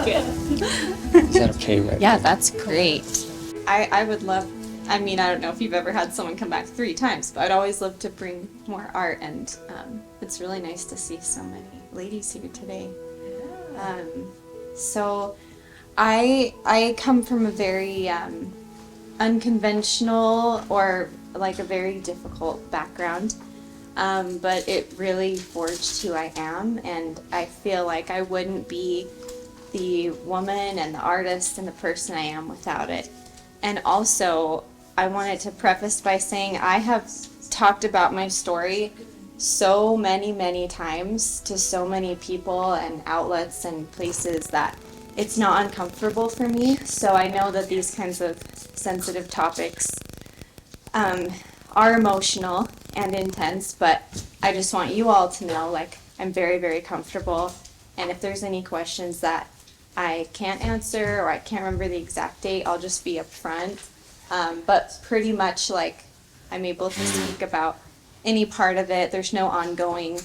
Is that okay, right? Yeah, that's great. I would love, I mean, I don't know if you've ever had someone come back 3 times, but I'd always love to bring more art, and it's really nice to see so many ladies here today. So I come from a very unconventional, or like a very difficult background, but it really forged who I am, and I feel like I wouldn't be the woman and the artist and the person I am without it. And also, I wanted to preface by saying I have talked about my story so many times to so many people and outlets and places that it's not uncomfortable for me. So I know that these kinds of sensitive topics are emotional and intense, but I just want you all to know, like, I'm very comfortable, and if there's any questions that I can't answer or I can't remember the exact date, I'll just be upfront. But pretty much, like, I'm able to speak about any part of it. There's no ongoing,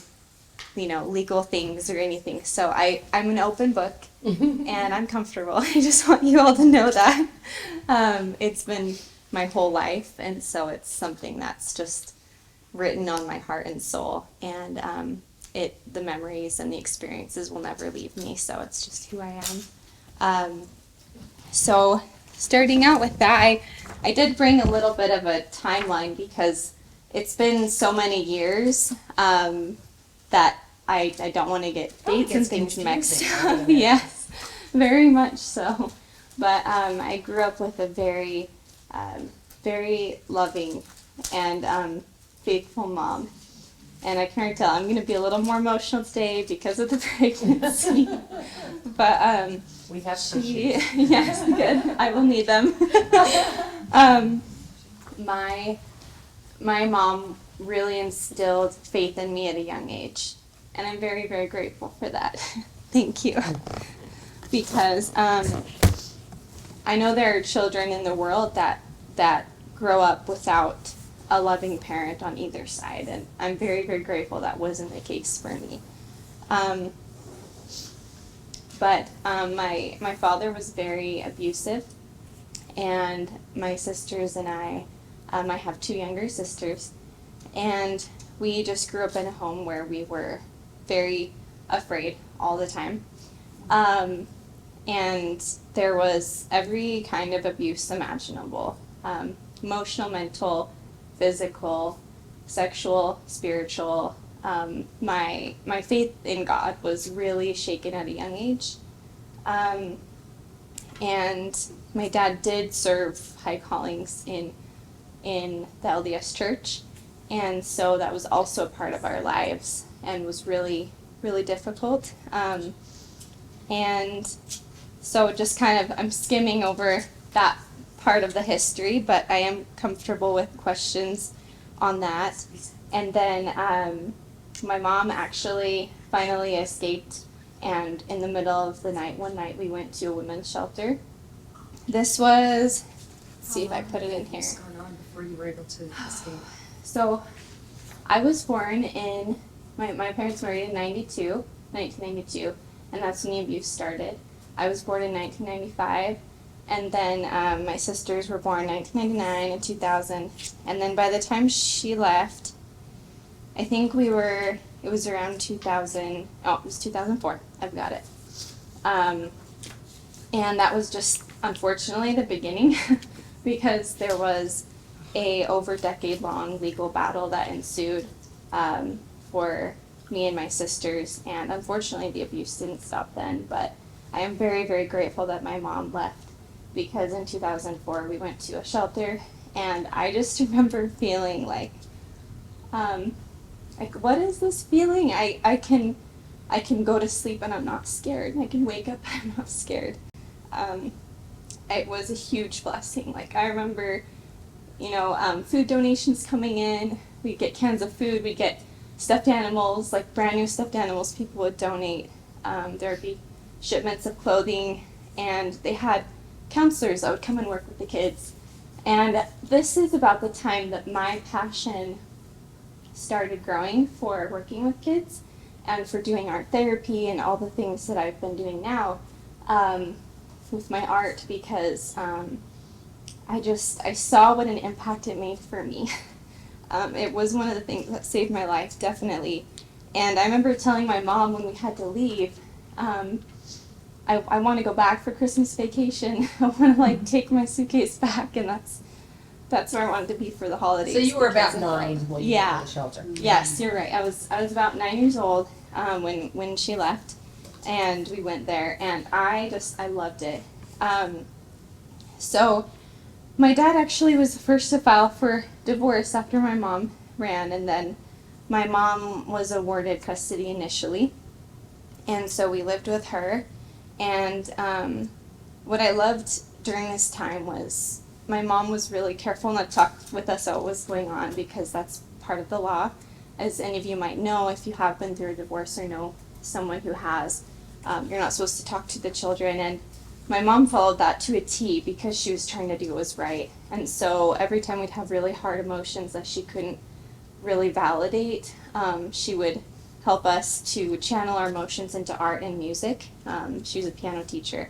legal things or anything. So I'm an open book, and I'm comfortable. I just want you all to know that. It's been my whole life, and so it's something that's just written on my heart and soul. And the memories and the experiences will never leave me, so it's just who I am. So starting out with that, I did bring a little bit of a timeline because it's been so many years that I don't want to get dates and things mixed up. Yes, very much so. But I grew up with a very loving and faithful mom. And I can't tell, I'm going to be a little more emotional today because of the pregnancy. But we have tissues. Yes, good. I will need them. My mom really instilled faith in me at a young age, and I'm very grateful for that. Thank you. Because I know there are children in the world that grow up without a loving parent on either side, and I'm very grateful that wasn't the case for me. But my father was very abusive, and my sisters and I have 2 younger sisters, and we just grew up in a home where we were very afraid all the time. And there was every kind of abuse imaginable, emotional, mental, physical, sexual, spiritual. My faith in God was really shaken at a young age. And my dad did serve high callings in the LDS church, and so that was also a part of our lives and was really difficult. And so just kind of, I'm skimming over that part of the history, but I am comfortable with questions on that. And then my mom actually finally escaped, and in the middle of the night, one night, we went to a women's shelter. This was, let's see if I put it in here. What's going on before you were able to escape? So I was born in, my parents married in 1992, and that's when the abuse started. I was born in 1995, and then my sisters were born in 1999 and 2000, and then by the time she left, I think it was around 2000, it was 2004, I've got it. And that was just, unfortunately, the beginning, because there was a over decade-long legal battle that ensued for me and my sisters, and unfortunately the abuse didn't stop then, but I am very grateful that my mom left, because in 2004 we went to a shelter, and I just remember feeling like what is this feeling? I can go to sleep and I'm not scared, and I can wake up and I'm not scared. It was a huge blessing. Like, I remember, food donations coming in. We'd get cans of food, we'd get stuffed animals, like brand new stuffed animals people would donate. There would be shipments of clothing, and they had counselors that would come and work with the kids. And this is about the time that my passion started growing for working with kids and for doing art therapy and all the things that I've been doing now. with my art because I saw what an impact it made for me. It was one of the things that saved my life, definitely. And I remember telling my mom when we had to leave, I want to go back for Christmas vacation. I want to like take my suitcase back, and that's where I wanted to be for the holidays. So you were about because 9 when you went to the shelter. Yes, you're right. I was about 9 years old when she left, and we went there, and I loved it. So my dad actually was the first to file for divorce after my mom ran, and then my mom was awarded custody initially, and so we lived with her. And what I loved during this time was my mom was really careful not to talk with us about what was going on, because that's part of the law. As any of you might know, if you have been through a divorce or know someone who has, you're not supposed to talk to the children. And my mom followed that to a T because she was trying to do what was right. And so every time we'd have really hard emotions that she couldn't really validate, she would help us to channel our emotions into art and music. She was a piano teacher.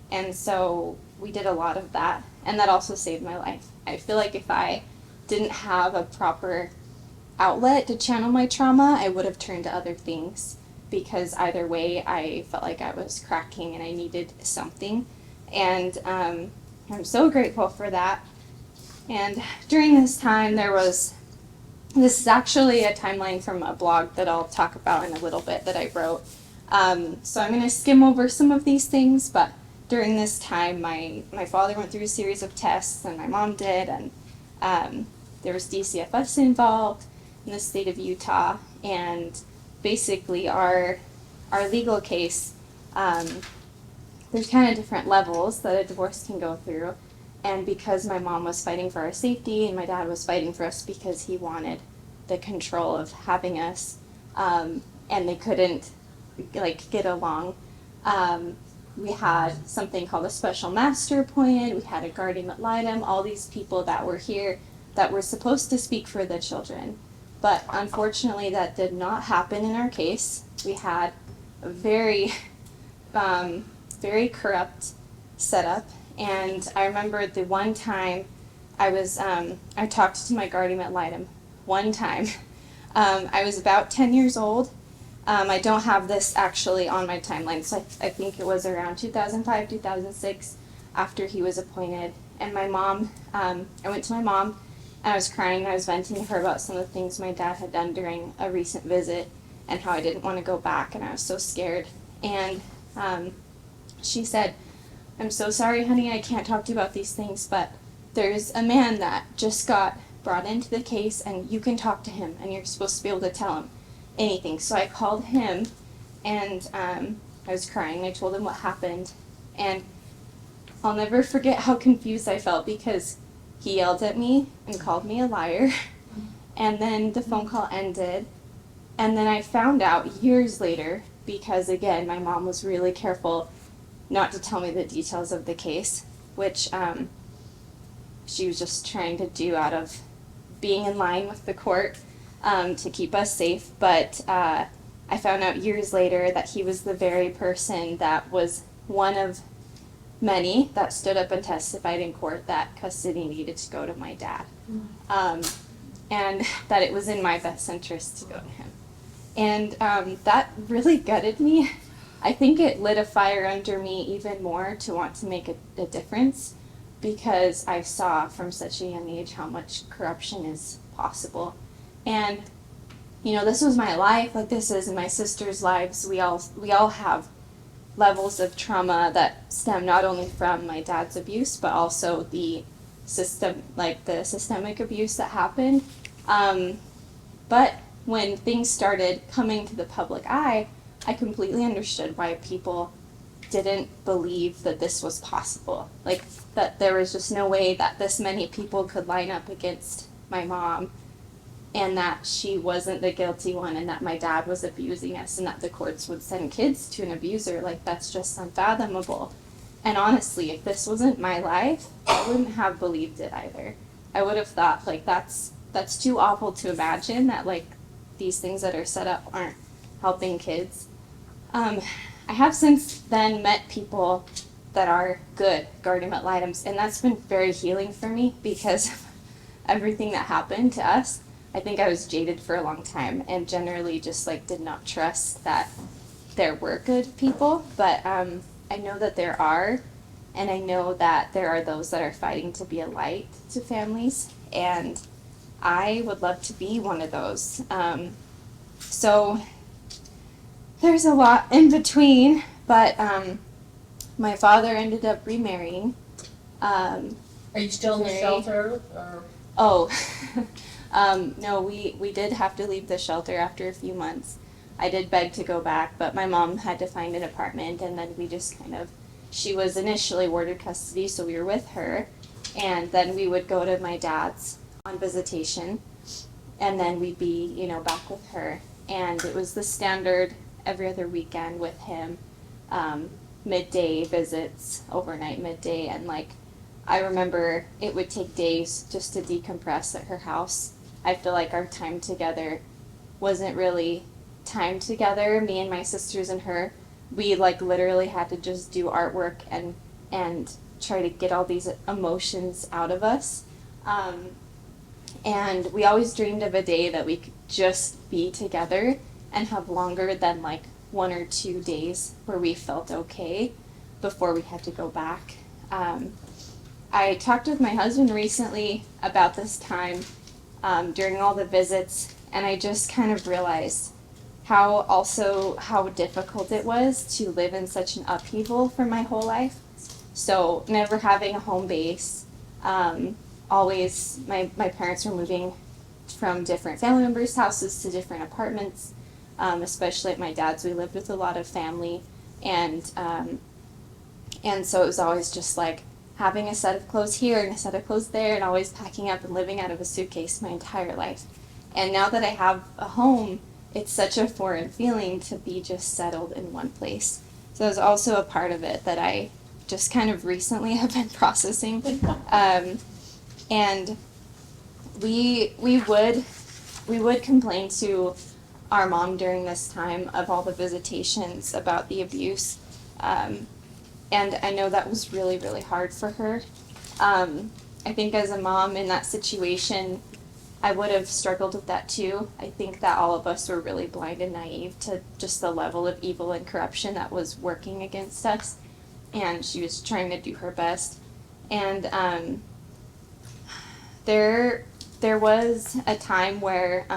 And so we did a lot of that, and that also saved my life. I feel like if I didn't have a proper outlet to channel my trauma, I would have turned to other things, because either way I felt like I was cracking and I needed something. And I'm so grateful for that. And during this time this is actually a timeline from a blog that I'll talk about in a little bit that I wrote. So I'm going to skim over some of these things, but during this time, my father went through a series of tests, and my mom did, and there was DCFS involved in the state of Utah, and basically our legal case, there's kind of different levels that a divorce can go through, and because my mom was fighting for our safety and my dad was fighting for us because he wanted the control of having us, and they couldn't get along, we had something called a special master appointed, we had a guardian ad litem, all these people that were here that were supposed to speak for the children. But unfortunately that did not happen in our case. We had a very, very corrupt setup. And I remember the one time I talked to my guardian ad litem one time. I was about 10 years old. I don't have this actually on my timeline, so I think it was around 2005, 2006, after he was appointed. And my mom, I went to my mom, and I was crying, and I was venting to her about some of the things my dad had done during a recent visit, and how I didn't want to go back, and I was so scared. And she said, "I'm so sorry, honey, I can't talk to you about these things, but there's a man that just got brought into the case, and you can talk to him, and you're supposed to be able to tell him anything." So I called him, and I was crying. I told him what happened, and I'll never forget how confused I felt, because he yelled at me and called me a liar, and then the phone call ended, and then I found out years later, because again, my mom was really careful not to tell me the details of the case, which she was just trying to do out of being in line with the court, to keep us safe. But I found out years later that he was the very person that was one of many that stood up and testified in court that custody needed to go to my dad, and that it was in my best interest to go to him. And that really gutted me. I think it lit a fire under me even more to want to make a difference, because I saw from such a young age how much corruption is possible. And this was my life, like this is my sister's lives. We all have levels of trauma that stem not only from my dad's abuse, but also the systemic abuse that happened. But when things started coming to the public eye, I completely understood why people didn't believe that this was possible. Like, that there was just no way that this many people could line up against my mom, and that she wasn't the guilty one, and that my dad was abusing us, and that the courts would send kids to an abuser. Like, that's just unfathomable. And honestly, if this wasn't my life, I wouldn't have believed it either. I would have thought, like, that's too awful to imagine, that, like, these things that are set up aren't helping kids. I have since then met people that are good guardian ad litems, and that's been very healing for me because of everything that happened to us. I think I was jaded for a long time and generally just like did not trust that there were good people, but I know that there are, and I know that there are those that are fighting to be a light to families, and I would love to be one of those. So there's a lot in between, but my father ended up remarrying. Are you still in the Very- shelter, or? Oh, no, we did have to leave the shelter after a few months. I did beg to go back, but my mom had to find an apartment, and then we just kind of, she was initially warded custody, so we were with her, and then we would go to my dad's on visitation, and then we'd be, you know, back with her. And it was the standard every other weekend with him, midday visits, overnight midday, and like, I remember it would take days just to decompress at her house. I feel like our time together wasn't really time together, me and my sisters and her. We like literally had to just do artwork and try to get all these emotions out of us. And we always dreamed of a day that we could just be together and have longer than like 1 or 2 days where we felt okay before we had to go back. I talked with my husband recently about this time during all the visits, and I just kind of realized how difficult it was to live in such an upheaval for my whole life. So never having a home base, always my parents were moving from different family members' houses to different apartments, especially at my dad's. We lived with a lot of family, and so it was always just like having a set of clothes here and a set of clothes there, and always packing up and living out of a suitcase my entire life. And now that I have a home, it's such a foreign feeling to be just settled in one place. So there's also a part of it that I just kind of recently have been processing. And we would complain to our mom during this time of all the visitations about the abuse. And I know that was really, really hard for her. I think as a mom in that situation, I would have struggled with that too. I think that all of us were really blind and naive to just the level of evil and corruption that was working against us. And she was trying to do her best. And there was a time where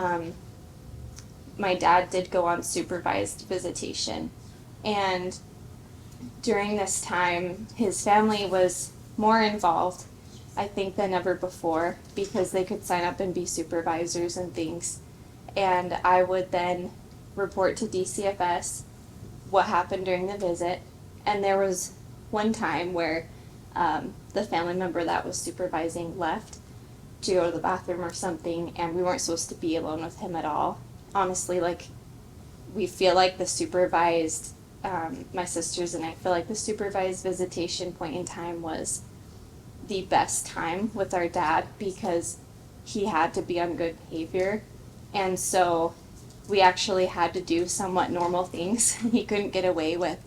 my dad did go on supervised visitation. And during this time, his family was more involved, I think, than ever before, because they could sign up and be supervisors and things. And I would then report to DCFS what happened during the visit. And there was one time where the family member that was supervising left to go to the bathroom or something, and we weren't supposed to be alone with him at all. Honestly, like, we feel like the supervised, my sisters and I feel like the supervised visitation point in time was the best time with our dad, because he had to be on good behavior, and so we actually had to do somewhat normal things. He couldn't get away with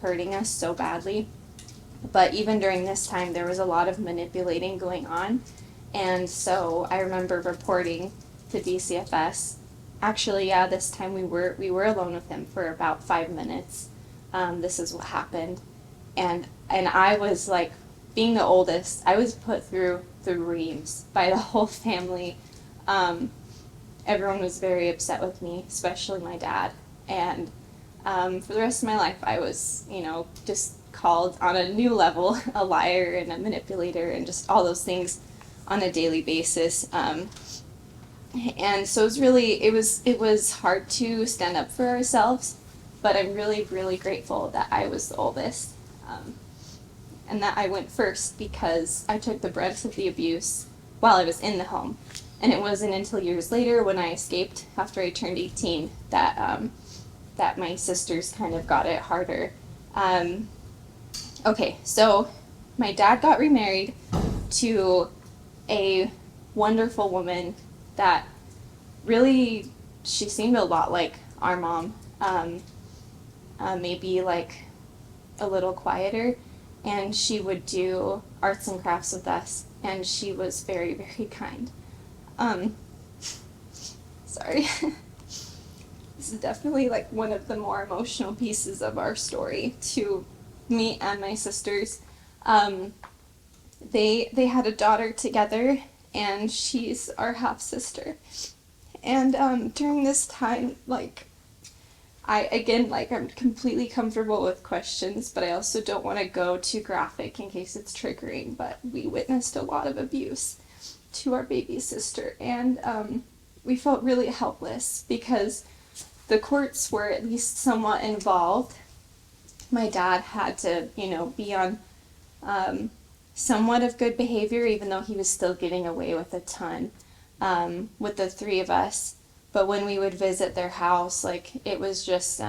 hurting us so badly. But even during this time, there was a lot of manipulating going on, and so I remember reporting to DCFS. Actually, yeah, this time we were alone with him for about 5 minutes. This is what happened, and I was like, being the oldest, I was put through the reams by the whole family. Everyone was very upset with me, especially my dad, and for the rest of my life, I was, just called on a new level a liar and a manipulator and just all those things on a daily basis. And so it was hard to stand up for ourselves, but I'm really, really grateful that I was the oldest, and that I went first, because I took the brunt of the abuse while I was in the home. And it wasn't until years later, when I escaped after I turned 18, that my sisters kind of got it harder. Okay, so my dad got remarried to a wonderful woman that really, she seemed a lot like our mom. maybe like a little quieter, and she would do arts and crafts with us, and she was very, very kind. Sorry. This is definitely like one of the more emotional pieces of our story to me and my sisters. They had a daughter together, and she's our half sister. And during this time, like, I'm completely comfortable with questions, but I also don't want to go too graphic in case it's triggering, but we witnessed a lot of abuse to our baby sister, and we felt really helpless because the courts were at least somewhat involved. My dad had to, be on somewhat of good behavior, even though he was still getting away with a ton with the three of us. But when we would visit their house, like, it was just,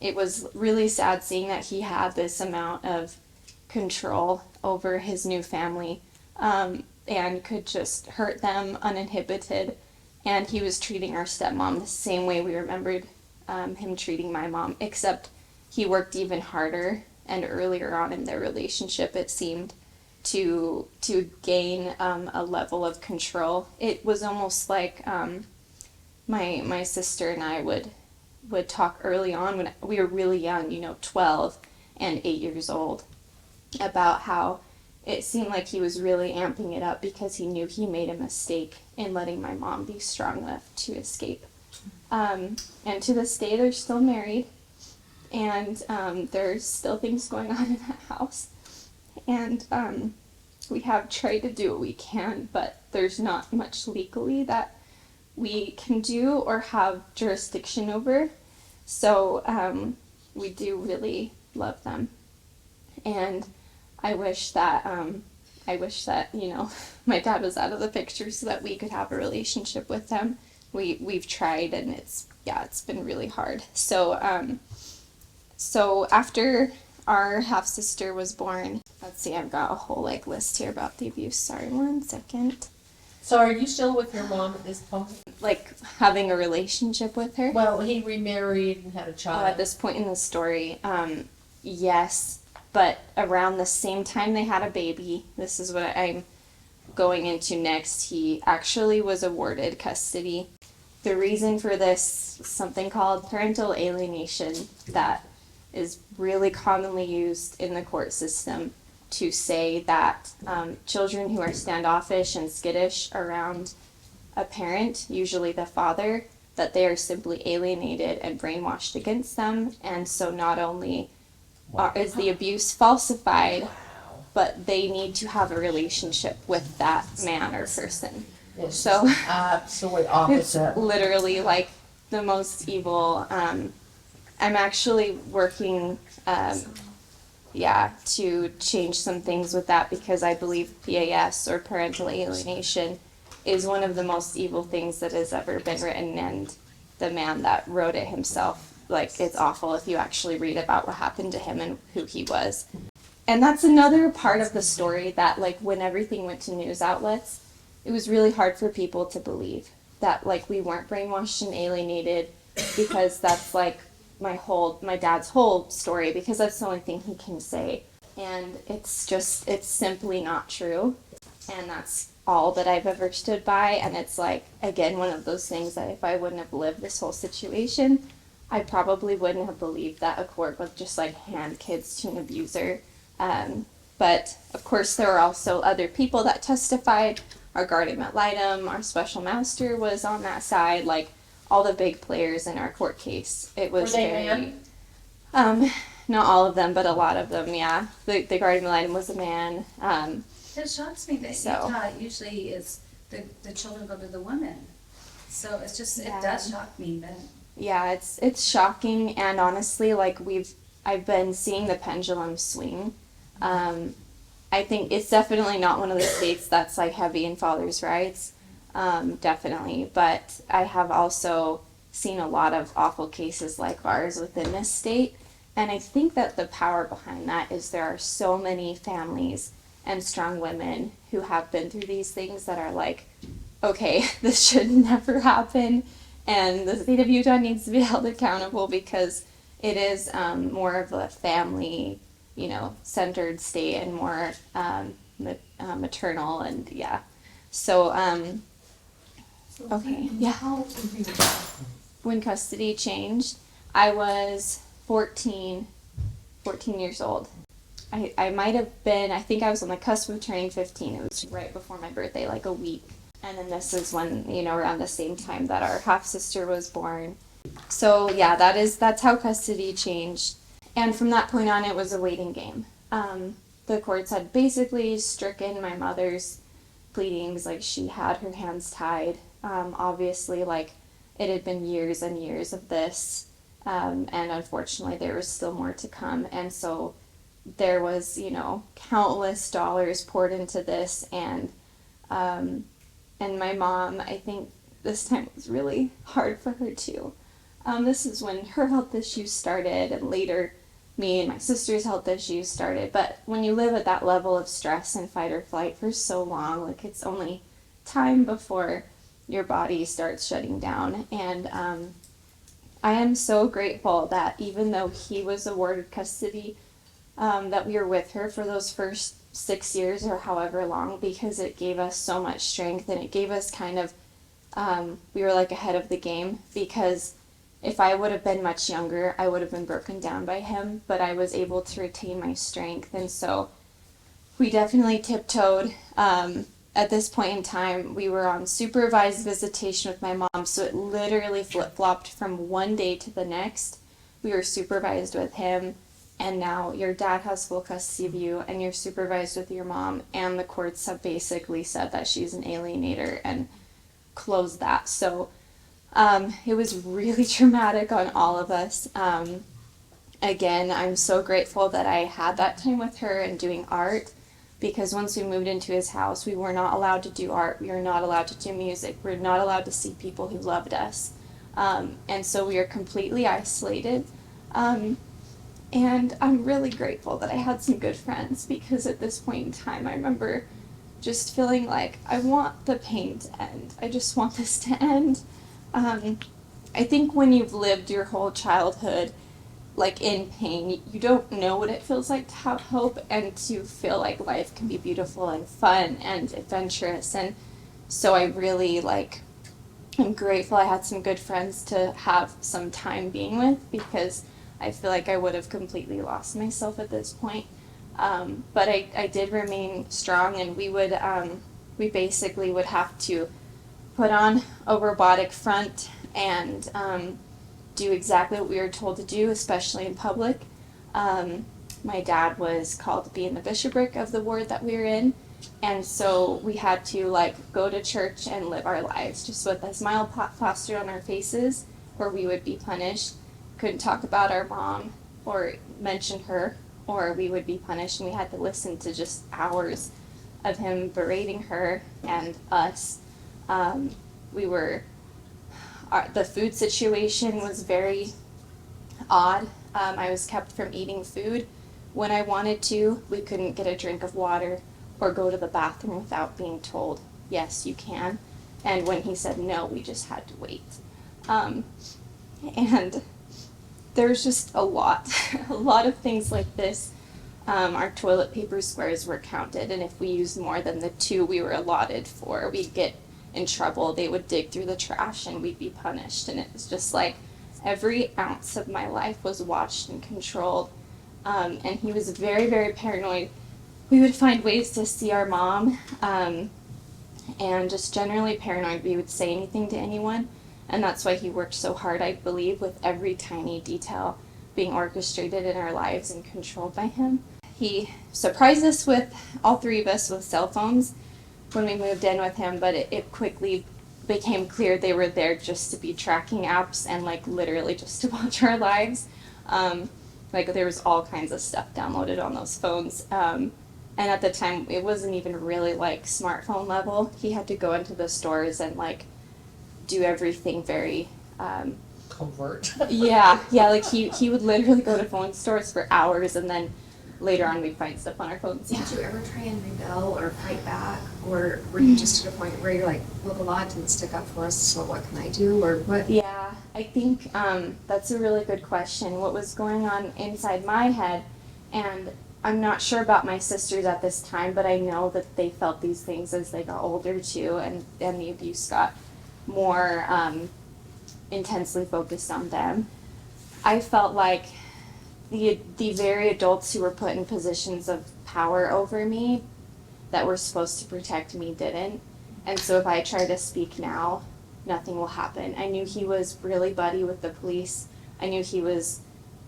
it was really sad seeing that he had this amount of control over his new family, and could just hurt them uninhibited. And he was treating our stepmom the same way we remembered him treating my mom, except he worked even harder and earlier on in their relationship, it seemed, to gain a level of control. It was almost like my sister and I would talk early on when we were really young, 12 and 8 years old, about how it seemed like he was really amping it up because he knew he made a mistake in letting my mom be strong enough to escape. And to this day, they're still married, and there's still things going on in that house. And we have tried to do what we can, but there's not much legally that we can do or have jurisdiction over. So we do really love them. And I wish that my dad was out of the picture so that we could have a relationship with them. We've tried, and it's been really hard. So after our half sister was born, let's see, I've got a whole list here about the abuse. Sorry, 1 second. So are you still with your mom at this point? Like, having a relationship with her? Well, he remarried and had a child. Oh, at this point in the story, yes. But around the same time they had a baby, this is what I'm going into next, he actually was awarded custody. The reason for this is something called parental alienation that is really commonly used in the court system to say that children who are standoffish and skittish around a parent, usually the father, that they are simply alienated and brainwashed against them, and so not only is the abuse falsified, but they need to have a relationship with that man or person. It's So absolutely it's opposite. literally like the most evil. I'm actually working, to change some things with that, because I believe PAS, or parental alienation, is one of the most evil things that has ever been written, and the man that wrote it himself, like, it's awful if you actually read about what happened to him and who he was. And that's another part of the story that, like, when everything went to news outlets, it was really hard for people to believe that, like, we weren't brainwashed and alienated, because that's, like, my dad's whole story, because that's the only thing he can say. And it's simply not true. And that's all that I've ever stood by. And it's, like, again, one of those things that if I wouldn't have lived this whole situation, I probably wouldn't have believed that a court would just, like, hand kids to an abuser. But, of course, there were also other people that testified. Our guardian ad litem, our special master was on that side, like, all the big players in our court case. It was Were they very, men? not all of them, but a lot of them, yeah. The guardian ad litem was a man. It shocks me that So- Utah usually is, the children go to the women. So it's just, Yeah. it does shock me, but. Yeah, it's shocking, and honestly, like, I've been seeing the pendulum swing. I think it's definitely not one of the states that's, like, heavy in fathers' rights, definitely, but I have also seen a lot of awful cases like ours within this state, and I think that the power behind that is there are so many families and strong women who have been through these things that are like, okay, this should never happen, and the state of Utah needs to be held accountable, because it is more of a family, you know, centered state and more maternal and yeah. So, okay, yeah. How old were you? When custody changed, I was 14 years old. I might have been, I think I was on the cusp of turning 15. It was right before my birthday, like a week. And then this is when, you know, around the same time that our half sister was born. So yeah, that's how custody changed. And from that point on, it was a waiting game. The courts had basically stricken my mother's pleadings, like she had her hands tied. Obviously, like it had been years and years of this, and unfortunately there was still more to come. And so there was, you know, countless dollars poured into this, and my mom, I think this time was really hard for her too. This is when her health issues started, and later me and my sister's health issues started. But when you live at that level of stress and fight or flight for so long, like it's only time before your body starts shutting down. And I am so grateful that even though he was awarded custody, that we were with her for those first 6 years or however long, because it gave us so much strength, and it gave us kind of, we were like ahead of the game, because if I would have been much younger, I would have been broken down by him, but I was able to retain my strength. And so we definitely tiptoed. At this point in time, we were on supervised visitation with my mom, so it literally flip-flopped from one day to the next. We were supervised with him, and now your dad has full custody of you, and you're supervised with your mom, and the courts have basically said that she's an alienator and closed that. So it was really traumatic on all of us. Again, I'm so grateful that I had that time with her and doing art, because once we moved into his house, we were not allowed to do art. We were not allowed to do music. We were not allowed to see people who loved us. And so we were completely isolated. And I'm really grateful that I had some good friends, because at this point in time, I remember just feeling like I want the pain to end. I just want this to end. I think when you've lived your whole childhood like in pain, you don't know what it feels like to have hope and to feel like life can be beautiful and fun and adventurous. And so I really I'm grateful I had some good friends to have some time being with, because I feel like I would have completely lost myself at this point. But I did remain strong, and we basically would have to put on a robotic front and do exactly what we were told to do, especially in public. My dad was called to be in the bishopric of the ward that we were in, and so we had to go to church and live our lives just with a smile plastered on our faces, or we would be punished. Couldn't talk about our mom or mention her, or we would be punished, and we had to listen to just hours of him berating her and us. The food situation was very odd. I was kept from eating food when I wanted to. We couldn't get a drink of water or go to the bathroom without being told, yes, you can. And when he said no, we just had to wait. And there's just a lot of things like this. Our toilet paper squares were counted, and if we used more than the 2 we were allotted for, we'd get in trouble. They would dig through the trash and we'd be punished. And it was just like every ounce of my life was watched and controlled. And he was very, very paranoid. We would find ways to see our mom, and just generally paranoid we would say anything to anyone. And that's why he worked so hard, I believe, with every tiny detail being orchestrated in our lives and controlled by him. He surprised us with, all 3 of us, with cell phones when we moved in with him, but it quickly became clear they were there just to be tracking apps and literally just to watch our lives. There was all kinds of stuff downloaded on those phones. And at the time, it wasn't even really smartphone level. He had to go into the stores and do everything very Covert. yeah, he would literally go to phone stores for hours and then later on we'd find stuff on our phones. Did you ever try and rebel or fight back, or were you just at a point where you're like, well, the law didn't stick up for us, so what can I do, or what? Yeah, I think that's a really good question. What was going on inside my head, and I'm not sure about my sisters at this time, but I know that they felt these things as they got older too, and the abuse got more intensely focused on them. I felt like the very adults who were put in positions of power over me that were supposed to protect me didn't. And so if I try to speak now, nothing will happen. I knew he was really buddy with the police. I knew he was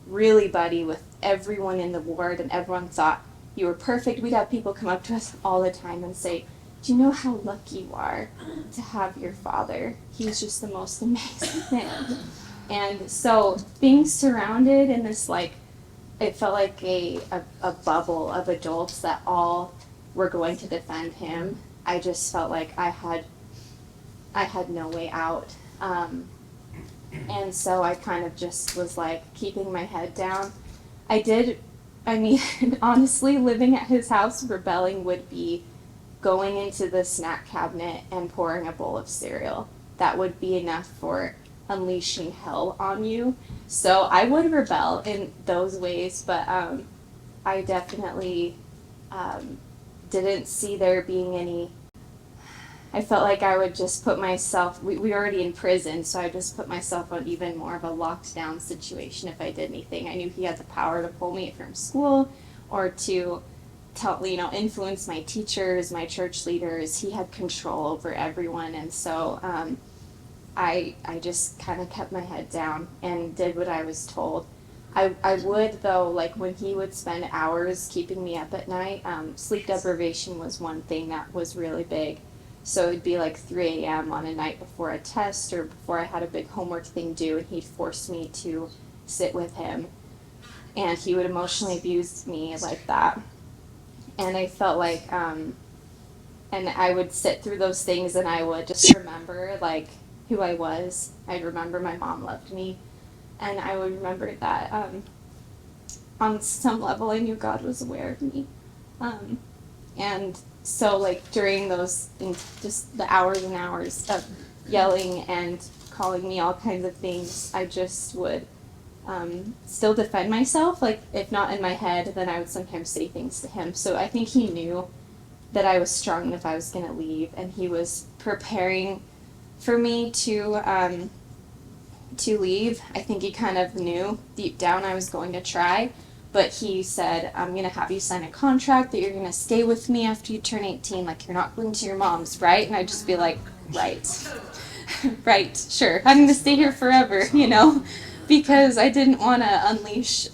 really buddy with everyone in the ward, and everyone thought you were perfect. We'd have people come up to us all the time and say, do you know how lucky you are to have your father? He's just the most amazing thing. And so being surrounded in this, like, it felt like a bubble of adults that all were going to defend him. I just felt like I had no way out. And so I kind of just was like keeping my head down. Honestly, living at his house, rebelling would be going into the snack cabinet and pouring a bowl of cereal. That would be enough for unleashing hell on you. So I would rebel in those ways, but I definitely didn't see there being any. I felt like I would just put myself, we were already in prison, so I just put myself on even more of a locked down situation if I did anything. I knew he had the power to pull me from school or to influence my teachers, my church leaders. He had control over everyone, and so I just kind of kept my head down and did what I was told. I would, though, like when he would spend hours keeping me up at night, sleep deprivation was one thing that was really big. So it'd be like 3 a.m. on a night before a test or before I had a big homework thing due, and he'd force me to sit with him. And he would emotionally abuse me like that. And I felt like, and I would sit through those things and I would just remember like who I was. I'd remember my mom loved me. And I would remember that on some level I knew God was aware of me. And so like during those, just the hours and hours of yelling and calling me all kinds of things, I just would still defend myself. Like if not in my head, then I would sometimes say things to him. So I think he knew that I was strong enough I was going to leave, and he was preparing for me to leave. I think he kind of knew deep down I was going to try. But he said, I'm going to have you sign a contract that you're going to stay with me after you turn 18. Like, you're not going to your mom's, right? And I'd just be like, right. Right, sure. I'm going to stay here forever, because I didn't want to unleash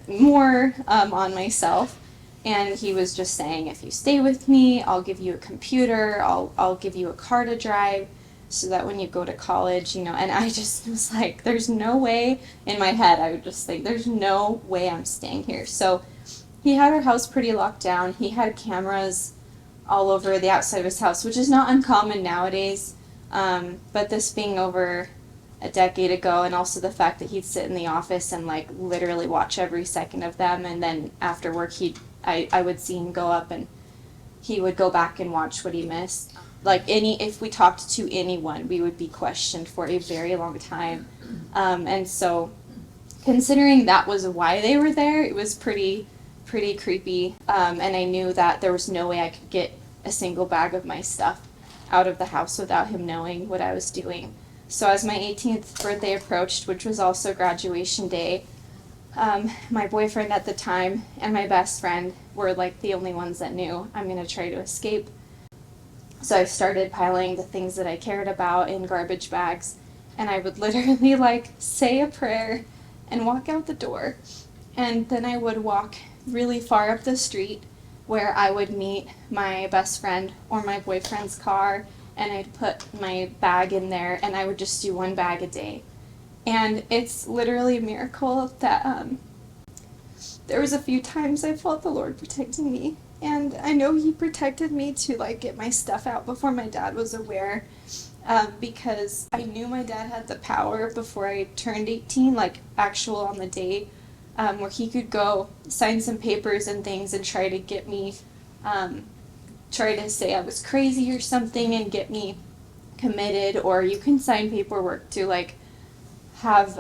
more on myself. And he was just saying, if you stay with me, I'll give you a computer, I'll give you a car to drive, so that when you go to college, and I just was like, there's no way, in my head, I would just think, there's no way I'm staying here. So he had our house pretty locked down. He had cameras all over the outside of his house, which is not uncommon nowadays. But this being over a decade ago, and also the fact that he'd sit in the office and like literally watch every second of them, and then after work I would see him go up and he would go back and watch what he missed. Like if we talked to anyone, we would be questioned for a very long time. And so considering that was why they were there, it was pretty creepy. And I knew that there was no way I could get a single bag of my stuff out of the house without him knowing what I was doing. So as my 18th birthday approached, which was also graduation day, my boyfriend at the time and my best friend were like the only ones that knew I'm going to try to escape. So I started piling the things that I cared about in garbage bags, and I would literally like say a prayer and walk out the door. And then I would walk really far up the street where I would meet my best friend or my boyfriend's car, and I'd put my bag in there, and I would just do one bag a day. And it's literally a miracle that there was a few times I felt the Lord protecting me. And I know he protected me to like get my stuff out before my dad was aware, because I knew my dad had the power before I turned 18, like actual on the day where he could go sign some papers and things and try to get me, try to say I was crazy or something and get me committed, or you can sign paperwork to like have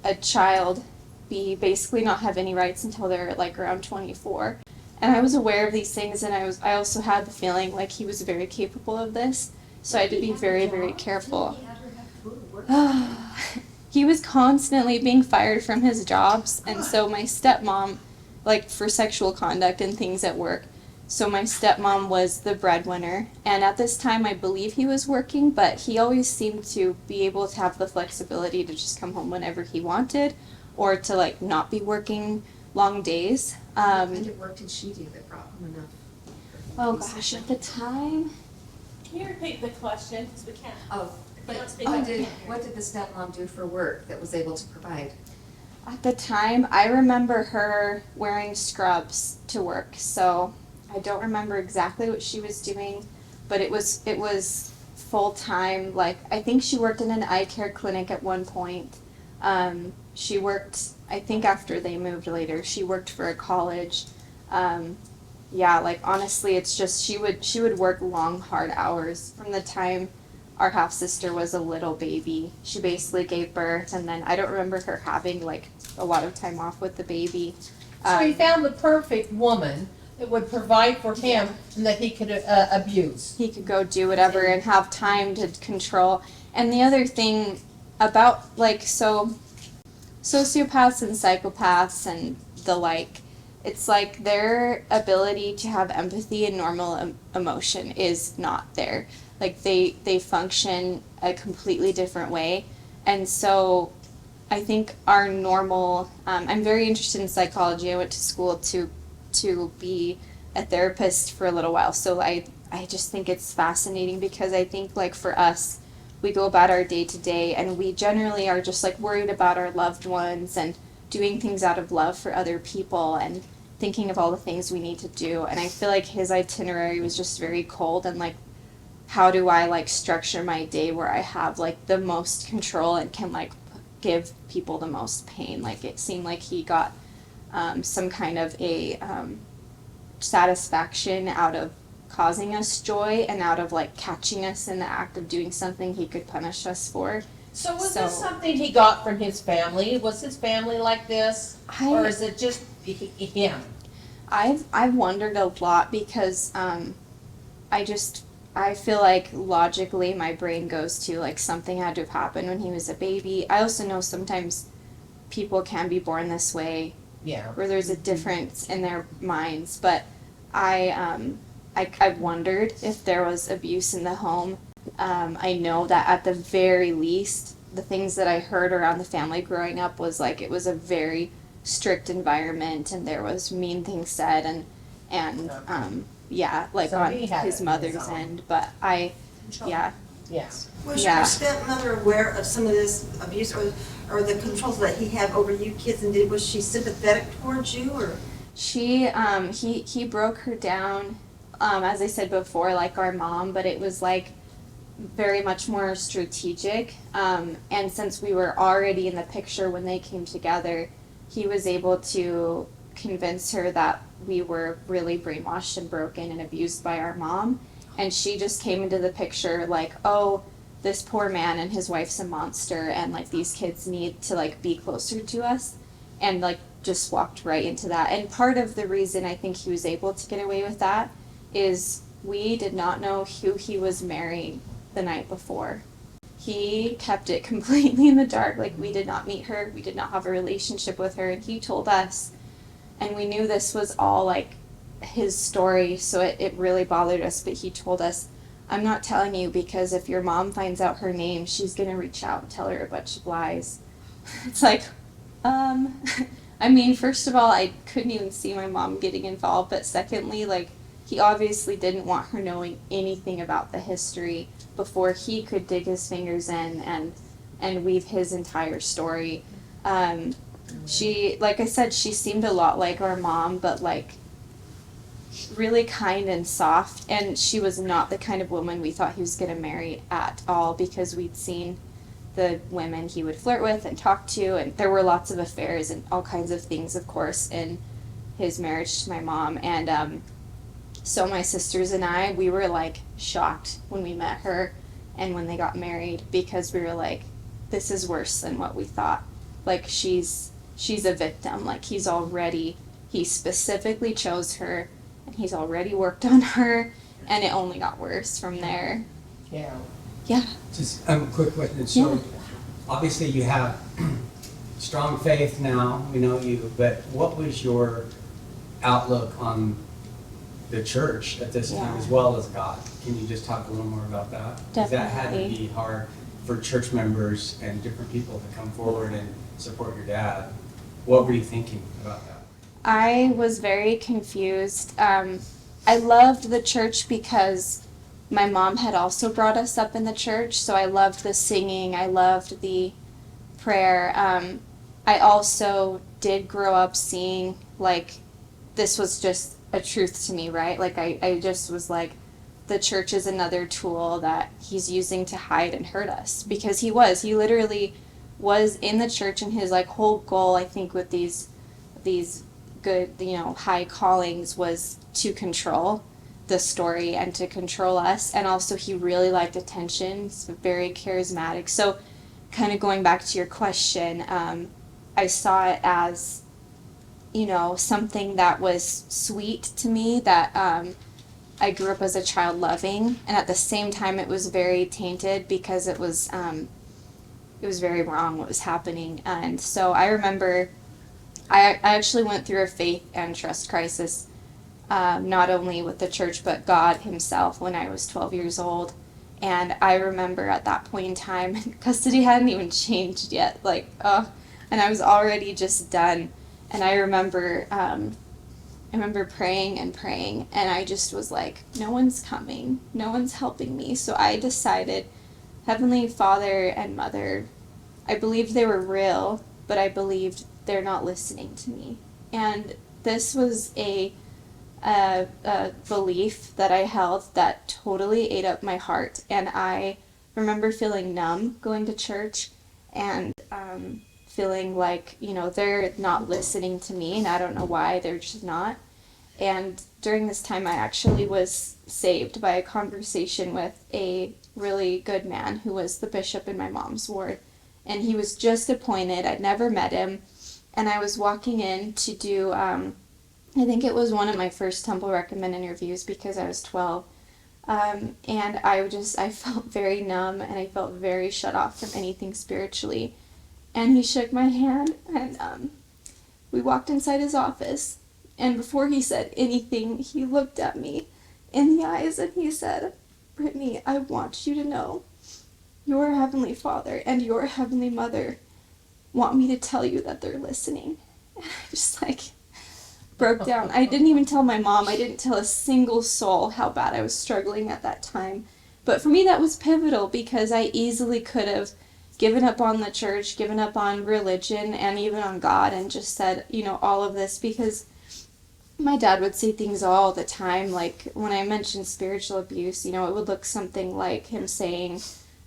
a child be basically not have any rights until they're like around 24. And I was aware of these things, and I also had the feeling like he was very capable of this, so I had to be very, very careful. Didn't he have her have to go to work? He was constantly being fired from his jobs, and so my stepmom, like for sexual conduct and things at work, so my stepmom was the breadwinner, and at this time I believe he was working, but he always seemed to be able to have the flexibility to just come home whenever he wanted, or to like not be working long days. What kind of work did she do that brought home enough? Oh gosh, at the time, Can you repeat the question, because we can't. Oh, but You don't speak what up. did the stepmom do for work that was able to provide? at the time, I remember her wearing scrubs to work, so I don't remember exactly what she was doing, but it was full time. Like I think she worked in an eye care clinic at one point. She worked, I think after they moved later, she worked for a college. Yeah, like honestly, it's just she would work long, hard hours from the time our half sister was a little baby. She basically gave birth, and then I don't remember her having like a lot of time off with the baby. So he found the perfect woman that would provide for him and that he could abuse. He could go do whatever and have time to control. And the other thing about like sociopaths and psychopaths and the like, it's like their ability to have empathy and normal emotion is not there. Like they function a completely different way. And so I think our normal, I'm very interested in psychology. I went to school to be a therapist for a little while. So I just think it's fascinating because I think like for us, we go about our day to day and we generally are just like worried about our loved ones and doing things out of love for other people and thinking of all the things we need to do. And I feel like his itinerary was just very cold and like, how do I like structure my day where I have like the most control and can like give people the most pain? Like it seemed like he got some kind of a satisfaction out of causing us joy and out of like catching us in the act of doing something he could punish us for. So was this something he got from his family? Was his family like this? Or is it just him? I've wondered a lot because I feel like logically my brain goes to like something had to have happened when he was a baby. I also know sometimes people can be born this way, Yeah. where there's a difference in their minds, but I wondered if there was abuse in the home. I know that at the very least, the things that I heard around the family growing up was like it was a very strict environment and there was mean things said and yeah, like So on he had it his in mother's his own. end, but yeah. Yes. Was Yeah. your stepmother aware of some of this abuse or the controls that he had over you kids, and was she sympathetic towards you, or? She he broke her down, as I said before, like our mom, but it was like very much more strategic. And since we were already in the picture when they came together, he was able to convince her that we were really brainwashed and broken and abused by our mom. And she just came into the picture like, oh, this poor man and his wife's a monster and like these kids need to like be closer to us, and like just walked right into that. And part of the reason I think he was able to get away with that is we did not know who he was marrying the night before. He kept it completely in the dark. Like we did not meet her, we did not have a relationship with her, and he told us, and we knew this was all like his story, so it really bothered us, but he told us, I'm not telling you because if your mom finds out her name, she's gonna reach out and tell her a bunch of lies. It's like, I mean, first of all, I couldn't even see my mom getting involved, but secondly, like, he obviously didn't want her knowing anything about the history before he could dig his fingers in and weave his entire story. She, like I said, she seemed a lot like our mom, but like really kind and soft, and she was not the kind of woman we thought he was going to marry at all, because we'd seen the women he would flirt with and talk to, and there were lots of affairs and all kinds of things, of course, in his marriage to my mom. And so my sisters and I, we were like shocked when we met her and when they got married, because we were like, this is worse than what we thought. Like, she's a victim. Like, he specifically chose her, and he's already worked on her, and it only got worse from there. Yeah. Yeah. Just a quick question. So, obviously you have strong faith now, we know you, but what was your outlook on the church at this time, Yeah. as well as God? Can you just talk a little more about that? 'Cause that had to Definitely. be hard for church members and different people to come forward and support your dad. What were you thinking about that? I was very confused. I loved the church because my mom had also brought us up in the church, so I loved the singing, I loved the prayer. I also did grow up seeing, like, this was just a truth to me, right? Like, I just was like, the church is another tool that he's using to hide and hurt us. Because he literally was in the church, and his, like, whole goal, I think, with these good, high callings was to control the story and to control us. And also he really liked attention. He's very charismatic. So kind of going back to your question, I saw it as, something that was sweet to me, that I grew up as a child loving, and at the same time it was very tainted because it was very wrong what was happening. And so I remember I actually went through a faith and trust crisis, not only with the church but God himself, when I was 12 years old. And I remember at that point in time, custody hadn't even changed yet, and I was already just done. And I remember praying and praying, and I just was like, no one's coming, no one's helping me. So I decided, Heavenly Father and Mother, I believed they were real, but I believed they're not listening to me. And this was a belief that I held that totally ate up my heart. And I remember feeling numb going to church, and feeling like, they're not listening to me, and I don't know why, they're just not. And during this time, I actually was saved by a conversation with a really good man who was the bishop in my mom's ward. And he was just appointed. I'd never met him. And I was walking in to do, I think it was one of my first Temple Recommend interviews, because I was 12. And I felt very numb, and I felt very shut off from anything spiritually. And he shook my hand, and we walked inside his office. And before he said anything, he looked at me in the eyes and he said, Brittany, I want you to know your Heavenly Father and your Heavenly Mother want me to tell you that they're listening. And I just broke down. I didn't even tell my mom. I didn't tell a single soul how bad I was struggling at that time. But for me, that was pivotal, because I easily could have given up on the church, given up on religion, and even on God, and just said, all of this, because my dad would say things all the time, like when I mentioned spiritual abuse, it would look something like him saying,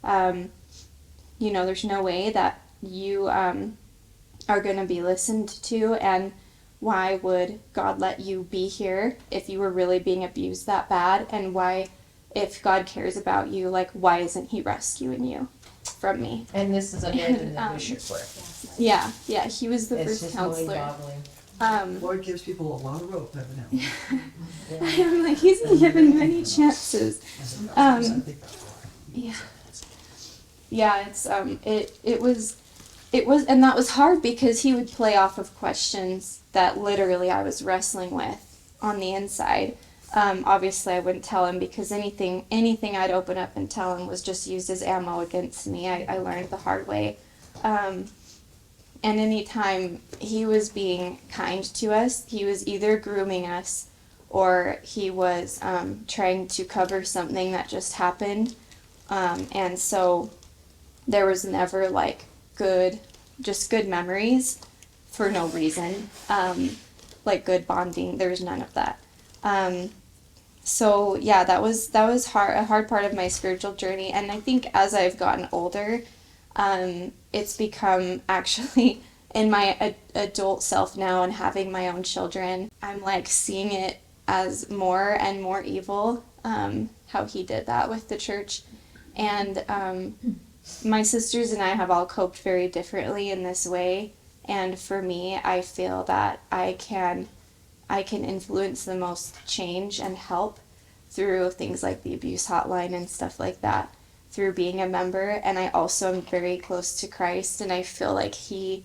there's no way that you are going to be listened to, and why would God let you be here if you were really being abused that bad, and why, if God cares about you, why isn't he rescuing you from me? And this is a man in the bishop work. Yeah, he was the It's first just counselor. mind-boggling. Lord gives people a lot of rope, evidently. I'm like, he's been given many chances. I think that's why. Yeah, it's it was, and that was hard, because he would play off of questions that literally I was wrestling with on the inside. Obviously I wouldn't tell him, because anything I'd open up and tell him was just used as ammo against me. I learned the hard way. And anytime he was being kind to us, he was either grooming us, or he was trying to cover something that just happened. And so there was never good memories for no reason. Good bonding, there was none of that. So yeah, that was a hard part of my spiritual journey. And I think as I've gotten older, It's become actually in my adult self now and having my own children, I'm like seeing it as more and more evil, how he did that with the church. And my sisters and I have all coped very differently in this way. And for me, I feel that I can influence the most change and help through things like the abuse hotline and stuff like that, through being a member. And I also am very close to Christ, and I feel like he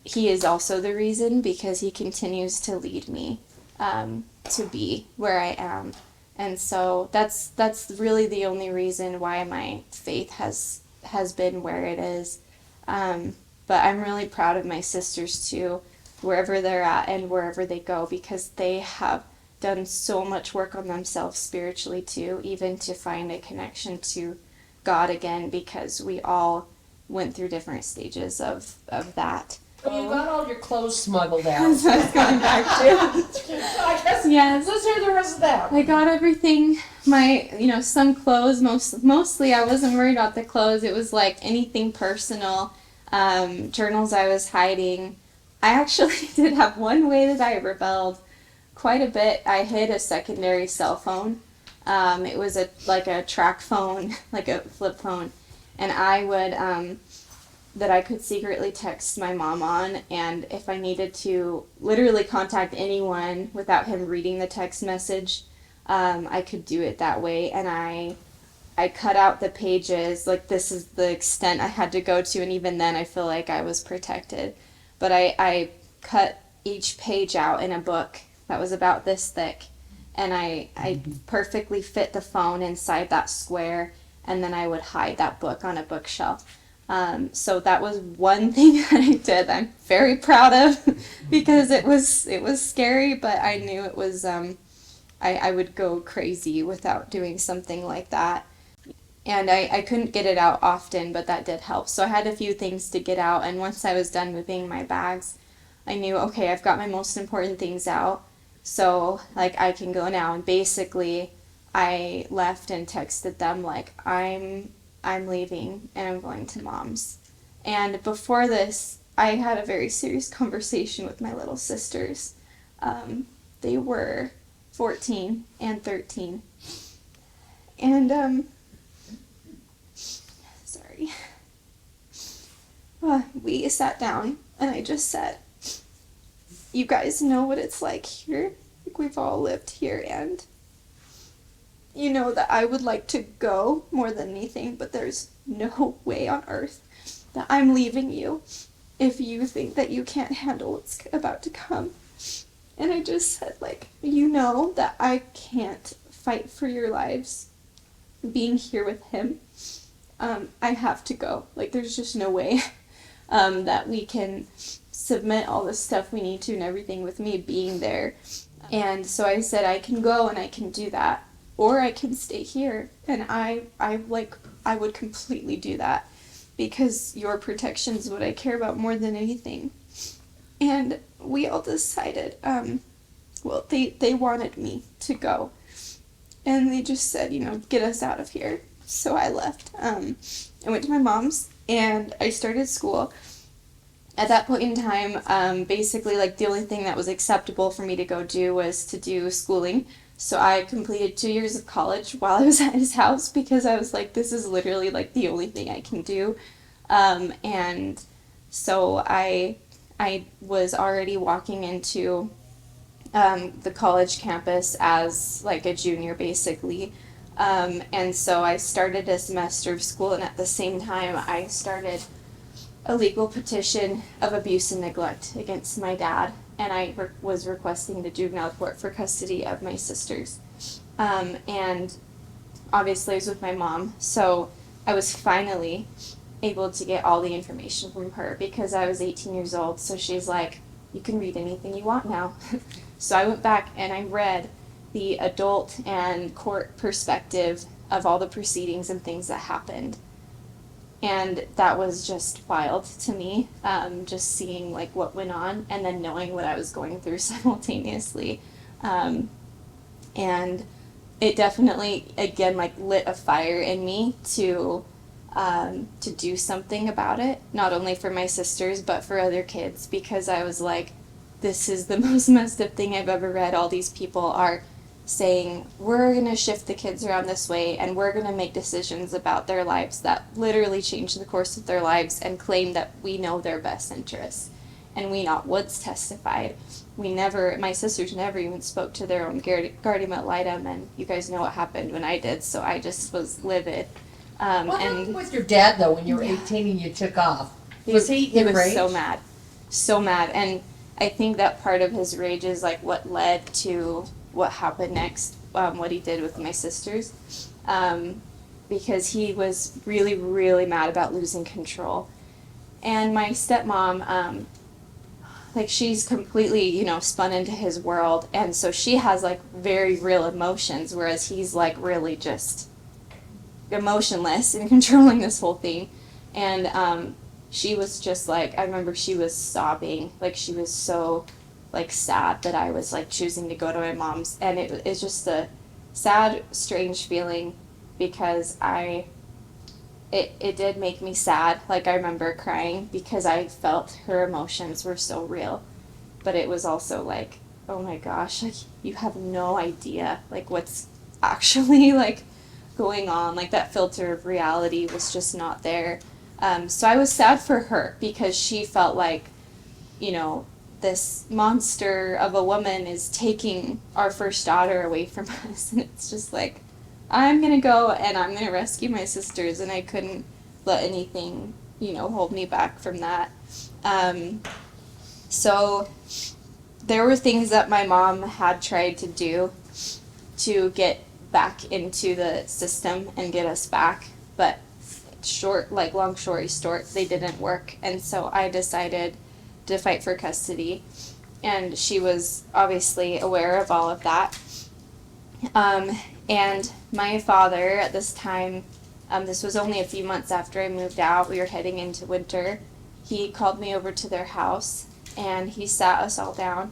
is also the reason, because he continues to lead me to be where I am. And so that's really the only reason why my faith has been where it is. But I'm really proud of my sisters too, wherever they're at and wherever they go, because they have done so much work on themselves spiritually too, even to find a connection to God again, because we all went through different stages of that. So you got all your clothes smuggled out. That's what I was going back to. I guess, Yes. let's hear the rest of that. I got everything, some clothes, mostly I wasn't worried about the clothes. It was like anything personal, journals I was hiding. I actually did have one way that I rebelled quite a bit. I hid a secondary cell phone. It was like a track phone, like a flip phone. And I would, that I could secretly text my mom on, and if I needed to literally contact anyone without him reading the text message, I could do it that way. And I cut out the pages, like this is the extent I had to go to, and even then I feel like I was protected. But I cut each page out in a book that was about this thick, and I perfectly fit the phone inside that square, and then I would hide that book on a bookshelf. So that was one thing that I did I'm very proud of, because it was scary, but I knew it was, I would go crazy without doing something like that. And I couldn't get it out often, but that did help. So I had a few things to get out, and once I was done moving my bags, I knew, okay, I've got my most important things out, so like I can go now. And basically I left and texted them like, I'm leaving and I'm going to Mom's. And before this, I had a very serious conversation with my little sisters. They were 14 and 13. And, sorry. We sat down and I just said, you guys know what it's like here. Like, we've all lived here, and you know that I would like to go more than anything, but there's no way on earth that I'm leaving you if you think that you can't handle what's about to come. And I just said, like, you know that I can't fight for your lives being here with him. I have to go. Like, there's just no way that we can submit all the stuff we need to and everything with me being there. And so I said, I can go and I can do that, or I can stay here. And I would completely do that, because your protection is what I care about more than anything. And we all decided, well, they wanted me to go, and they just said, get us out of here. So I left. I went to my mom's and I started school. At that point in time, basically, like, the only thing that was acceptable for me to go do was to do schooling. So I completed 2 years of college while I was at his house, because I was like, this is literally, like, the only thing I can do. And so I was already walking into the college campus as, like, a junior, basically. And so I started a semester of school, and at the same time, I started a legal petition of abuse and neglect against my dad, and I was requesting the juvenile court for custody of my sisters. And obviously I was with my mom, so I was finally able to get all the information from her, because I was 18 years old, so she's like, you can read anything you want now. So I went back and I read the adult and court perspective of all the proceedings and things that happened. And that was just wild to me, just seeing, like, what went on and then knowing what I was going through simultaneously. And it definitely, again, like, lit a fire in me to to do something about it, not only for my sisters, but for other kids, because I was like, this is the most messed up thing I've ever read. All these people are saying, we're going to shift the kids around this way, and we're going to make decisions about their lives that literally change the course of their lives, and claim that we know their best interests. And we not once testified. My sisters never even spoke to their own guardian ad litem, and you guys know what happened when I did, so I just was livid. What happened with your dad though when you were 18 and you took off? Was he was enraged? so mad, and I think that part of his rage is like what led to what happened next, what he did with my sisters, because he was really, really mad about losing control. And my stepmom, like, she's completely, spun into his world, and so she has like very real emotions, whereas he's like really just emotionless and controlling this whole thing. And she was just like, I remember she was sobbing, like she was so like sad that I was like choosing to go to my mom's, and it's just a sad, strange feeling, because it did make me sad. Like, I remember crying because I felt her emotions were so real, but it was also like, oh my gosh, like, you have no idea like what's actually like going on. Like, that filter of reality was just not there. So I was sad for her, because she felt like, this monster of a woman is taking our first daughter away from us. And it's just like, I'm going to go and I'm going to rescue my sisters. And I couldn't let anything, hold me back from that. So there were things that my mom had tried to do to get back into the system and get us back. But long story short, they didn't work. And so I decided to fight for custody. And she was obviously aware of all of that. And my father at this time, this was only a few months after I moved out, we were heading into winter, he called me over to their house and he sat us all down,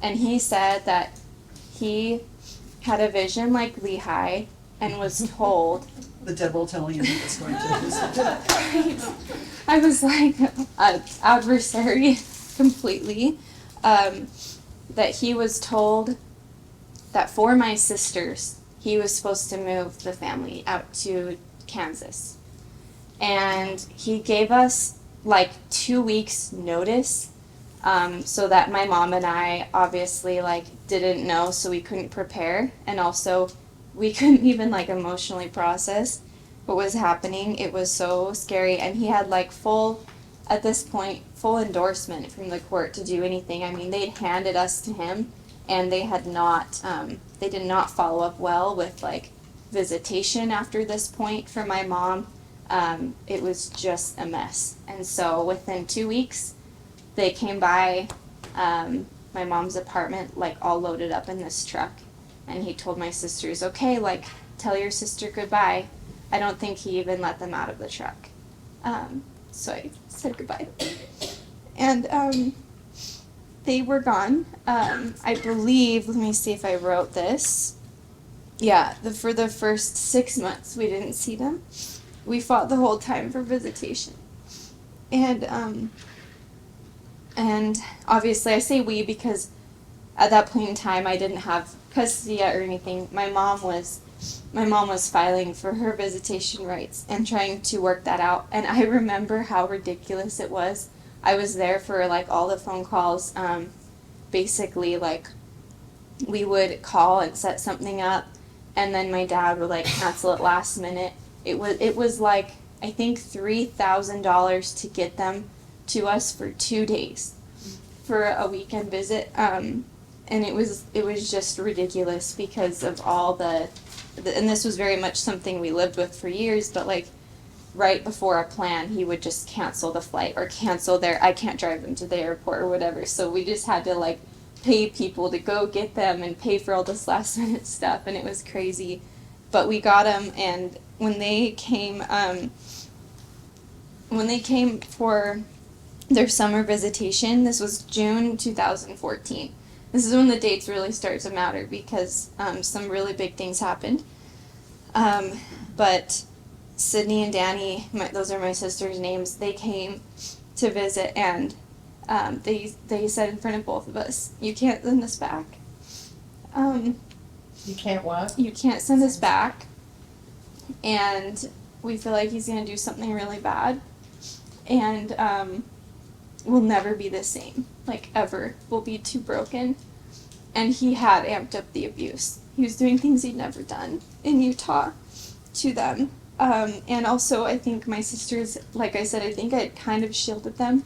and he said that he had a vision like Lehi and was told The devil telling you that it's going to. I was like an adversary completely, that he was told that for my sisters, he was supposed to move the family out to Kansas. And he gave us like 2 weeks notice, so that my mom and I obviously like didn't know, so we couldn't prepare, and also we couldn't even like emotionally process what was happening. It was so scary, and he had like full endorsement from the court to do anything. I mean, they'd handed us to him, and they had not, they did not follow up well with like visitation after this point for my mom. It was just a mess. And so within 2 weeks, they came by my mom's apartment, like all loaded up in this truck. And he told my sisters, okay, like, tell your sister goodbye. I don't think he even let them out of the truck. So I said goodbye. And they were gone. I believe, let me see if I wrote this. Yeah, for the first 6 months, we didn't see them. We fought the whole time for visitation. And obviously I say we because at that point in time I didn't have custody yet or anything. My mom was filing for her visitation rights and trying to work that out. And I remember how ridiculous it was. I was there for like all the phone calls. Basically, like, we would call and set something up, and then my dad would like cancel it last minute. It was like, I think $3,000 to get them to us for 2 days for a weekend visit. And it was just ridiculous because of all and this was very much something we lived with for years, but like right before a plan, he would just cancel the flight or I can't drive them to the airport or whatever. So we just had to like pay people to go get them and pay for all this last minute stuff, and it was crazy. But we got them, and when they came for their summer visitation, this was June 2014. This is when the dates really start to matter because some really big things happened. But Sydney and Danny, those are my sister's names, they came to visit, and they said in front of both of us, "You can't send us back. You can't what? You can't send us back, and we feel like he's gonna do something really bad, and we'll never be the same, like ever. We'll be too broken." And he had amped up the abuse. He was doing things he'd never done in Utah to them. And also, I think my sisters, like I said, I think I kind of shielded them.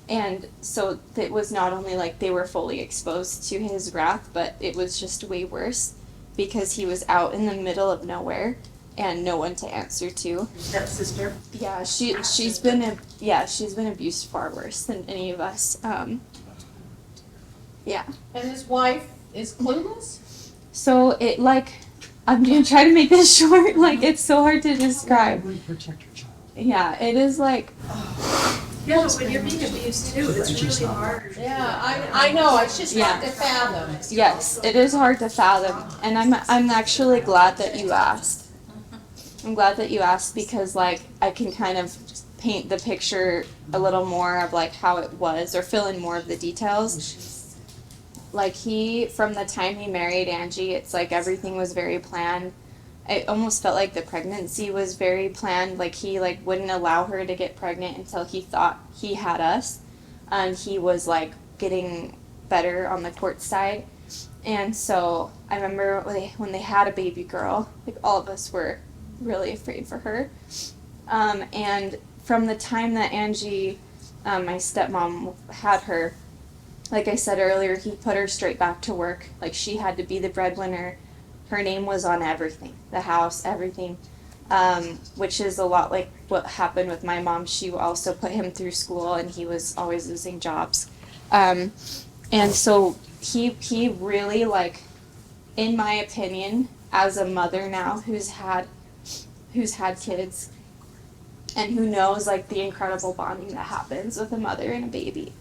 And so it was not only like they were fully exposed to his wrath, but it was just way worse because he was out in the middle of nowhere and no one to answer to. Your stepsister? Yeah, she's been abused far worse than any of us. Yeah. And his wife is clueless? So it I'm gonna try to make this short. Like, it's so hard to describe. Really protect your child. Yeah, it is like, Yeah, but when you're being abused too, it's really hard. Yeah, I know, it's just hard to fathom. yes, it is hard to fathom. And I'm actually glad that you asked. I'm glad that you asked because like I can kind of paint the picture a little more of like how it was or fill in more of the details. Like from the time he married Angie, it's like everything was very planned. I almost felt like the pregnancy was very planned. Like he wouldn't allow her to get pregnant until he thought he had us. And he was like getting better on the court side. And so I remember when they had a baby girl, like all of us were really afraid for her. And from the time that Angie, my stepmom, had her, like I said earlier, he put her straight back to work. Like she had to be the breadwinner. Her name was on everything, the house, everything, which is a lot like what happened with my mom. She also put him through school and he was always losing jobs. And so he really, like, in my opinion, as a mother now who's had kids and who knows like the incredible bonding that happens with a mother and a baby,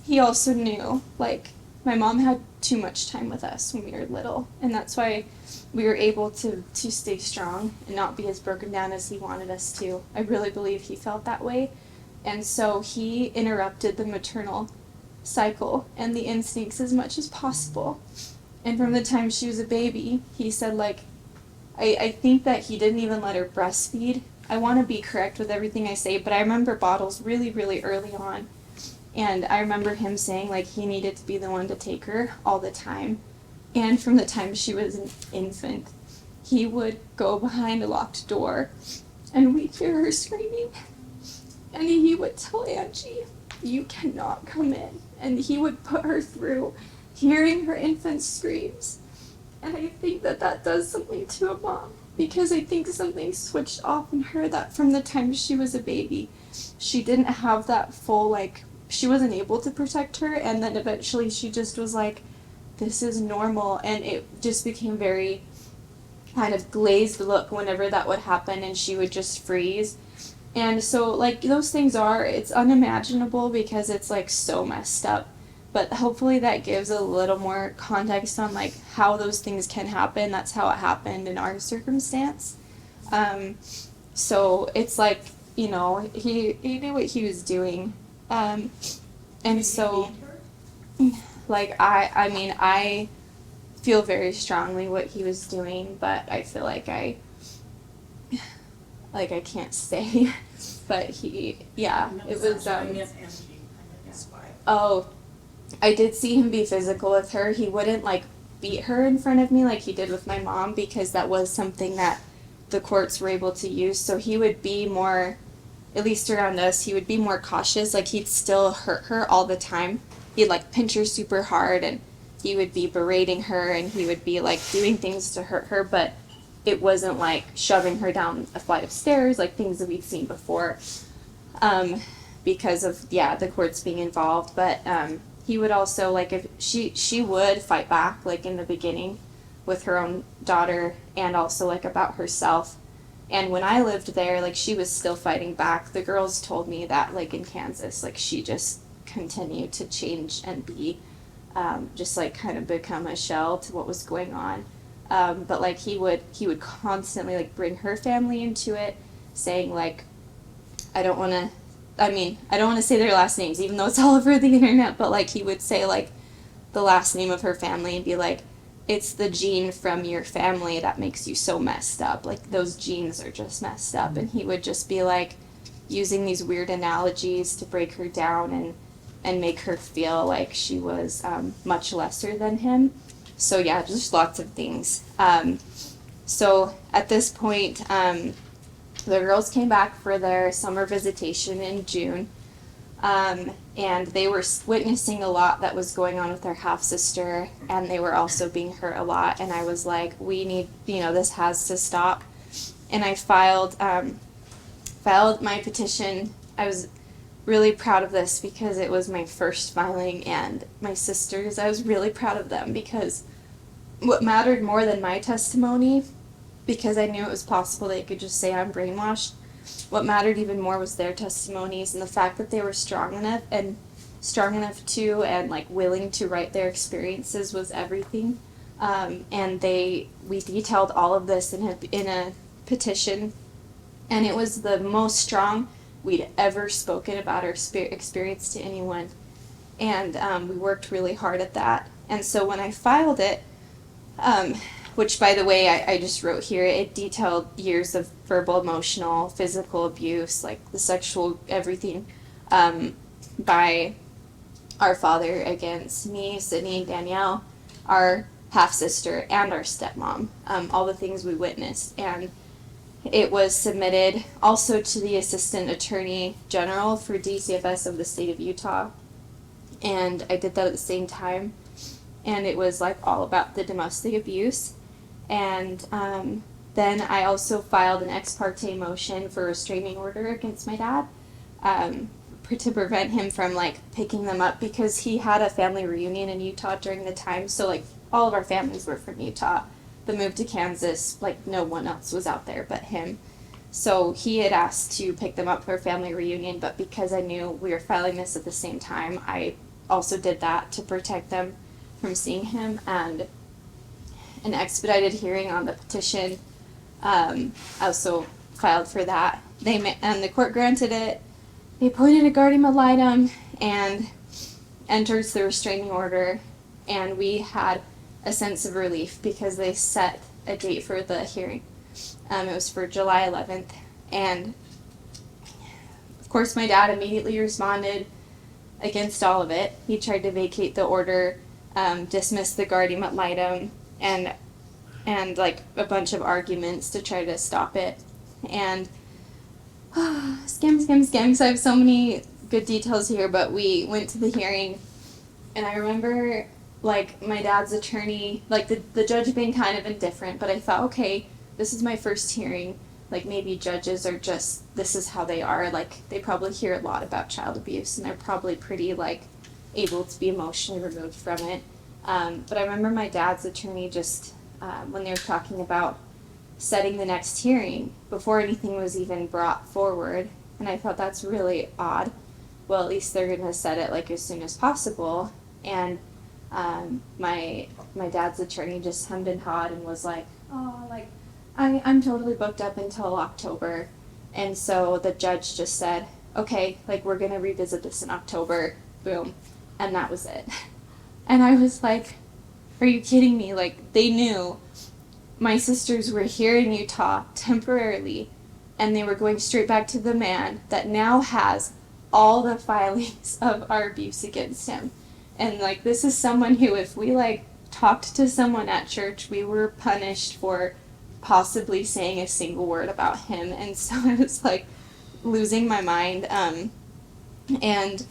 he also knew, like, my mom had too much time with us when we were little, and that's why we were able to stay strong and not be as broken down as he wanted us to. I really believe he felt that way, and so he interrupted the maternal cycle and the instincts as much as possible. And from the time she was a baby, he said, like, I think that he didn't even let her breastfeed. I want to be correct with everything I say, but I remember bottles really, really early on. And I remember him saying, like, he needed to be the one to take her all the time. And from the time she was an infant, he would go behind a locked door and we'd hear her screaming. And he would tell Angie, "You cannot come in." And he would put her through hearing her infant's screams. And I think that does something to a mom, because I think something switched off in her that from the time she was a baby, she didn't have that full, like, she wasn't able to protect her, and then eventually she just was like, this is normal, and it just became very kind of glazed look whenever that would happen, and she would just freeze. And so, like, those things it's unimaginable because it's, like, so messed up, but hopefully that gives a little more context on, like, how those things can happen. That's how it happened in our circumstance. So it's like, you know, he knew what he was doing. And so, like, I mean, I feel very strongly what he was doing, but I feel like I can't say, but it was, oh, I did see him be physical with her. He wouldn't, like, beat her in front of me like he did with my mom, because that was something that the courts were able to use, so he would be more, at least around us, he would be more cautious. Like, he'd still hurt her all the time. He'd, like, pinch her super hard, and he would be berating her, and he would be, like, doing things to hurt her, but it wasn't, like, shoving her down a flight of stairs, like things that we'd seen before, because of, the courts being involved. But he would also, like, if she would fight back, like, in the beginning with her own daughter, and also, like, about herself. And when I lived there, like, she was still fighting back. The girls told me that, like, in Kansas, like, she just continued to change and be, just, like, kind of become a shell to what was going on. But, like, he would constantly, like, bring her family into it. saying like, I don't want to say their last names, even though it's all over the internet, but like he would say like the last name of her family and be like, it's the gene from your family that makes you so messed up. Like those genes are just messed up. And he would just be like using these weird analogies to break her down and make her feel like she was much lesser than him. So yeah, just lots of things. So at this point, the girls came back for their summer visitation in June. And they were witnessing a lot that was going on with their half-sister, and they were also being hurt a lot. And I was like, we need, this has to stop. And I filed my petition. I was really proud of this because it was my first filing, and my sisters, I was really proud of them because what mattered more than my testimony, because I knew it was possible they could just say I'm brainwashed, what mattered even more was their testimonies and the fact that they were strong enough to and like willing to write their experiences was everything. And we detailed all of this in a petition, and it was the most strong we'd ever spoken about our experience to anyone. And we worked really hard at that. And so when I filed it, which by the way, I just wrote here, it detailed years of verbal, emotional, physical abuse, like the sexual everything, by our father against me, Sydney, Danielle, our half-sister, and our stepmom, all the things we witnessed. And it was submitted also to the Assistant Attorney General for DCFS of the state of Utah. And I did that at the same time. And it was like all about the domestic abuse. And then I also filed an ex parte motion for a restraining order against my dad to prevent him from like picking them up, because he had a family reunion in Utah during the time. So like all of our families were from Utah. The move to Kansas, like no one else was out there but him. So he had asked to pick them up for a family reunion, but because I knew we were filing this at the same time, I also did that to protect them from seeing him. And an expedited hearing on the petition, I also filed for that. And the court granted it. They appointed a guardian ad litem and entered the restraining order, and we had a sense of relief because they set a date for the hearing. It was for July 11th, and of course my dad immediately responded against all of it. He tried to vacate the order, dismiss the guardian ad litem, and like a bunch of arguments to try to stop it. And scams. I have so many good details here, but we went to the hearing, and I remember like my dad's attorney, like the judge being kind of indifferent, but I thought, okay, this is my first hearing. Like maybe judges are just, this is how they are. Like they probably hear a lot about child abuse, and they're probably pretty like able to be emotionally removed from it. But I remember my dad's attorney just, when they were talking about setting the next hearing before anything was even brought forward, and I thought that's really odd. Well, at least they're gonna set it like as soon as possible. And my dad's attorney just hemmed and hawed and was like, oh, like I'm totally booked up until October. And so the judge just said, okay, like we're gonna revisit this in October, boom. And that was it. And I was like, are you kidding me? Like they knew my sisters were here in Utah temporarily, and they were going straight back to the man that now has all the filings of our abuse against him. And like this is someone who, if we like talked to someone at church, we were punished for possibly saying a single word about him. And so I was like losing my mind. And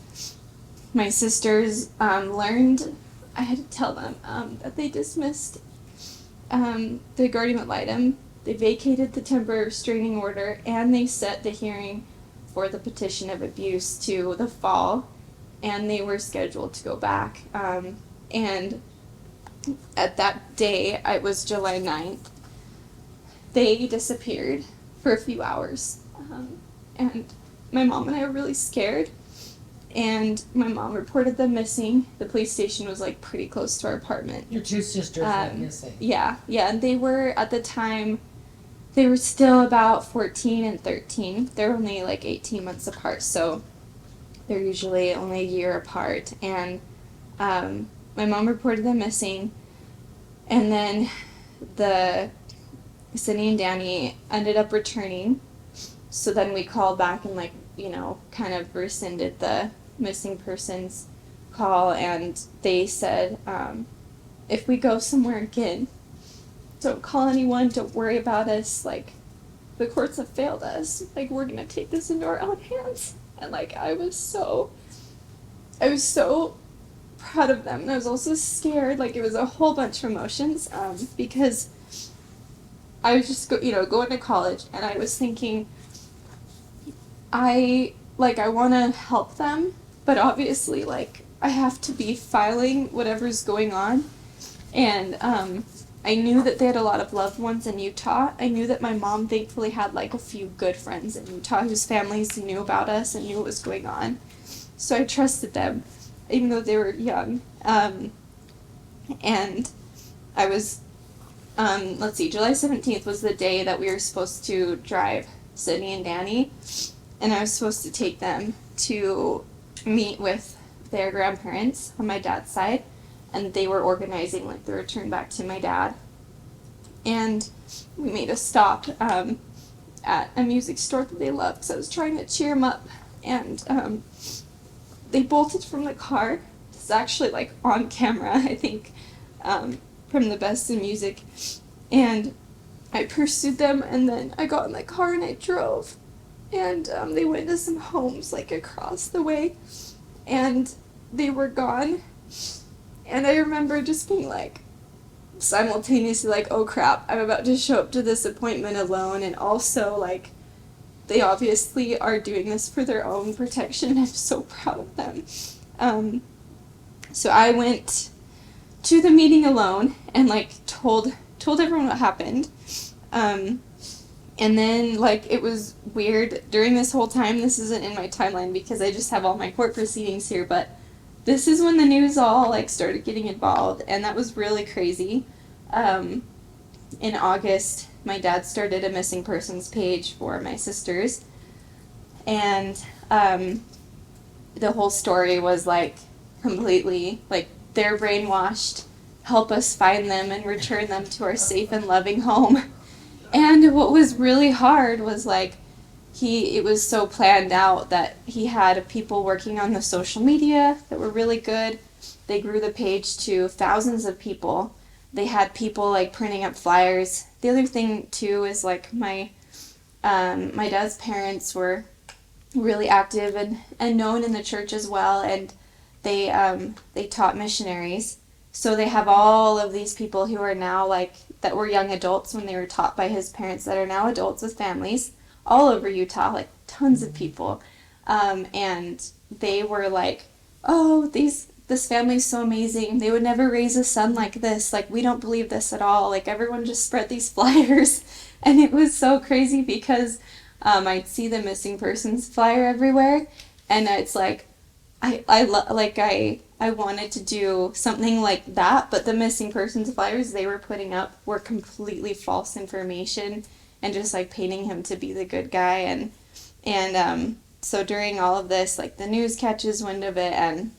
my sisters learned, I had to tell them that they dismissed the guardian ad litem, they vacated the temporary restraining order, and they set the hearing for the petition of abuse to the fall, and they were scheduled to go back. And at that day, it was July 9th, they disappeared for a few hours. And my mom and I were really scared. And my mom reported them missing. The police station was like pretty close to our apartment. Your two sisters went missing. Yeah, and they were at the time they were still about 14 and 13. They're only like 18 months apart, so they're usually only a year apart. And my mom reported them missing, and then the Cindy and Danny ended up returning. So then we called back and, like, you know, kind of rescinded the missing persons call, and they said, if we go somewhere again, don't call anyone, don't worry about us, like, the courts have failed us, like, we're gonna take this into our own hands. And, like, I was so proud of them, and I was also scared, like, it was a whole bunch of emotions, because I was just, going to college, and I was thinking, I want to help them, but obviously, like, I have to be filing whatever's going on. And I knew that they had a lot of loved ones in Utah. I knew that my mom thankfully had, like, a few good friends in Utah whose families knew about us and knew what was going on. So I trusted them, even though they were young. And I was, July 17th was the day that we were supposed to drive Sydney and Danny. And I was supposed to take them to meet with their grandparents on my dad's side, and they were organizing, like, the return back to my dad. And we made a stop at a music store that they loved, because I was trying to cheer them up. And they bolted from the car. It's actually, like, on camera, I think, from the Best in Music. And I pursued them, and then I got in the car and I drove. And they went to some homes, like, across the way, and they were gone. And I remember just being, like, simultaneously, like, oh crap, I'm about to show up to this appointment alone, and also, like, they obviously are doing this for their own protection, and I'm so proud of them. So I went to the meeting alone and, like, told everyone what happened. And then, like, it was weird during this whole time. This isn't in my timeline because I just have all my court proceedings here, but this is when the news all, like, started getting involved, and that was really crazy. In August, my dad started a missing persons page for my sisters, and the whole story was, like, completely, like, they're brainwashed, help us find them and return them to our safe and loving home. And what was really hard was, like, it was so planned out that he had people working on the social media that were really good. They grew the page to thousands of people. They had people, like, printing up flyers. The other thing, too, is, like, my dad's parents were really active and known in the church as well, and they taught missionaries. So they have all of these people who are now, like, that were young adults when they were taught by his parents that are now adults with families all over Utah, like, tons of people. And they were like, oh, this family's so amazing. They would never raise a son like this. Like, we don't believe this at all. Like, everyone just spread these flyers. And it was so crazy because I'd see the missing persons flyer everywhere. And it's like, I wanted to do something like that, but the missing persons flyers they were putting up were completely false information and just, like, painting him to be the good guy. And so during all of this, like, the news catches wind of it, and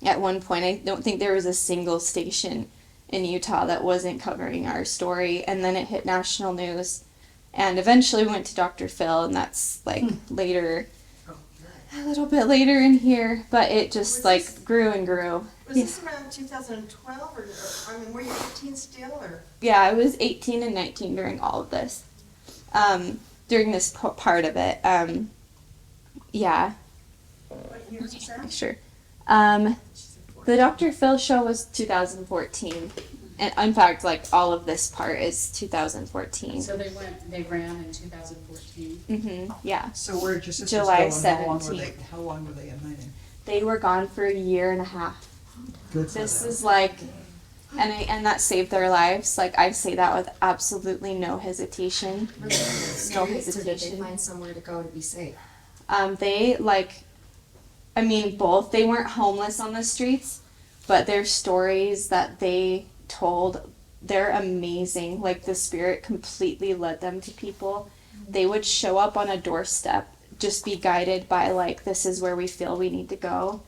at one point I don't think there was a single station in Utah that wasn't covering our story, and then it hit national news, and eventually we went to Dr. Phil, and that's, like, later, a little bit later in here, but it just, like, grew and grew. Was this around 2012, or I mean, were you 18 still, or? Yeah, I was 18 and 19 during all of this. During this part of it. Yeah. What year was that? Sure. The Dr. Phil show was 2014. And in fact, like, all of this part is 2014. So they ran in 2014. Mm-hmm. Yeah. So where did your sisters July go, and how long were they in hiding? They were gone for a year and a half. Good for This them. is like, and that saved their lives. Like, I say that with absolutely no hesitation. Were they on the streets, or did they hesitation. find somewhere to go to be safe? They, like, I mean, both. They weren't homeless on the streets, but their stories that they told they're amazing. Like, the Spirit completely led them to people. They would show up on a doorstep, just be guided by, like, this is where we feel we need to go.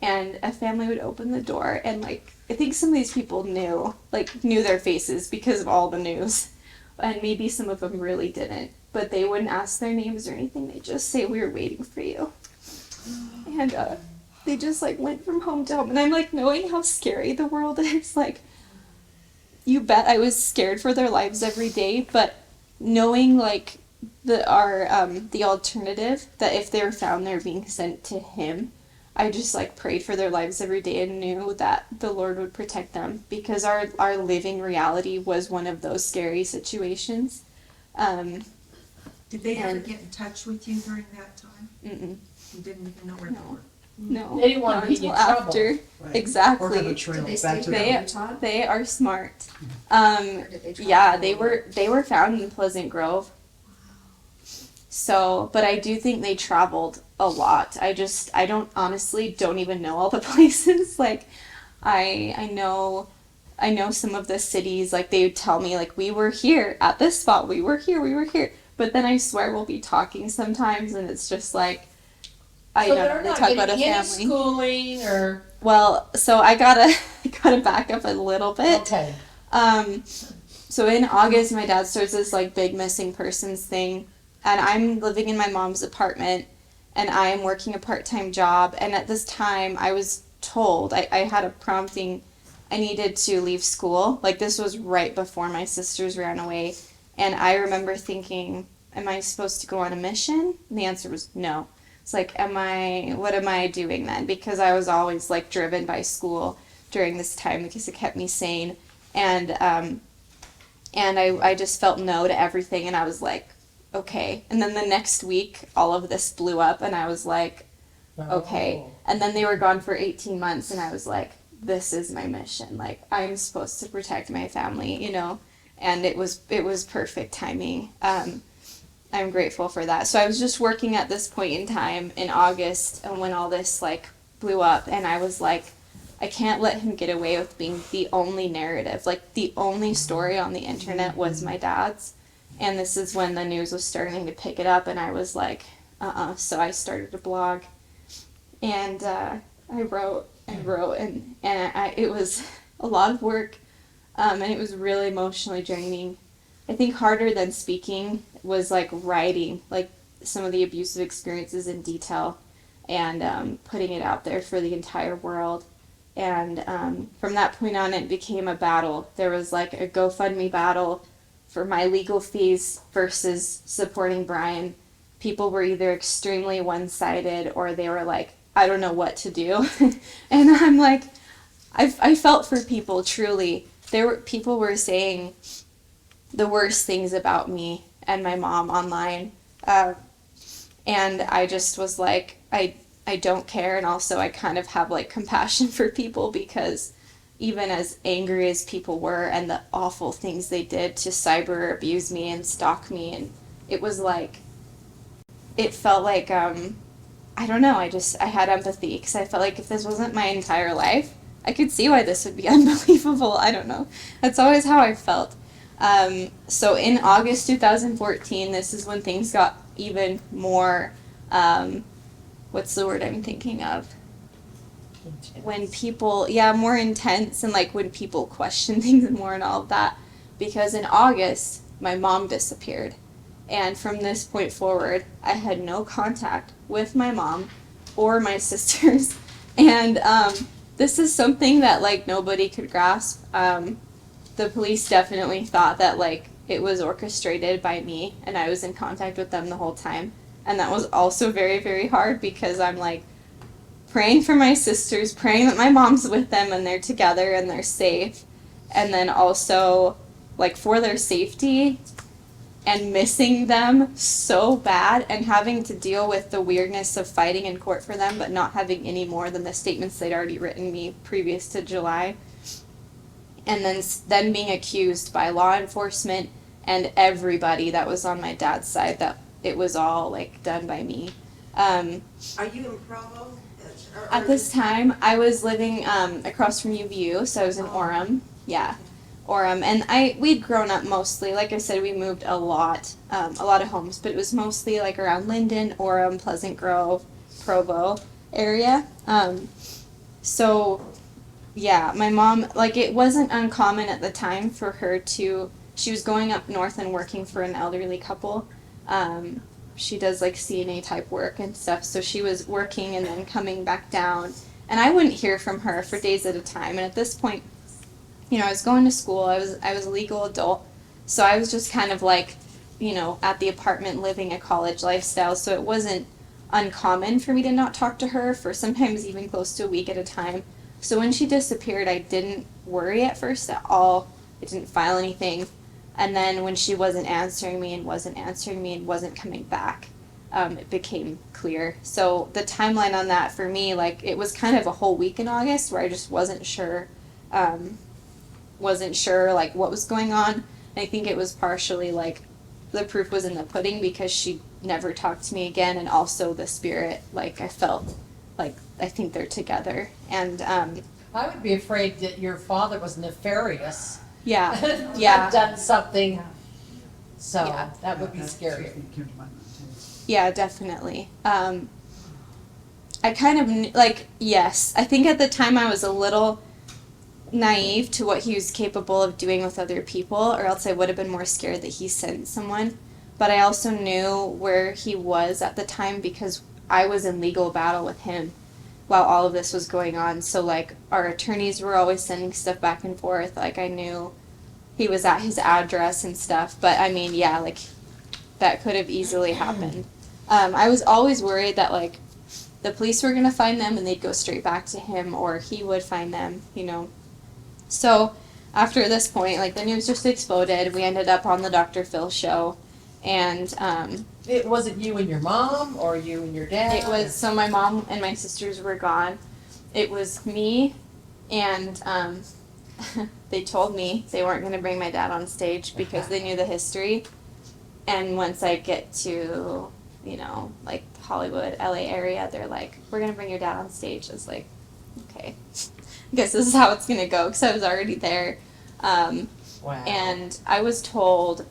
And a family would open the door, and, like, I think some of these people knew their faces because of all the news. And maybe some of them really didn't. But they wouldn't ask their names or anything. They'd just say, we were waiting for you. And they just, like, went from home to home. And I'm, like, knowing how scary the world is, like, you bet I was scared for their lives every day. But knowing, like, the alternative, that if they were found, they're being sent to him, I just, like, prayed for their lives every day and knew that the Lord would protect them, because our living reality was one of those scary situations. Did they ever get in touch with you during that time? Mm-mm. You didn't even know where they were? No. They didn't want not to get you in until trouble. after. Right. Exactly. Or have a trail Did they back stay to They- in Utah? They are smart. Or did they travel Yeah, all over? they were found in Pleasant Grove. So, but I do think they traveled a lot. I don't even know all the places. Like, I know some of the cities. Like, they would tell me, like, we were here at this spot, we were here. But then I swear we'll be talking sometimes, and it's just like, So they they're not talk about a getting any family. schooling or, Well, so I gotta back up a little bit. okay. So in August, my dad starts this, like, big missing persons thing, and I'm living in my mom's apartment, and I am working a part-time job, and at this time, I was told, I had a prompting, I needed to leave school. Like, this was right before my sisters ran away, and I remember thinking, am I supposed to go on a mission? And the answer was no. It's like, what am I doing then? Because I was always, like, driven by school during this time because it kept me sane. And I just felt no to everything, and I was like, okay. And then the next week, all of this blew up, and I was like, okay. Oh. And then they were gone for 18 months, and I was like, this is my mission. Like, I'm supposed to protect my family, you know? And it was perfect timing. I'm grateful for that. So I was just working at this point in time in August, and when all this, like, blew up, and I was like, I can't let him get away with being the only narrative. Like, the only story on the internet was my dad's. And this is when the news was starting to pick it up, and I was like, So I started a blog, and I wrote, and it was a lot of work, and it was really emotionally draining. I think harder than speaking was, like, writing, like, some of the abusive experiences in detail, and putting it out there for the entire world. And from that point on, it became a battle. There was, like, a GoFundMe battle for my legal fees versus supporting Brian. People were either extremely one-sided, or they were like, I don't know what to do. And I'm like, I felt for people, truly. People were saying the worst things about me and my mom online. And I just was like, I don't care. And also I kind of have, like, compassion for people, because even as angry as people were and the awful things they did to cyber abuse me and stalk me, and it was like, it felt like, I don't know, I had empathy, because I felt like if this wasn't my entire life, I could see why this would be unbelievable. I don't know. That's always how I felt. So in August 2014, this is when things got even more, what's the word I'm thinking of? When people, more intense, and, like, when people question things more and all of that. Because in August, my mom disappeared. And from this point forward, I had no contact with my mom or my sisters. And this is something that, like, nobody could grasp. The police definitely thought that, like, it was orchestrated by me, and I was in contact with them the whole time. And that was also very, very hard, because I'm, like, praying for my sisters, praying that my mom's with them and they're together and they're safe. And then also, like, for their safety, and missing them so bad, and having to deal with the weirdness of fighting in court for them, but not having any more than the statements they'd already written me previous to July. And then being accused by law enforcement and everybody that was on my dad's side that it was all, like, done by me. Are you in Provo? At this time, I was living across from UVU, so I was in Orem. Yeah. Orem. And we'd grown up mostly, like I said, we moved a lot of homes, but it was mostly like around Linden, Orem, Pleasant Grove, Provo area. So yeah, my mom, like, it wasn't uncommon at the time for her she was going up north and working for an elderly couple. She does like CNA type work and stuff, so she was working and then coming back down, and I wouldn't hear from her for days at a time. And at this point, you know, I was going to school, I was a legal adult, so I was just kind of like, you know, at the apartment living a college lifestyle, so it wasn't uncommon for me to not talk to her for sometimes even close to a week at a time. So when she disappeared, I didn't worry at first at all. I didn't file anything. And then when she wasn't answering me and wasn't coming back, it became clear. So the timeline on that for me, like, it was kind of a whole week in August where I just wasn't sure like what was going on. And I think it was partially like the proof was in the pudding because she never talked to me again, and also the spirit, like, I felt like I think they're together. And I would be afraid that your father was nefarious. yeah, Had yeah, done something, so Yeah. that would be That scary. certainly came to mind, too. yeah, definitely. I kind of like, yes, I think at the time I was a little naive to what he was capable of doing with other people, or else I would have been more scared that he sent someone. But I also knew where he was at the time because I was in legal battle with him while all of this was going on. So, like, our attorneys were always sending stuff back and forth. Like, I knew he was at his address and stuff. But, I mean, yeah, like, that could have easily happened. I was always worried that, like, the police were going to find them and they'd go straight back to him, or he would find them, you know. So, after this point, like, the news just exploded. We ended up on the Dr. Phil show. And It wasn't you and your mom, or you and your dad? it was, so my mom and my sisters were gone. It was me, and they told me they weren't going to bring my dad on stage because they knew the history. And once I get to, you know, like, Hollywood, LA area, they're like, we're going to bring your dad on stage. I was like, okay, I guess this is how it's going to go, because I was already there. Wow. And I was told,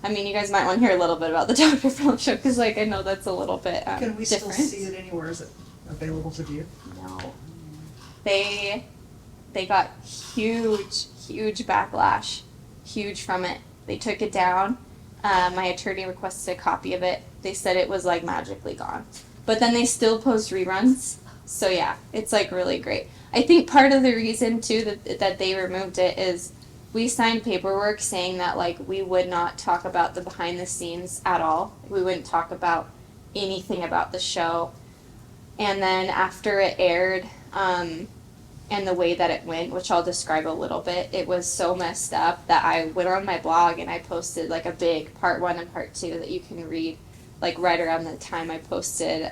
I mean, you guys might want to hear a little bit about the Dr. Phil show, because, like, I know that's a little bit Can we different. still see it anywhere? Is it available to view? No. They got huge backlash, huge from it. They took it down. My attorney requested a copy of it. They said it was, like, magically gone. But then they still post reruns. So, yeah, it's, like, really great. I think part of the reason, too, that they removed it is we signed paperwork saying that, like, we would not talk about the behind the scenes at all. We wouldn't talk about anything about the show. And then after it aired, and the way that it went, which I'll describe a little bit, it was so messed up that I went on my blog and I posted, like, a big part 1 and part 2 that you can read, like, right around the time I posted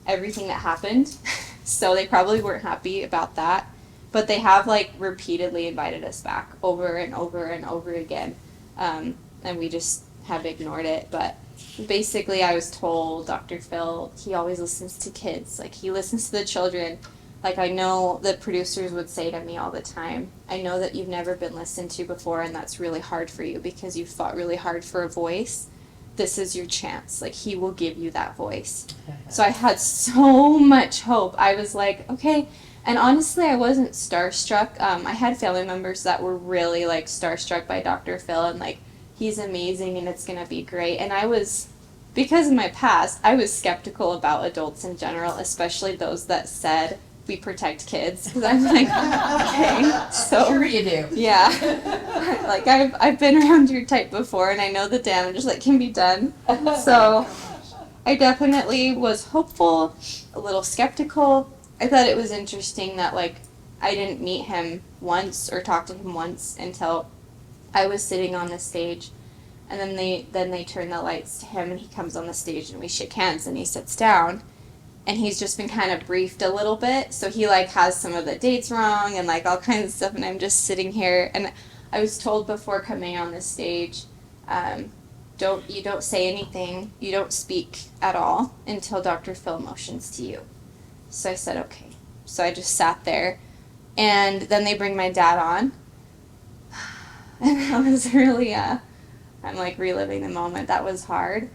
everything that happened. So they probably weren't happy about that. But they have, like, repeatedly invited us back over and over and over again. And we just have ignored it. But basically, I was told Dr. Phil, he always listens to kids. Like, he listens to the children. Like, I know the producers would say to me all the time, I know that you've never been listened to before, and that's really hard for you because you've fought really hard for a voice. This is your chance. Like, he will give you that voice. So I had so much hope. I was like, okay. And honestly, I wasn't starstruck. I had family members that were really, like, starstruck by Dr. Phil, and, like, he's amazing and it's going to be great. And I was, because of my past, I was skeptical about adults in general, especially those that said we protect kids. Because I'm like, okay, so. Sure you do. Yeah. Like, I've been around your type before, and I know the damage that can be done. So I definitely was hopeful, a little skeptical. I thought it was interesting that, like, I didn't meet him once or talk to him once until I was sitting on the stage. And then they turn the lights to him, and he comes on the stage, and we shake hands, and he sits down. And he's just been kind of briefed a little bit, so he, like, has some of the dates wrong and, like, all kinds of stuff, and I'm just sitting here. And I was told before coming on the stage, you don't say anything, you don't speak at all until Dr. Phil motions to you. So I said, okay. So I just sat there, and then they bring my dad on, And that was really, I'm like reliving the moment. That was hard.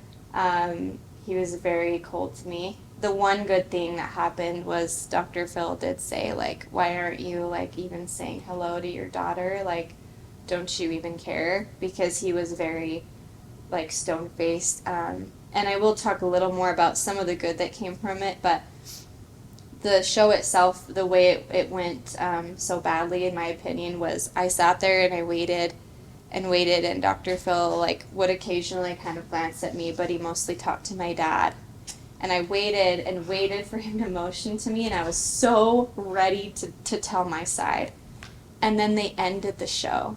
He was very cold to me. The one good thing that happened was Dr. Phil did say, like, why aren't you, like, even saying hello to your daughter? Like, don't you even care? Because he was very, like, stone-faced. And I will talk a little more about some of the good that came from it, but the show itself, the way it went so badly, in my opinion, was I sat there and I waited, and Dr. Phil, like, would occasionally kind of glance at me, but he mostly talked to my dad. And I waited and waited for him to motion to me, and I was so ready to tell my side. And then they ended the show.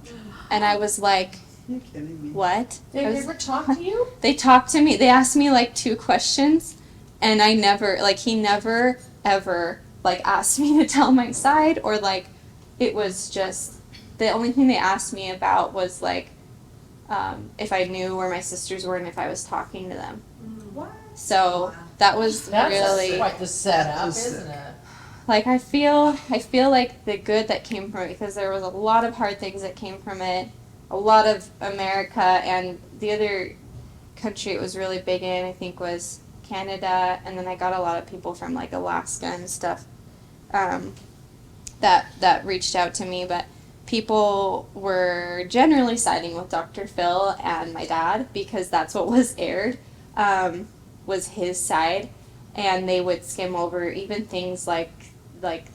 And I was like, You kidding me? what? Did I they was- ever talk to you? They talked to me. They asked me like 2 questions, and I never, like, he never ever like asked me to tell my side, or like, it was just, the only thing they asked me about was like, if I knew where my sisters were and if I was talking to them. What? So that was That's really, quite the setup, That's isn't it? like, I feel like the good that came from it, because there was a lot of hard things that came from it, a lot of America, and the other country it was really big in, I think, was Canada, and then I got a lot of people from like Alaska and stuff that reached out to me, but people were generally siding with Dr. Phil and my dad, because that's what was aired, was his side, and they would skim over even things like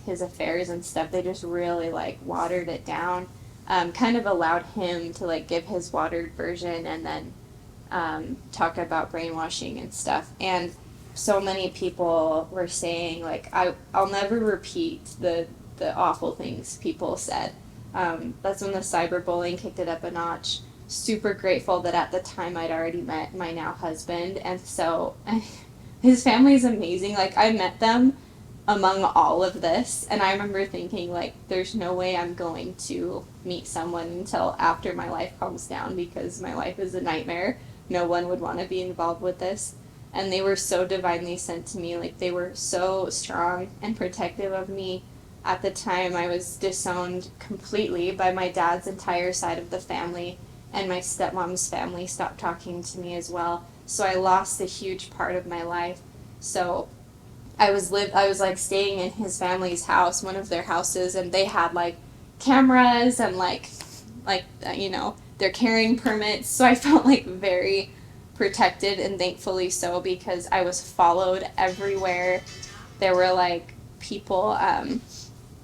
his affairs and stuff. They just really like watered it down, kind of allowed him to like give his watered version, and then talk about brainwashing and stuff. And so many people were saying, like, I'll never repeat the awful things people said. That's when the cyberbullying kicked it up a notch. Super grateful that at the time I'd already met my now husband, and so his family is amazing. Like, I met them among all of this, and I remember thinking, like, there's no way I'm going to meet someone until after my life calms down, because my life is a nightmare. No one would want to be involved with this. And they were so divinely sent to me. Like, they were so strong and protective of me. At the time, I was disowned completely by my dad's entire side of the family, and my stepmom's family stopped talking to me as well. So I lost a huge part of my life. So I was like staying in his family's house, one of their houses, and they had like cameras and like you know, their carrying permits. So I felt like very protected, and thankfully so, because I was followed everywhere. There were like people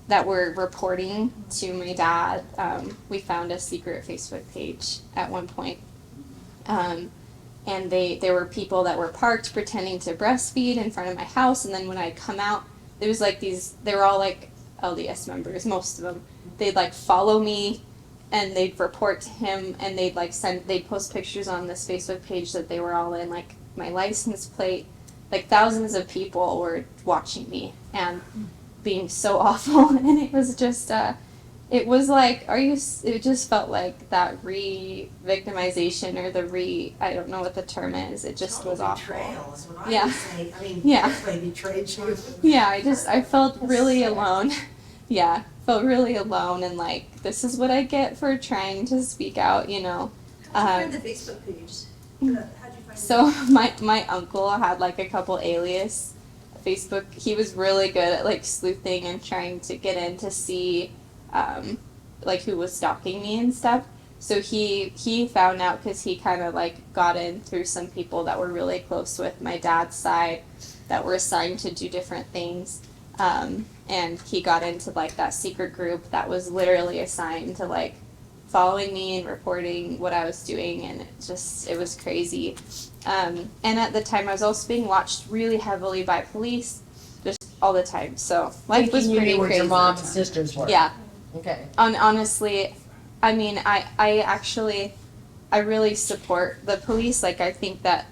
that were reporting to my dad. We found a secret Facebook page at one point. And there were people that were parked pretending to breastfeed in front of my house, and then when I'd come out, there was like they were all like LDS members, most of them. They'd like follow me, and they'd report to him, and they'd post pictures on this Facebook page that they were all in, like my license plate. Like, thousands of people were watching me and being so awful, and it was just it was like, it just felt like that re-victimization, or I don't know what the term is, it just was awful. Betrayal is what I Yeah. would say. I mean, Yeah. they betrayed you. Yeah, I felt really alone. Yeah, felt really alone, and like, this is what I get for trying to speak out, you know. How'd you find the Facebook page? How'd you find So my uncle had like a couple alias Facebook. He was really good at like sleuthing and trying to get in to see like who was stalking me and stuff. So he found out, because he kind of like got in through some people that were really close with my dad's side that were assigned to do different things. And he got into like that secret group that was literally assigned to like following me and reporting what I was doing, and it was crazy. And at the time I was also being watched really heavily by police, just all the time. So life was Thinking you pretty knew where crazy. your mom and sisters were. Yeah. Okay. Honestly, I mean, I really support the police. Like, I think that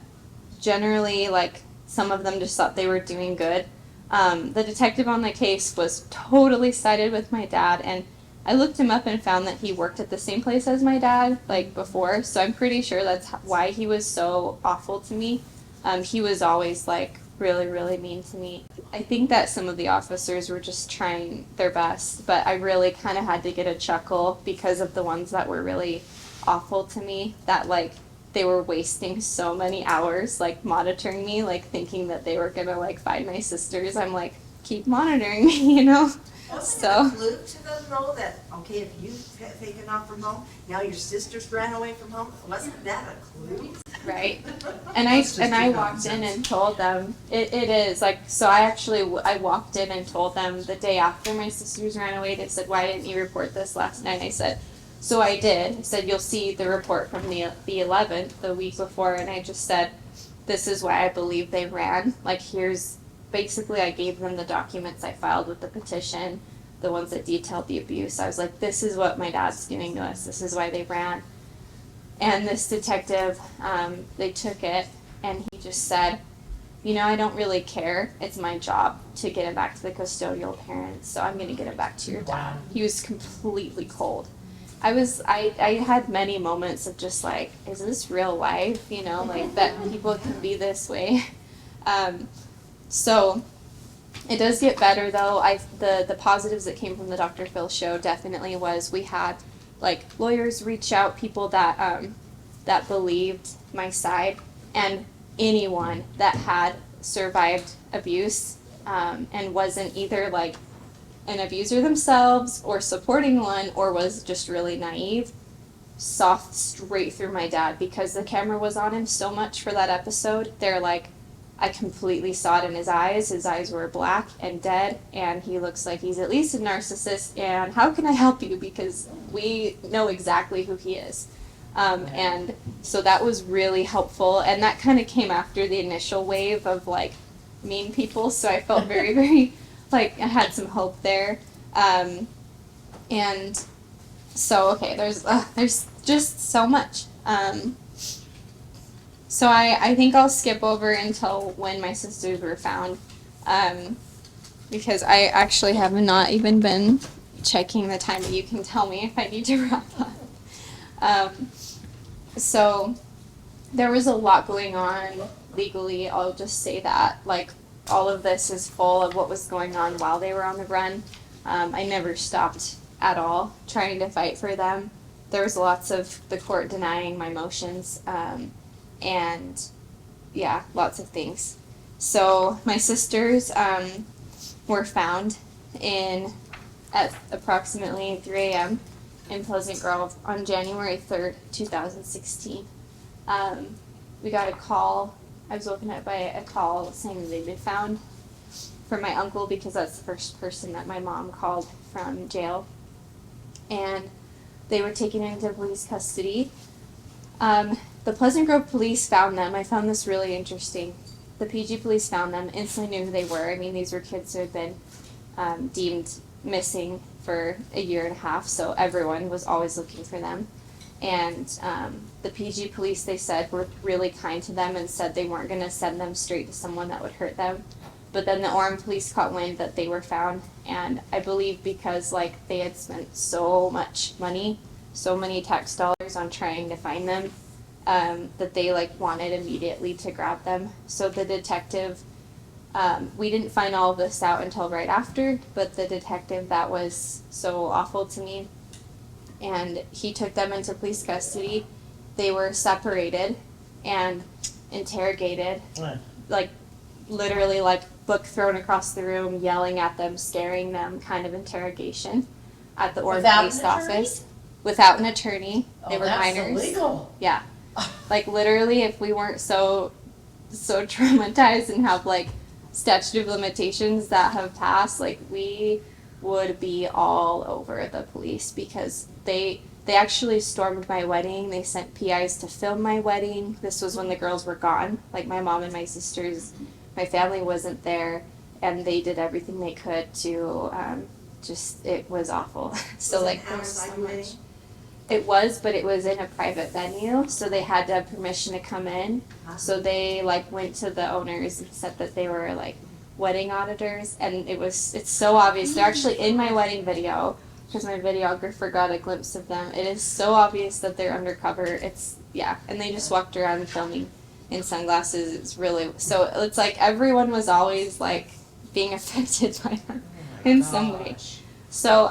generally, like, some of them just thought they were doing good. The detective on the case was totally sided with my dad, and I looked him up and found that he worked at the same place as my dad, like, before, so I'm pretty sure that's why he was so awful to me. He was always, like, really, really mean to me. I think that some of the officers were just trying their best, but I really kind of had to get a chuckle because of the ones that were really awful to me, that like they were wasting so many hours like monitoring me, like thinking that they were gonna like find my sisters. I'm like, keep monitoring me, you know? Wasn't So- it a clue to them though that, okay, if you get taken off from home, now your sisters ran away from home? Wasn't that a clue? Right. And I walked in and told them it is like, so I walked in and told them the day after my sisters ran away. They said, why didn't you report this last night? I said, so I did. I said, you'll see the report from the 11th, the week before, and I just said, this is why I believe they ran. Like, basically I gave them the documents I filed with the petition, the ones that detailed the abuse. I was like, this is what my dad's doing to us. This is why they ran. And this detective, they took it, and he just said, you know, I don't really care. It's my job to get it back to the custodial parents, so I'm going to get it back to your dad. He was completely cold. I had many moments of just like, is this real life? You know, like that people can be this way. So it does get better though. The positives that came from the Dr. Phil show definitely was we had like lawyers reach out, people that that believed my side, and anyone that had survived abuse and wasn't either like an abuser themselves or supporting one or was just really naive, saw straight through my dad because the camera was on him so much for that episode. They're like, I completely saw it in his eyes. His eyes were black and dead, and he looks like he's at least a narcissist, and how can I help you? Because we know exactly who he is. And so that was really helpful, and that kind of came after the initial wave of like mean people, so I felt very, very like I had some hope there. And so, okay, there's just so much. So I think I'll skip over until when my sisters were found, because I actually have not even been checking the time, but you can tell me if I need to wrap up. So there was a lot going on legally. I'll just say that, like, all of this is full of what was going on while they were on the run. I never stopped at all trying to fight for them. There was lots of the court denying my motions, and yeah, lots of things. So my sisters were found at approximately 3 a.m. in Pleasant Grove on January 3rd, 2016. We got a call. I was woken up by a call saying that they'd been found from my uncle, because that's the first person that my mom called from jail. And they were taken into police custody. The Pleasant Grove police found them. I found this really interesting. The PG police found them, instantly knew who they were. I mean, these were kids who had been deemed missing for a year and a half, so everyone was always looking for them. And the PG police, they said, were really kind to them and said they weren't going to send them straight to someone that would hurt them. But then the Orem police caught wind that they were found, and I believe because like they had spent so much money, so many tax dollars on trying to find them, that they like wanted immediately to grab them. So the detective, we didn't find all of this out until right after, but the detective that was so awful to me, and he took them into police custody. They were separated and interrogated, like literally like book thrown across the room, yelling at them, scaring them, kind of interrogation at the Orem Without police an attorney? office. Without an attorney. They Oh, were that's minors. illegal. Yeah. Like literally, if we weren't so traumatized and have like statute of limitations that have passed, like we would be all over the police, because they actually stormed my wedding. They sent PIs to film my wedding. This was when the girls were gone. Like my mom and my sisters, my family wasn't there, and they did everything they could to it was awful. So like there was so much. It was, but it was in a private venue, so they had to have permission to come in. So they like went to the owners and said that they were like wedding auditors, and it's so obvious. They're actually in my wedding video, because my videographer got a glimpse of them. It is so obvious that they're undercover. And they just walked around filming in sunglasses. It's really, so it's like everyone was always like being affected by them in some way. So,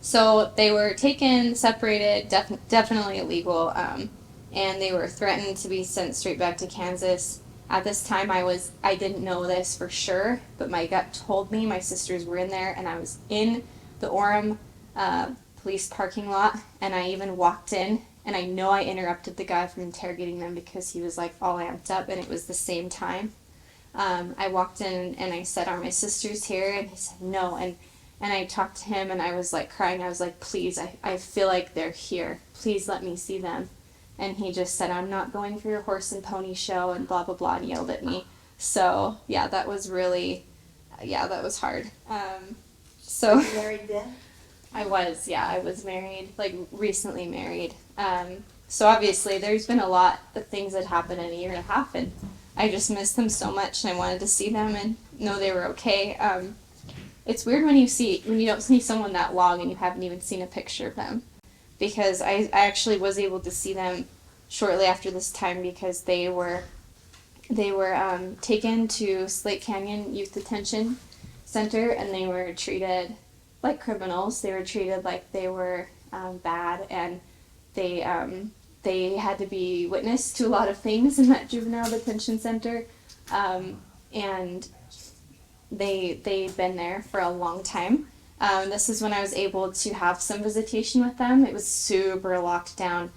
so they were taken, separated, definitely illegal, and they were threatened to be sent straight back to Kansas. At this time, I didn't know this for sure, but my gut told me my sisters were in there, and I was in the Orem police parking lot, and I even walked in, and I know I interrupted the guy from interrogating them because he was like all amped up, and it was the same time. I walked in and I said, "Are my sisters here?" And he said, "No." And I talked to him, and I was like crying. I was like, "Please, I feel like they're here. Please let me see them." And he just said, "I'm not going for your horse and pony show," and blah, blah, blah, and yelled at me. So, yeah, that was really, that was hard. So Were you married then? I was married, like recently married. So obviously there's been a lot of things that happened in a year and a half, and I just missed them so much, and I wanted to see them and know they were okay. It's weird when you don't see someone that long and you haven't even seen a picture of them, because I actually was able to see them shortly after this time because they were taken to Slate Canyon Youth Detention Center, and they were treated like criminals. They were treated like they were bad, and they had to be witness to a lot of things in that juvenile detention center, and they'd been there for a long time. This is when I was able to have some visitation with them. It was super locked down.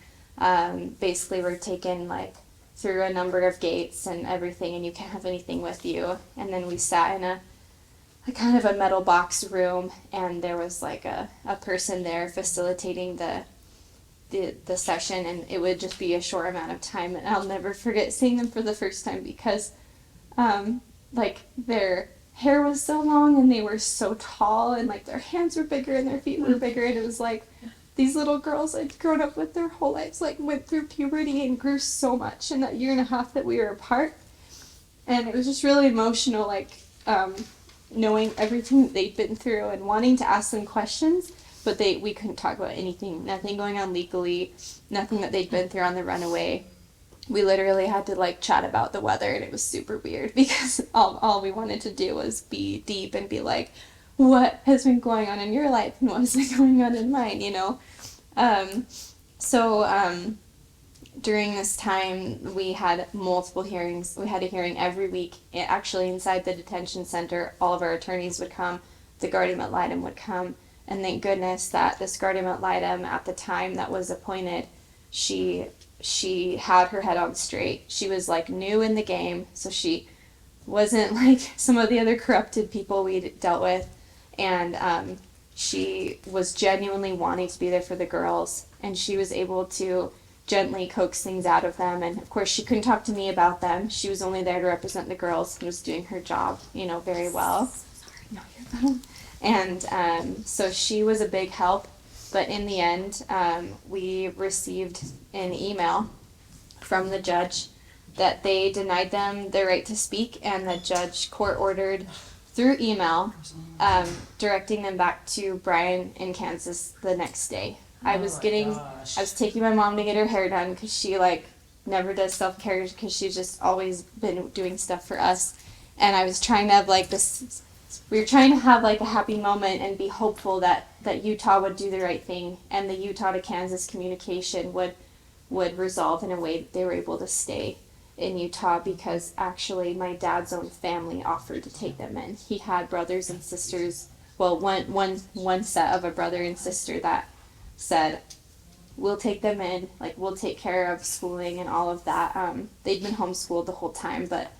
Basically, we're taken like through a number of gates and everything, and you can't have anything with you. And then we sat in a kind of a metal box room, and there was like a person there facilitating the session, and it would just be a short amount of time. And I'll never forget seeing them for the first time because like their hair was so long and they were so tall, and like their hands were bigger and their feet were bigger, and it was like these little girls I'd grown up with their whole lives like went through puberty and grew so much in that year and a half that we were apart. And it was just really emotional, like knowing everything that they'd been through and wanting to ask them questions, but we couldn't talk about anything, nothing going on legally, nothing that they'd been through on the runaway. We literally had to like chat about the weather, and it was super weird because all we wanted to do was be deep and be like, what has been going on in your life and what has been going on in mine, you know? During this time, we had multiple hearings. We had a hearing every week. Actually, inside the detention center, all of our attorneys would come, the guardian ad litem would come, and thank goodness that this guardian ad litem at the time that was appointed, she had her head on straight. She was like new in the game, so she wasn't like some of the other corrupted people we'd dealt with, and she was genuinely wanting to be there for the girls, and she was able to gently coax things out of them. And of course she couldn't talk to me about them. She was only there to represent the girls and was doing her job, you know, very well. No, you're fine. And so she was a big help. But in the end, we received an email from the judge that they denied them their right to speak, and the judge court ordered through email directing them back to Bryan in Kansas the next day. I was taking my mom to get her hair done because she like never does self-care because she's just always been doing stuff for us. And I was trying to have like this, we were trying to have like a happy moment and be hopeful that Utah would do the right thing, and the Utah to Kansas communication would resolve in a way that they were able to stay in Utah, because actually my dad's own family offered to take them in. He had brothers and sisters, well, one set of a brother and sister that said, we'll take them in, like we'll take care of schooling and all of that. They'd been homeschooled the whole time, but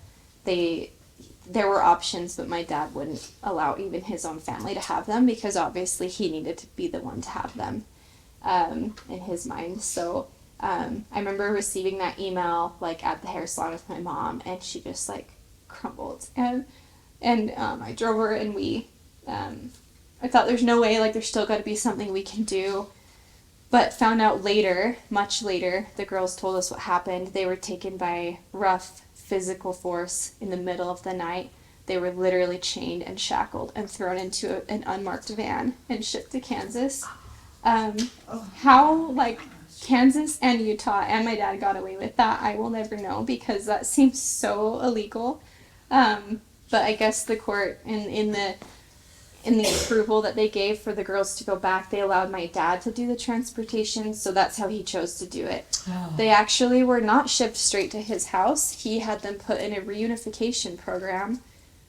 there were options, but my dad wouldn't allow even his own family to have them because obviously he needed to be the one to have them in his mind. So I remember receiving that email like at the hair salon with my mom, and she just like crumbled. And I drove her, and I thought there's no way, like there's still got to be something we can do. But found out later, much later, the girls told us what happened. They were taken by rough physical force in the middle of the night. They were literally chained and shackled and thrown into an unmarked van and shipped to Kansas. How like Kansas and Utah and my dad got away with that. I will never know because that seems so illegal. But I guess the court in the approval that they gave for the girls to go back, they allowed my dad to do the transportation, so that's how he chose to do it. Oh. They actually were not shipped straight to his house. He had them put in a reunification program,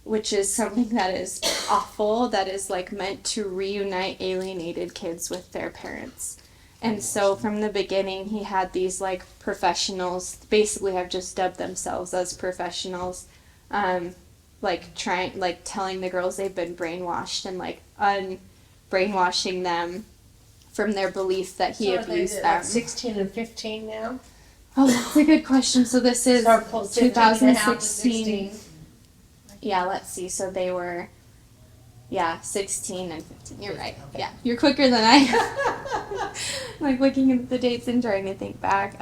which is something that is awful, that is like meant to reunite alienated kids with their parents. And so from the beginning, he had these like professionals, basically have just dubbed themselves as professionals, telling the girls they've been brainwashed and like brainwashing them from their belief that he abused them. Like 16 and 15 now? Oh, that's a good question. So this is So 15 and a half to 2016. 16. Yeah, let's see. So they were, 16 and 15. You're right. Yeah, you're quicker than I am. Like looking at the dates and trying to think back.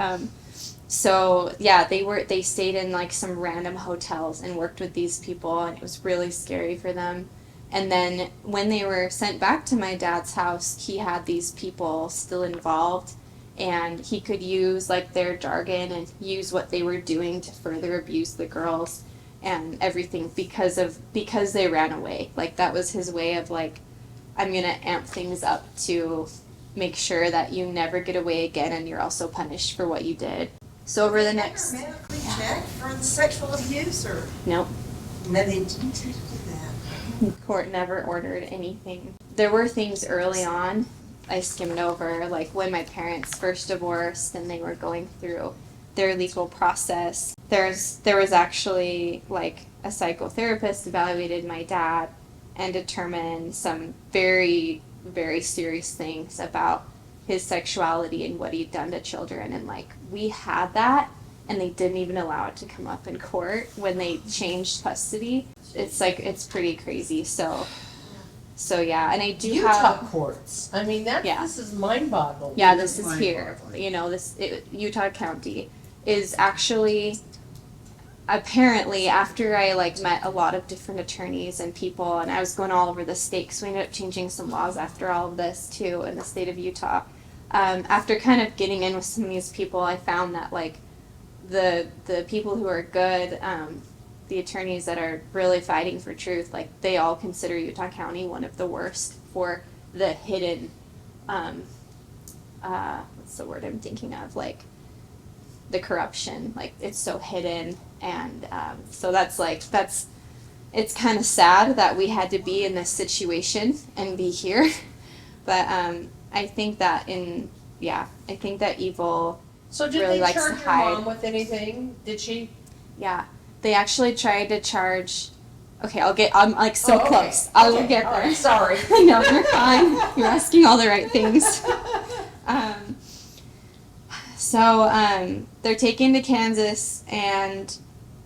So yeah, they stayed in like some random hotels and worked with these people, and it was really scary for them. And then when they were sent back to my dad's house, he had these people still involved, and he could use like their jargon and use what they were doing to further abuse the girls and everything because they ran away. Like that was his way of like, I'm gonna amp things up to make sure that you never get away again and you're also punished for what you did. So over the next... Never medically checked for the sexual abuse or? Nope. No, they didn't do that. Court never ordered anything. There were things early on I skimmed over, like when my parents first divorced and they were going through their legal process. There was actually like a psychotherapist evaluated my dad and determined some very, very serious things about his sexuality and what he'd done to children, and like we had that and they didn't even allow it to come up in court when they changed custody. It's like, it's pretty crazy. So yeah, and I do Utah have, courts. I mean, Yeah. this is mind-boggling. yeah, this is Mind here, boggling. you know, Utah County is actually, apparently after I like met a lot of different attorneys and people, and I was going all over the state, so we ended up changing some laws after all of this too in the state of Utah. After kind of getting in with some of these people, I found that like the people who are good, the attorneys that are really fighting for truth, like they all consider Utah County one of the worst for the hidden, what's the word I'm thinking of, like the corruption, like it's so hidden, and so it's kind of sad that we had to be in this situation and be here, but I think that evil, So did really they likes charge to your hide. mom with anything? Did she? yeah, they actually tried to charge. Okay, I'm like so Oh, okay. close. I will Okay, get all there. right, sorry. No, you're fine. You're asking all the right things. So they're taken to Kansas, and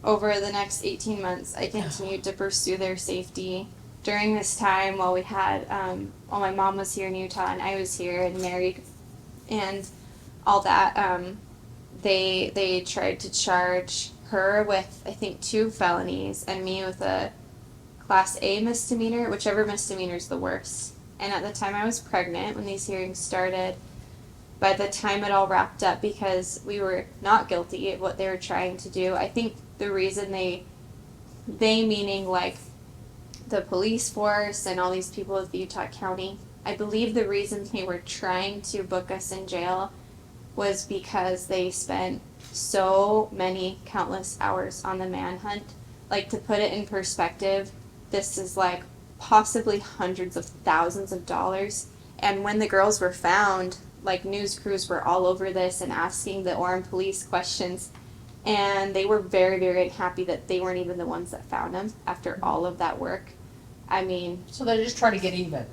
over the next 18 months, I continued to pursue their safety. During this time, while my mom was here in Utah and I was here and married, and all that, they tried to charge her with, I think, 2 felonies and me with a Class A misdemeanor, whichever misdemeanor is the worst. And at the time I was pregnant when these hearings started. By the time it all wrapped up, because we were not guilty of what they were trying to do, I think the reason they meaning like the police force and all these people at the Utah County, I believe the reason they were trying to book us in jail was because they spent so many countless hours on the manhunt. Like, to put it in perspective, this is like possibly hundreds of thousands of dollars. And when the girls were found, like news crews were all over this and asking the Orem police questions. And they were very, very unhappy that they weren't even the ones that found them after all of that work. I mean, So they're just trying to get even.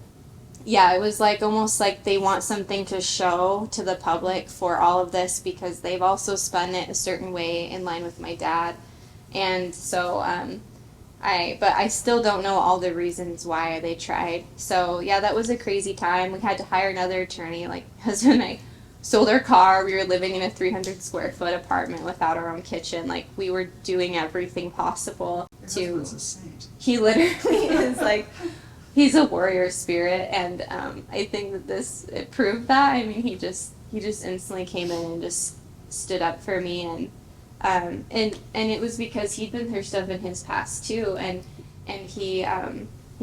yeah, it was like almost like they want something to show to the public for all of this, because they've also spun it a certain way in line with my dad. And so but I still don't know all the reasons why they tried. So yeah, that was a crazy time. We had to hire another attorney. Like, husband and I sold our car. We were living in a 300 square foot apartment without our own kitchen. Like, we were doing everything possible Your to. husband's a saint. He literally is like, he's a warrior spirit, and I think that it proved that. I mean, he just instantly came in and just stood up for me, and it was because he'd been through stuff in his past too, and he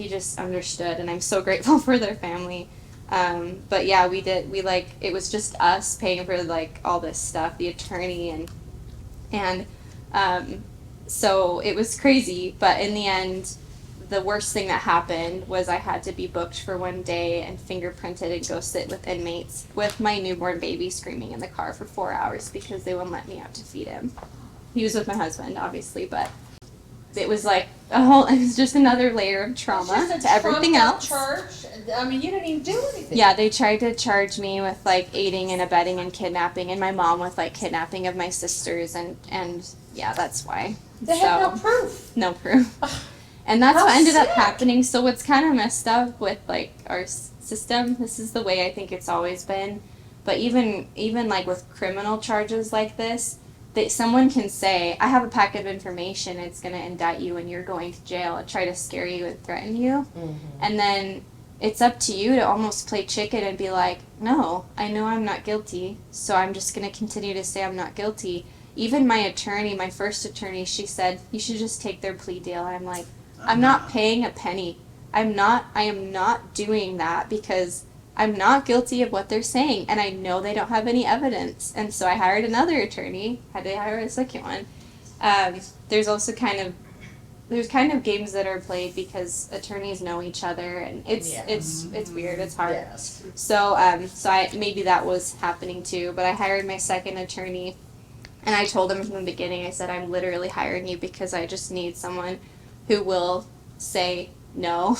just understood, and I'm so grateful for their family. But yeah, it was just us paying for like all this stuff, the attorney, and so it was crazy, but in the end, the worst thing that happened was I had to be booked for one day and fingerprinted and go sit with inmates with my newborn baby screaming in the car for 4 hours because they wouldn't let me out to feed him. He was with my husband, obviously, but it was like it was just another layer of trauma It's just to everything trumped-up else. Church. I mean, you didn't even do anything. Yeah, they tried to charge me with like aiding and abetting and kidnapping, and my mom with like kidnapping of my sisters, and yeah, that's why. They had no proof. No proof. And that's How what ended up sick. happening. So what's kind of messed up with like our system, this is the way I think it's always been, but even like with criminal charges like this, someone can say, I have a packet of information, it's going to indict you and you're going to jail, and try to scare you and threaten you. And then it's up to you to almost play chicken and be like, no, I know I'm not guilty, so I'm just going to continue to say I'm not guilty. Even my attorney, my first attorney, she said, you should just take their plea deal. And I'm like, I'm not paying a penny. I am not doing that because I'm not guilty of what they're saying, and I know they don't have any evidence. And so I hired another attorney, had to hire a second one. There's also kind of games that are played because attorneys know each other, and it's weird, it's hard. Yes. So maybe that was happening too, but I hired my second attorney, and I told him from the beginning, I said, I'm literally hiring you because I just need someone who will say no,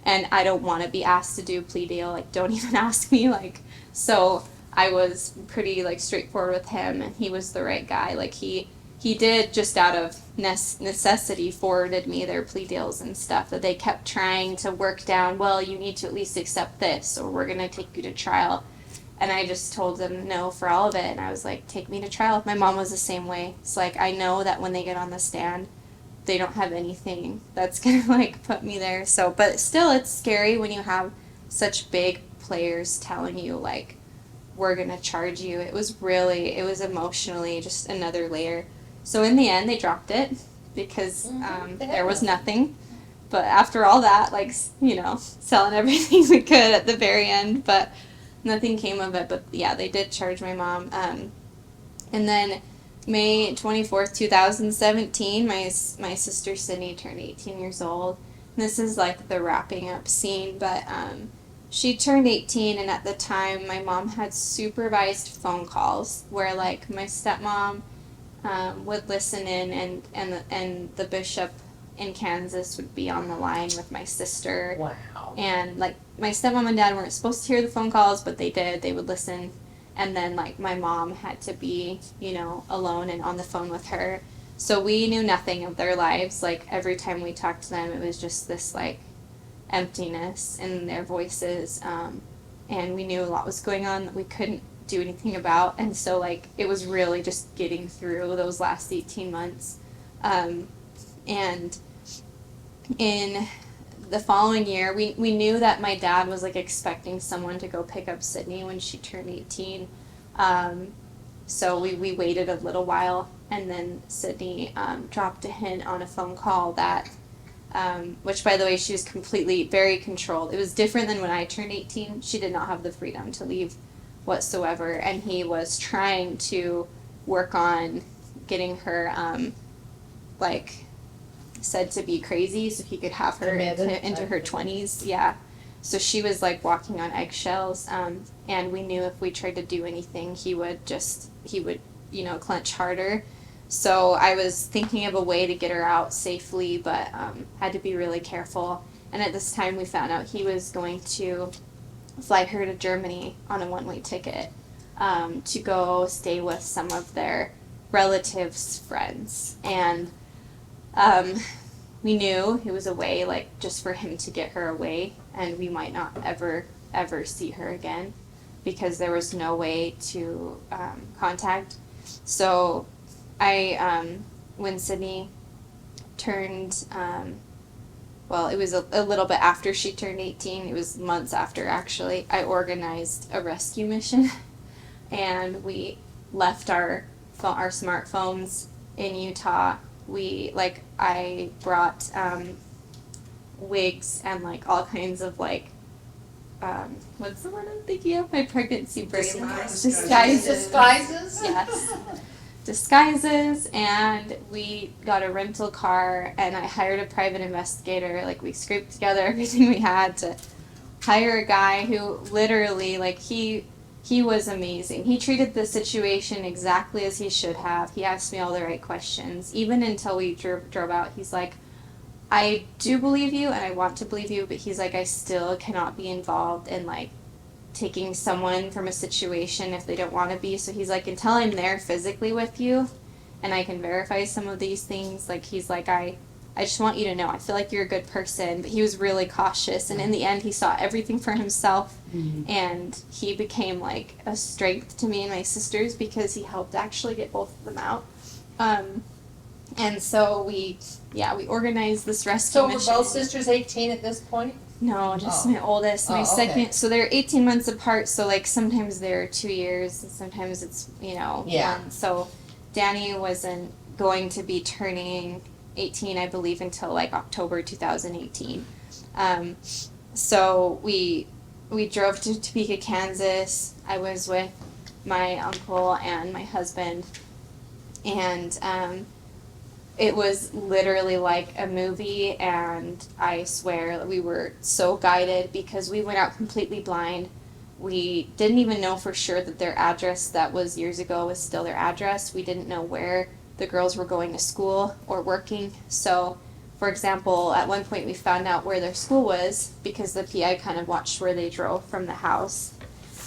and I don't want to be asked to do a plea deal, like, don't even ask me, like, so I was pretty, like, straightforward with him, and he was the right guy, like, he did, just out of necessity, forwarded me their plea deals and stuff that they kept trying to work down, well, you need to at least accept this, or we're going to take you to trial, and I just told them no for all of it, and I was like, take me to trial. My mom was the same way. It's like, I know that when they get on the stand, they don't have anything that's gonna like put me there. So, but still, it's scary when you have such big players telling you like, we're gonna charge you. It was emotionally just another layer. So in the end, they dropped it because there was nothing. But after all that, like, selling everything we could at the very end, but nothing came of it. But yeah, they did charge my mom. And then May 24th, 2017, my sister Sydney turned 18 years old. And this is like the wrapping up scene, but she turned 18, and at the time my mom had supervised phone calls where like my stepmom would listen in, and the bishop in Kansas would be on the line with my sister. Wow. And like my stepmom and dad weren't supposed to hear the phone calls, but they did. They would listen. And then, like, my mom had to be, alone and on the phone with her. So we knew nothing of their lives. Like, every time we talked to them, it was just this, like, emptiness in their voices. And we knew a lot was going on that we couldn't do anything about. And so, like, it was really just getting through those last 18 months. And in the following year, we knew that my dad was like expecting someone to go pick up Sydney when she turned 18. So we waited a little while, and then Sydney dropped a hint on a phone call that, which by the way, she was very controlled. It was different than when I turned 18. She did not have the freedom to leave whatsoever, and he was trying to work on getting her said to be crazy so he could have her into her 20s. Yeah, so she was like walking on eggshells, and we knew if we tried to do anything he would clench harder. So I was thinking of a way to get her out safely, but had to be really careful. And at this time we found out he was going to fly her to Germany on a one-way ticket to go stay with some of their relatives' friends. And we knew it was a way, like, just for him to get her away, and we might not ever see her again because there was no way to contact. So when Sydney turned, it was a little bit after she turned 18, it was months after actually, I organized a rescue mission and we left our smartphones in Utah. I brought wigs and like all kinds of like what's the word I'm thinking of? My pregnancy brain. Disguises. Yes. Disguises, and we got a rental car, and I hired a private investigator. Like, we scraped together everything we had to hire a guy who literally, like, he was amazing. He treated the situation exactly as he should have. He asked me all the right questions. Even until we drove out, he's like, I do believe you, and I want to believe you, but he's like, I still cannot be involved in, like, taking someone from a situation if they don't want to be. So he's like, until I'm there physically with you and I can verify some of these things, like, he's like, I just want you to know, I feel like you're a good person. But he was really cautious, and in the end he saw everything for himself. And he became like a strength to me and my sisters because he helped actually get both of them out. And so we organized this rescue So were mission. both sisters 18 at this point? No, just Oh. my oldest. My Oh, okay. second, so they're 18 months apart, so like sometimes they're 2 years and sometimes it's, Yeah. so Danny wasn't going to be turning 18, I believe, until like October 2018. So we drove to Topeka, Kansas. I was with my uncle and my husband, and it was literally like a movie, and I swear we were so guided because we went out completely blind. We didn't even know for sure that their address that was years ago was still their address. We didn't know where the girls were going to school or working. So, for example, at one point we found out where their school was because the PI kind of watched where they drove from the house.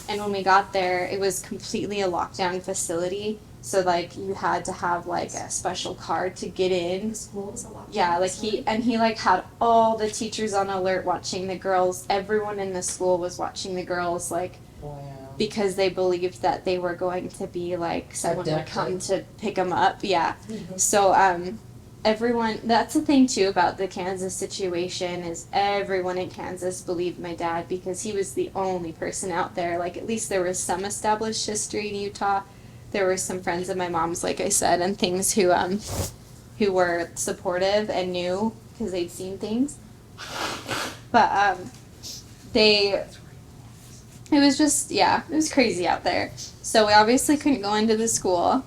And when we got there, it was completely a lockdown facility. So, like, you had to have, like, a special card to get in. School was a lot. Yeah, like, he had all the teachers on alert watching the girls. Everyone in the school was watching the girls, like, Wow. because they believed that they were going to be, like, someone would come to pick them up. Yeah. So, everyone, that's the thing, too, about the Kansas situation is everyone in Kansas believed my dad because he was the only person out there. Like, at least there was some established history in Utah. There were some friends of my mom's, like I said, and things who were supportive and knew because they'd seen things. But it was just, it was crazy out there. So we obviously couldn't go into the school,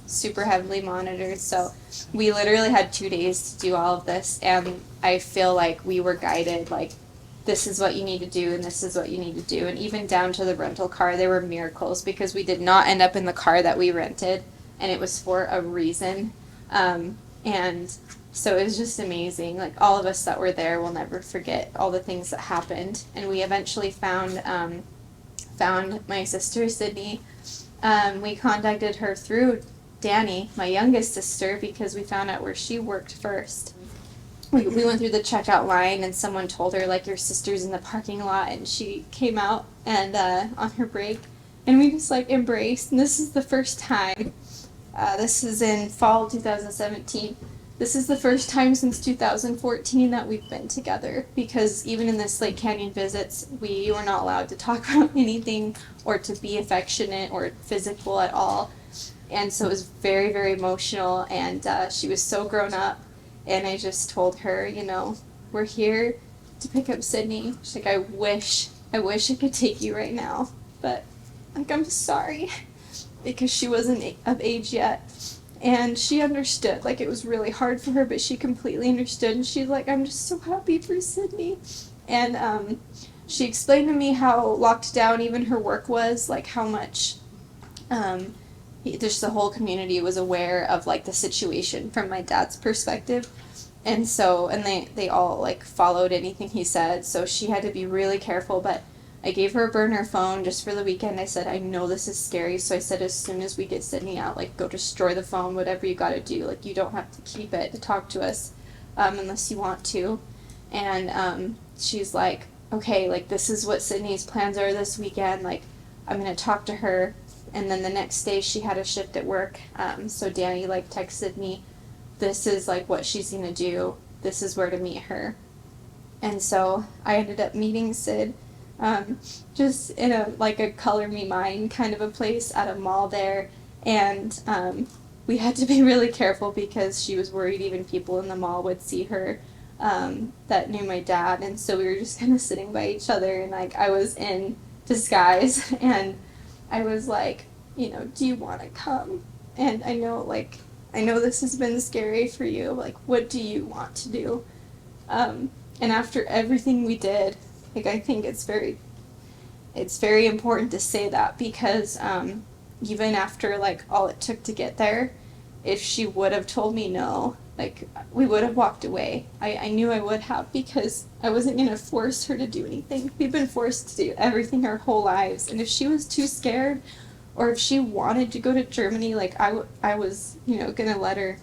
super heavily monitored. So we literally had 2 days to do all of this, and I feel like we were guided, like, this is what you need to do, and this is what you need to do. And even down to the rental car, there were miracles because we did not end up in the car that we rented, and it was for a reason. And so it was just amazing. Like, all of us that were there will never forget all the things that happened. And we eventually found my sister, Sydney. We contacted her through Danny, my youngest sister, because we found out where she worked first. We went through the checkout line, and someone told her, like, your sister's in the parking lot, and she came out and on her break, and we just, like, embraced. And this is the first time, this is in fall 2017, this is the first time since 2014 that we've been together, because even in the Slate Canyon visits, we were not allowed to talk about anything or to be affectionate or physical at all. And so it was very, very emotional, and she was so grown up. And I just told her, we're here to pick up Sydney. She's like, I wish I could take you right now. But, like, I'm sorry. Because she wasn't of age yet. And she understood. Like, it was really hard for her, but she completely understood. And she's like, I'm just so happy for Sydney. And she explained to me how locked down even her work was. Like, how much just the whole community was aware of, like, the situation from my dad's perspective. And so, and they all, like, followed anything he said. So she had to be really careful. But I gave her a burner phone just for the weekend. I said, I know this is scary. So I said, as soon as we get Sydney out, like, go destroy the phone, whatever you got to do. Like, you don't have to keep it to talk to us unless you want to. And she's like, okay, like, this is what Sydney's plans are this weekend. Like, I'm going to talk to her. And then the next day she had a shift at work. So Danny, like, texted me, this is, like, what she's going to do. This is where to meet her. And so I ended up meeting Sid just in a color me mine kind of a place at a mall there. And we had to be really careful because she was worried even people in the mall would see her that knew my dad. And so we were just kind of sitting by each other, and like I was in disguise and I was like, you know, do you want to come? And I know this has been scary for you. Like, what do you want to do? And after everything we did, like, I think it's very important to say that because even after like all it took to get there, if she would have told me no, like we would have walked away. I knew I would have because I wasn't going to force her to do anything. We've been forced to do everything our whole lives. And if she was too scared or if she wanted to go to Germany, like I was, you know, going to let her,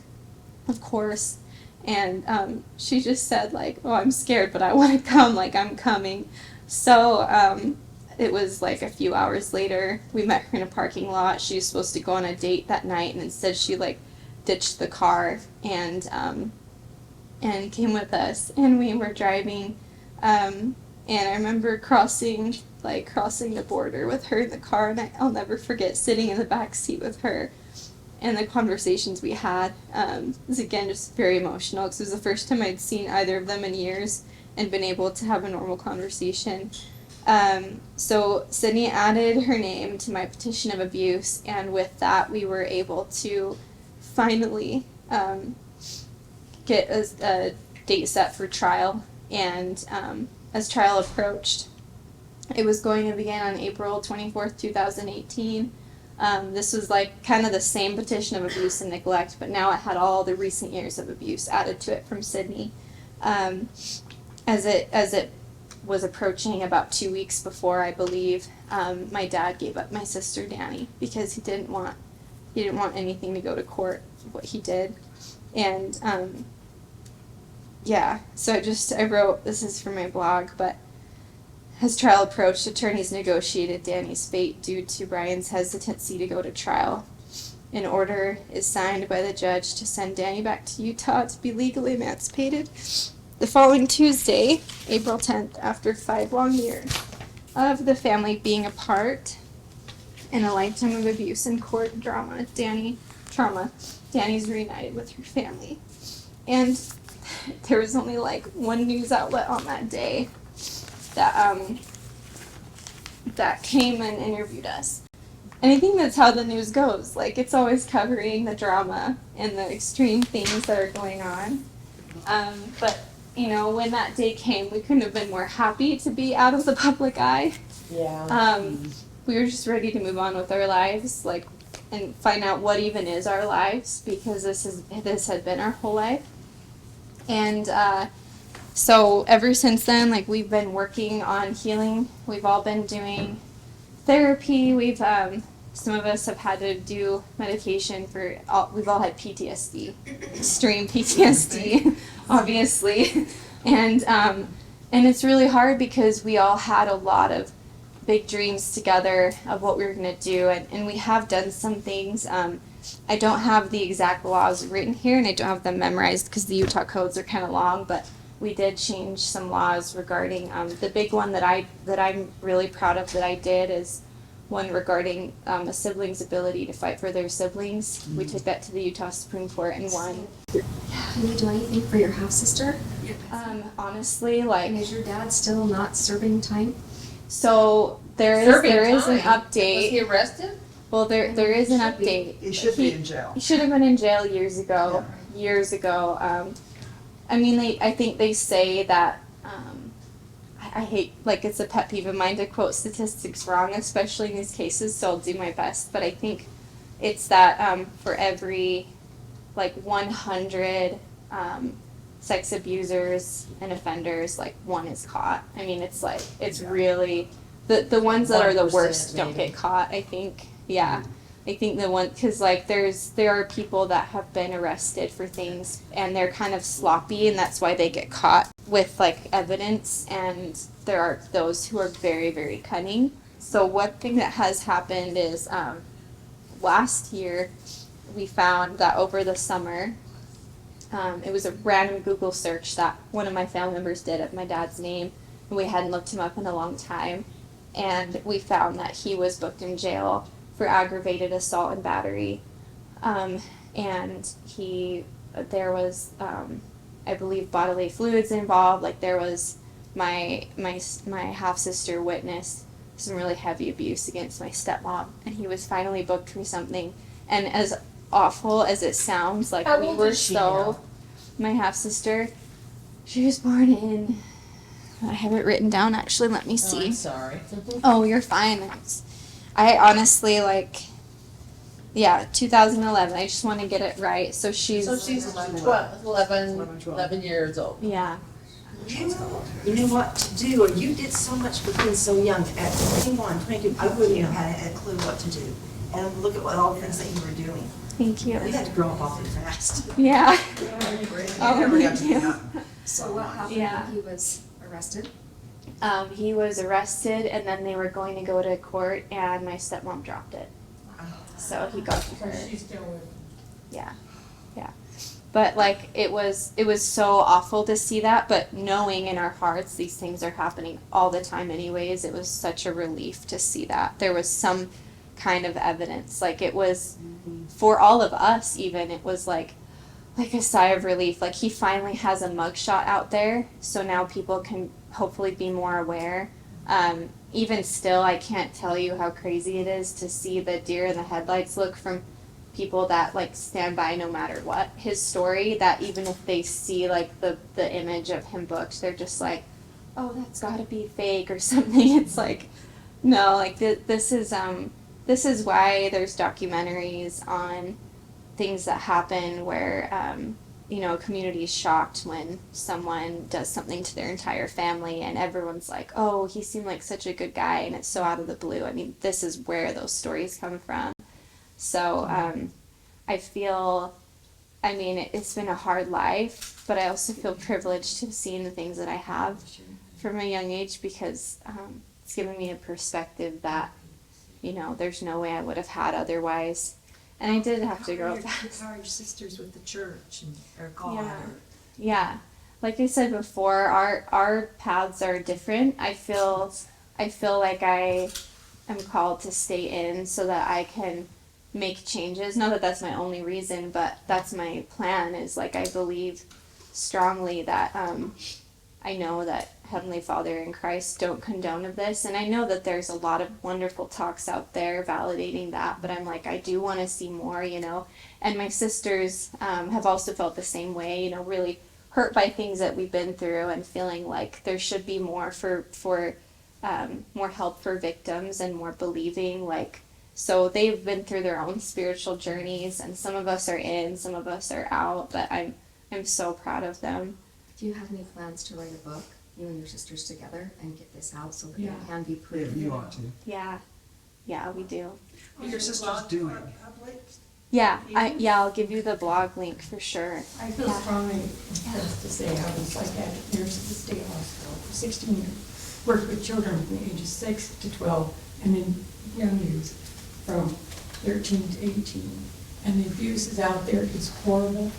of course. And she just said like, oh, I'm scared, but I want to come, like I'm coming. So it was like a few hours later, we met her in a parking lot. She was supposed to go on a date that night, and instead she like ditched the car and came with us, and we were driving, and I remember crossing the border with her in the car, and I'll never forget sitting in the back seat with her, and the conversations we had was again just very emotional because it was the first time I'd seen either of them in years and been able to have a normal conversation. So Sydney added her name to my petition of abuse, and with that we were able to finally get a date set for trial. And as trial approached, it was going to begin on April 24th, 2018. This was like kind of the same petition of abuse and neglect, but now it had all the recent years of abuse added to it from Sydney. As it was approaching about 2 weeks before, I believe, my dad gave up my sister Danny because he didn't want anything to go to court for what he did. And so I wrote, this is for my blog, but as trial approached, attorneys negotiated Danny's fate due to Brian's hesitancy to go to trial. An order is signed by the judge to send Danny back to Utah to be legally emancipated. The following Tuesday, April 10th, after 5 long years of the family being apart and a lifetime of abuse and court drama, Danny's reunited with her family. And there was only like one news outlet on that day that came and interviewed us. And I think that's how the news goes. Like, it's always covering the drama and the extreme things that are going on. But you know, when that day came, we couldn't have been more happy to be out of the public eye. Yeah. We were just ready to move on with our lives, like, and find out what even is our lives, because this had been our whole life. And so ever since then, like, we've been working on healing. We've all been doing therapy. We've some of us have had to do medication we've all had PTSD, extreme PTSD, obviously. And it's really hard because we all had a lot of big dreams together of what we were going to do, and we have done some things. I don't have the exact laws written here, and I don't have them memorized because the Utah codes are kind of long, but we did change some laws regarding the big one that I'm really proud of that I did is one regarding a sibling's ability to fight for their siblings. Mm-hmm. We took that to the Utah Supreme Court and won. Can you do anything for your half sister? Honestly, like, is your dad still not serving time? So there is an update. Was he arrested? Well, there is an update. He should be in jail. He should have been in jail years ago. Yeah. Years ago. I mean, I think they say that. I hate, like, it's a pet peeve of mine to quote statistics wrong, especially in these cases. So I'll do my best. But I think it's that for every, like, 100 sex abusers and offenders, like, one is caught. I mean, it's like, it's really, the ones that are the worst don't get caught, I think. Yeah. I think because, like, there are people that have been arrested for things and they're kind of sloppy, and that's why they get caught with, like, evidence, and there are those who are very, very cunning. So one thing that has happened is last year we found that over the summer, it was a random Google search that one of my family members did of my dad's name, We hadn't looked him up in a long time, and we found that he was booked in jail for aggravated assault and battery. And there was, I believe, bodily fluids involved. Like, there was my half sister witnessed some really heavy abuse against my stepmom, and he was finally booked for something. And as awful as it sounds, like, How we old were is she so. now? My half sister, she was born in. I have it written down. Actually, let me Oh, see. I'm sorry. Oh, you're fine. I honestly, like, yeah, 2011. I just want to get it right. So she's. So she's 11 years old. Yeah. You know what to do, or you did so much for being so young. At 21, 22, I wouldn't have had a clue what to do. And look at all the things that you were doing. Thank you. You had to grow up awfully fast. Yeah. Oh, Never got thank to be you. young. So what happened Yeah. when he was arrested? He was arrested, and then they were going to go to court, and my stepmom dropped it. So he got her. She's still with. Yeah, yeah. But like it was so awful to see that, but knowing in our hearts these things are happening all the time anyways, it was such a relief to see that. There was some kind of evidence. Like it was for all of us even, it was like a sigh of relief. Like he finally has a mugshot out there, so now people can hopefully be more aware. Even still, I can't tell you how crazy it is to see the deer in the headlights look from people that like stand by no matter what. His story, that even if they see like the image of him booked, they're just like, oh, that's gotta be fake or something. It's like, no, like this is why there's documentaries on things that happen where a community is shocked when someone does something to their entire family and everyone's like, oh, he seemed like such a good guy, and it's so out of the blue. I mean, this is where those stories come from. So I feel, I mean, it's been a hard life, but I also feel privileged to have seen the things that I have from a young age, because it's given me a perspective that, there's no way I would have had otherwise. And I did have to grow up fast. How are your sisters with the church or God? Yeah. Yeah. Like I said before, our paths are different. I feel like I am called to stay in so that I can make changes. Not that that's my only reason, but that's my plan, is like I believe strongly that I know that Heavenly Father and Christ don't condone of this, and I know that there's a lot of wonderful talks out there validating that, but I'm like, I do want to see more, and my sisters have also felt the same way, really hurt by things that we've been through and feeling like there should be more for more help for victims and more believing, so they've been through their own spiritual journeys, and some of us are in, some of us are out, but I'm so proud of them. Do you have any plans to write a book, you and your sisters together, and get this out so that Yeah. it can be Yeah, proved? you ought to. Yeah, we do. What are your sisters doing? I'll give you the blog link for sure. I feel Yeah. strongly as to say I was psychiatric nurse at the state hospital for 16 years. Worked with children from the ages 6 to 12, and then young youth from 13 to 18. And the abuse is out there, it's horrible.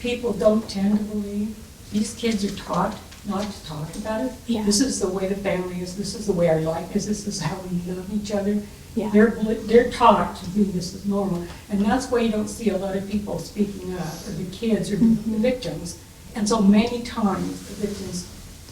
People don't tend to believe. These kids are taught not to talk about it. Yeah. This is the way the family is, this is the way our life is, this is how we love each other. Yeah. They're taught to think this is normal, and that's why you don't see a lot of people speaking up, or the kids, or the victims. And so many times, the victims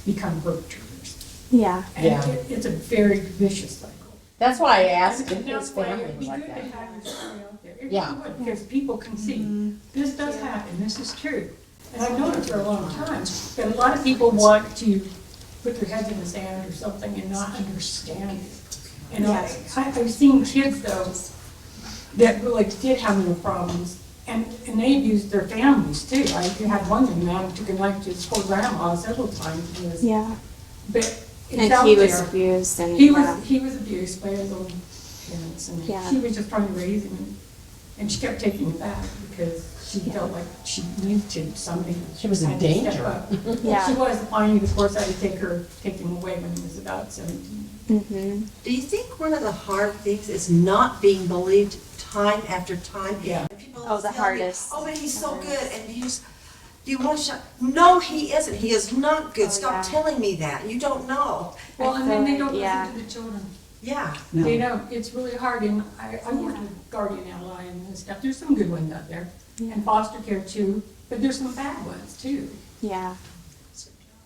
become perpetrators. Yeah. And Yeah. it's a very vicious cycle. That's why I asked if And his that's why family it'd was be like good to that. have your story out there. It Yeah. really would, because people can see, this does happen, this is true. And I've known it for a long time, but a lot of people want to put their heads in the sand or something and not understand it. And I've seen kids though, that really did have no problems, and they abused their families too. I had one young man who took a knife to his poor grandma several times. Yeah. But it's And out he was there. abused, and He was abused by his own parents, and Yeah. she was just trying to raise him, and she kept taking him back because she felt like she needed to something. She was in had to step danger. up. Yeah. She was. Finally, of course, I had to take him away when he was about 17. Mm-hmm. Do you think one of the hard things is not being believed time after time? Yeah. And people Oh, the tell me, hardest. oh, but he's so good, and Do you want to shut? No, he isn't. He is not good. Oh, Stop yeah. telling me that. You don't know. Well, I and then they feel don't like- yeah. listen to the children. Yeah. They don't, it's really hard, and I work Yeah. with guardian ad litem and stuff, there's some good ones out there, Yeah. and foster care too, but there's some bad ones too. Yeah.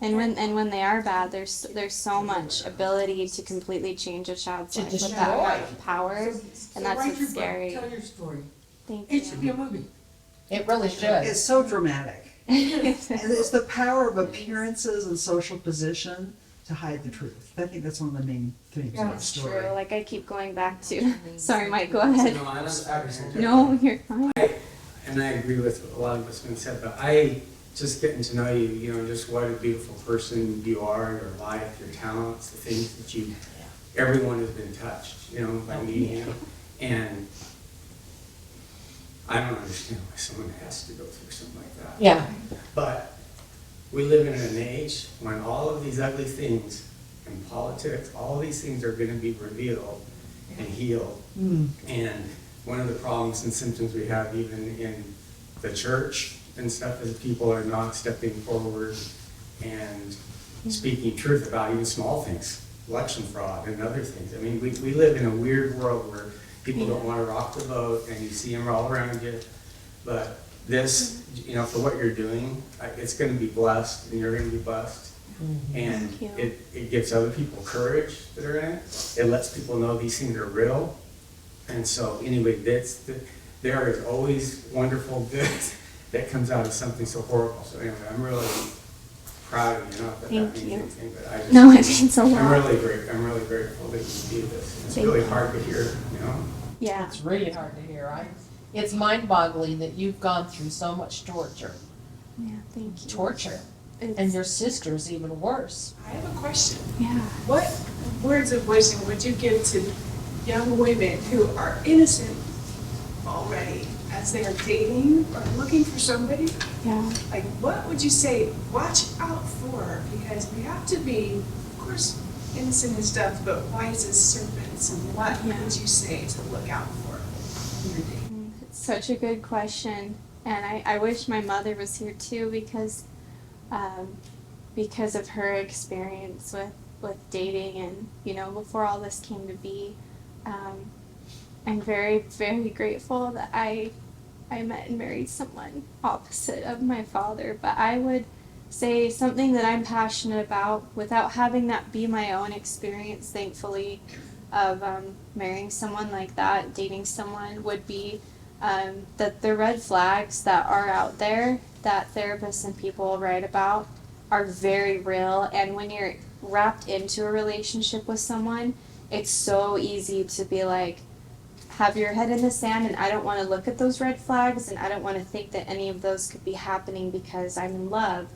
And when they are bad, there's so much ability to completely change a child's To life with that destroy. amount of power, So and that's write what's your book, scary. Tell your story, Thank it should be you. a movie. It really should. It's so dramatic. And it's the power of appearances and social position to hide the truth. I think that's one of the main themes Yeah, of the It's story. true. Like I keep going back to. Sorry, Mike. Go ahead. No, I understand. No, you're fine. And I agree with a lot of what's been said, but I, just getting to know you, you know, just what a beautiful person you are, your life, your talents, the things that you, everyone has been touched, you know, by meeting you. And I don't understand why someone has to go through something like that. Yeah, But we live in an age when all of these ugly things in politics, all these things are gonna be revealed and healed. And one of the problems and symptoms we have even in the church and stuff is people are not stepping forward and speaking truth about even small things, election fraud and other things. I mean, we live in a weird world where people don't wanna rock the boat and you see them all around you. But this, you know, for what you're doing, it's gonna be blessed and you're gonna be blessed. And Thank you. it gives other people courage that are in it. It lets people know these things are real. And so anyway, there is always wonderful good that comes out of something so horrible. So anyway, I'm really proud of you. Not that Thank that means you. anything, but I just. No, it means a I'm lot. I'm really grateful that you do this. It's Thank really you. hard to hear, you know? Yeah. it's really hard to hear. It's mind-boggling that you've gone through so much torture. Yeah. Thank you. Torture. It's- And your sister's even worse. I have a question. Yeah. What words of wisdom would you give to young women who are innocent already as they are dating or looking for somebody? Yeah. Like, what would you say, watch out for? Because we have to be, of course, innocent and stuff, but wise as serpents. And what Yeah. would you say to look out for in your dating? It's such a good question, and I wish my mother was here too because of her experience with dating and, you know, before all this came to be. I'm very, very grateful that I met and married someone opposite of my father, but I would say something that I'm passionate about without having that be my own experience, thankfully, of marrying someone like that, dating someone, would be that the red flags that are out there that therapists and people write about are very real. And when you're wrapped into a relationship with someone, it's so easy to be like, have your head in the sand, and I don't want to look at those red flags, and I don't want to think that any of those could be happening because I'm in love.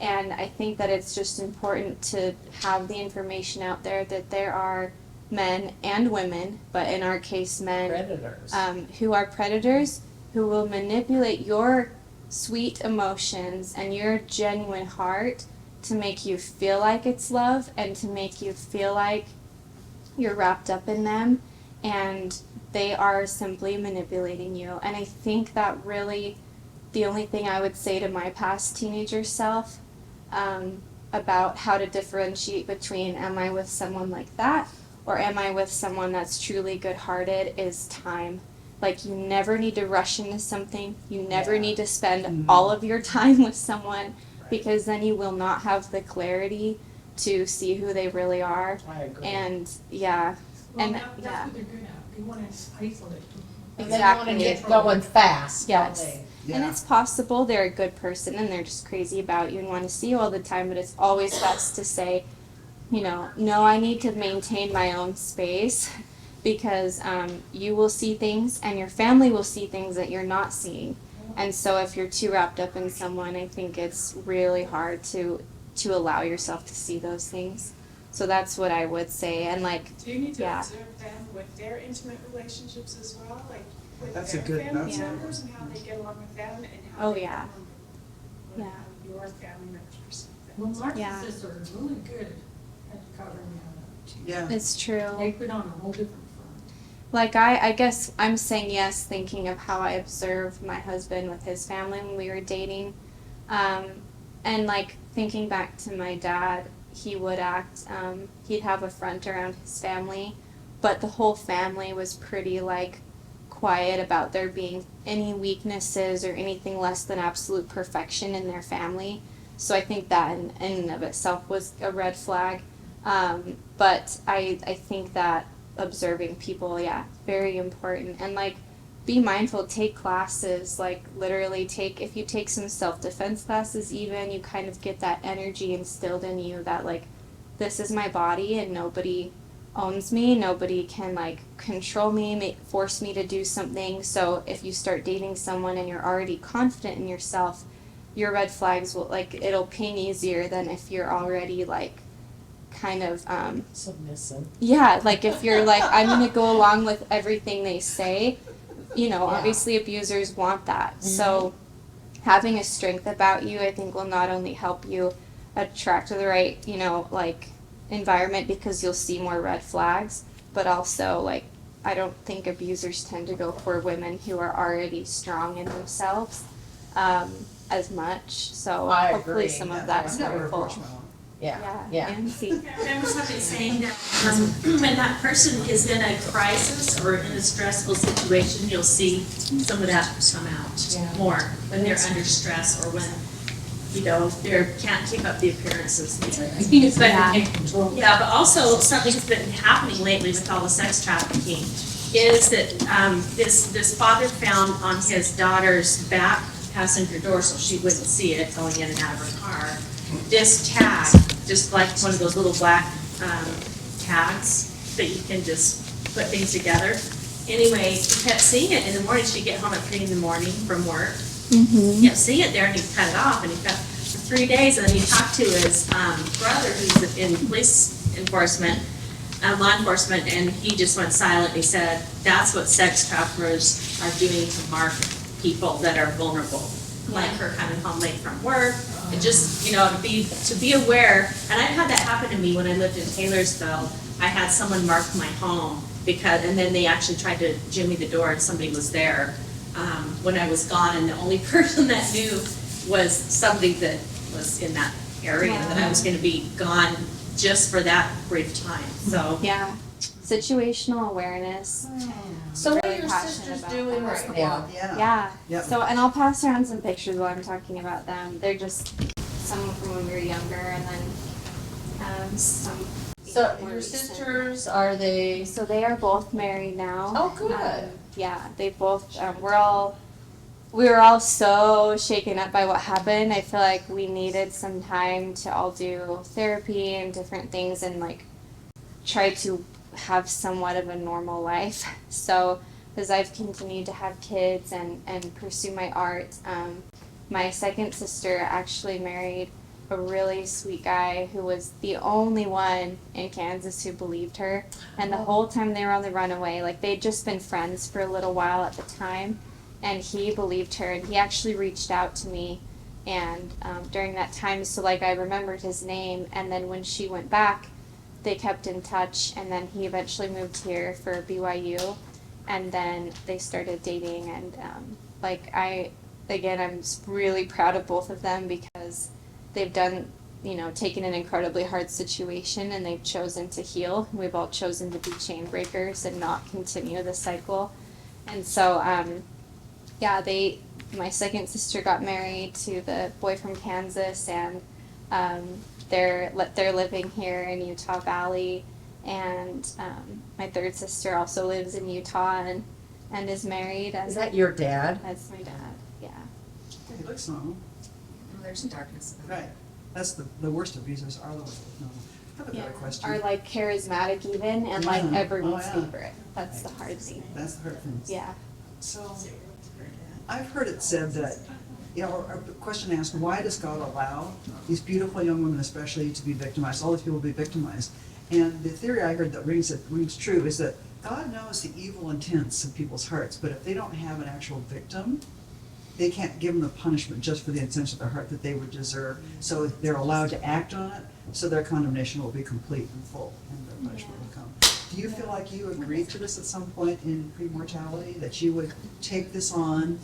And I think that it's just important to have the information out there that there are men and women, but in our case men, Predators. who are predators, who will manipulate your sweet emotions and your genuine heart to make you feel like it's love and to make you feel like you're wrapped up in them, and they are simply manipulating you. And I think that really the only thing I would say to my past teenager self about how to differentiate between am I with someone like that or am I with someone that's truly good-hearted is time. Like, you never need to rush into something. You never need to spend all of your time with someone, because then you will not have the clarity to see who they really are. I agree. And yeah, Well, and that's yeah, what they're good at, they wanna isolate people. And they want to exactly. get going fast, don't Yes. they? And it's possible they're a good person and they're just crazy about you and want to see you all the time, but it's always best to say, you know, no, I need to maintain my own space because you will see things and your family will see things that you're not seeing. And so if you're too wrapped up in someone, I think it's really hard to allow yourself to see those things. So that's what I would say. And like, Do you need to Yeah. observe them with their intimate relationships as well? Like with That's their a good- family that's a- members and how they get along with them and how Oh, they yeah. get along with Yeah. your family members. Well, Yeah. narcissists are really good at covering that Yeah. it's true. up. They put on a whole different front. Like I guess I'm saying yes, thinking of how I observed my husband with his family when we were dating. And like thinking back to my dad, he would act, he'd have a front around his family, but the whole family was pretty like quiet about there being any weaknesses or anything less than absolute perfection in their family. So I think that in and of itself was a red flag. But I think that observing people, yeah, very important. And like, be mindful, take classes, like literally if you take some self-defense classes even, you kind of get that energy instilled in you that like, this is my body and nobody owns me, nobody can like control me, force me to do something. So if you start dating someone and you're already confident in yourself, your red flags will like, it'll ping easier than if you're already like kind of Submissive. yeah, like if you're like, I'm gonna go along with everything they say, you know, obviously abusers want that. So having a strength about you, I think, will not only help you attract the right, you know, like environment because you'll see more red flags, but also like, I don't think abusers tend to go for women who are already strong in themselves as much. So I hopefully agree. some of that's Never helpful. approached my one. Yeah. And see. I remember somebody saying that when that person is in a crisis or in a stressful situation, you'll see some of that come out more when they're under stress or when, you know, they can't keep up the appearances. It's better to take control. Yeah, but also something that's been happening lately with all the sex trafficking is that this father found on his daughter's back passenger door, so she wouldn't see it going in and out of her car, this tag, just like one of those little black tags that you can just put things together. Anyway, he kept seeing it in the morning. She'd get home at 3 in the morning from work. He kept seeing it there, and he'd cut it off, and he cut for 3 days, and then he talked to his brother, who's in police enforcement, law enforcement, and he just went silent. He said, that's what sex traffickers are doing to mark people that are vulnerable, like her coming home late from work. And just, you know, to be aware, and I've had that happen to me when I lived in Taylorsville. I had someone mark my home and then they actually tried to jimmy the door and somebody was there when I was gone, and the only person that knew was somebody that was in that area that I was going to be gone just for that brief time. So Yeah, situational awareness. So what are Really your passionate sisters about doing that. right now? Yeah. Yep. So, and I'll pass around some pictures while I'm talking about them. They're just some from when we were younger, and then some. So more your recent. sisters, are they? So they are both married now. Oh, good. Yeah, they both. We were all so shaken up by what happened. I feel like we needed some time to all do therapy and different things, and like try to have somewhat of a normal life. So as I've continued to have kids and pursue my art, my second sister actually married a really sweet guy who was the only one in Kansas who believed her. And the whole time they were on the runaway, like they'd just been friends for a little while at the time, and he believed her, and he actually reached out to me and during that time, so like I remembered his name, and then when she went back, they kept in touch, and then he eventually moved here for BYU, and then they started dating, and I'm really proud of both of them because they've done, taken an incredibly hard situation and they've chosen to heal. We've all chosen to be chain breakers and not continue the cycle. And so, my second sister got married to the boy from Kansas, and they're living here in Utah Valley, and my third sister also lives in Utah and is married. Is that your dad? That's my dad. Yeah. He looks normal. Oh, there's some darkness. Right. That's the worst abusers are the ones that normal. I have a better question. Are like charismatic even, and like Yeah. everyone's Oh, yeah. favorite. That's the hard thing. That's the hard thing. Yeah. So, I've heard it said that, or a question asked, why does God allow these beautiful young women especially to be victimized, all these people to be victimized? And the theory I heard that rings true is that God knows the evil intents of people's hearts, but if they don't have an actual victim, they can't give them the punishment just for the intention of their heart that they would deserve. So they're allowed to act on it, so their condemnation will be complete and full, and their punishment will come. Do you feel like you agreed to this at some point in pre-mortality, that you would take this on?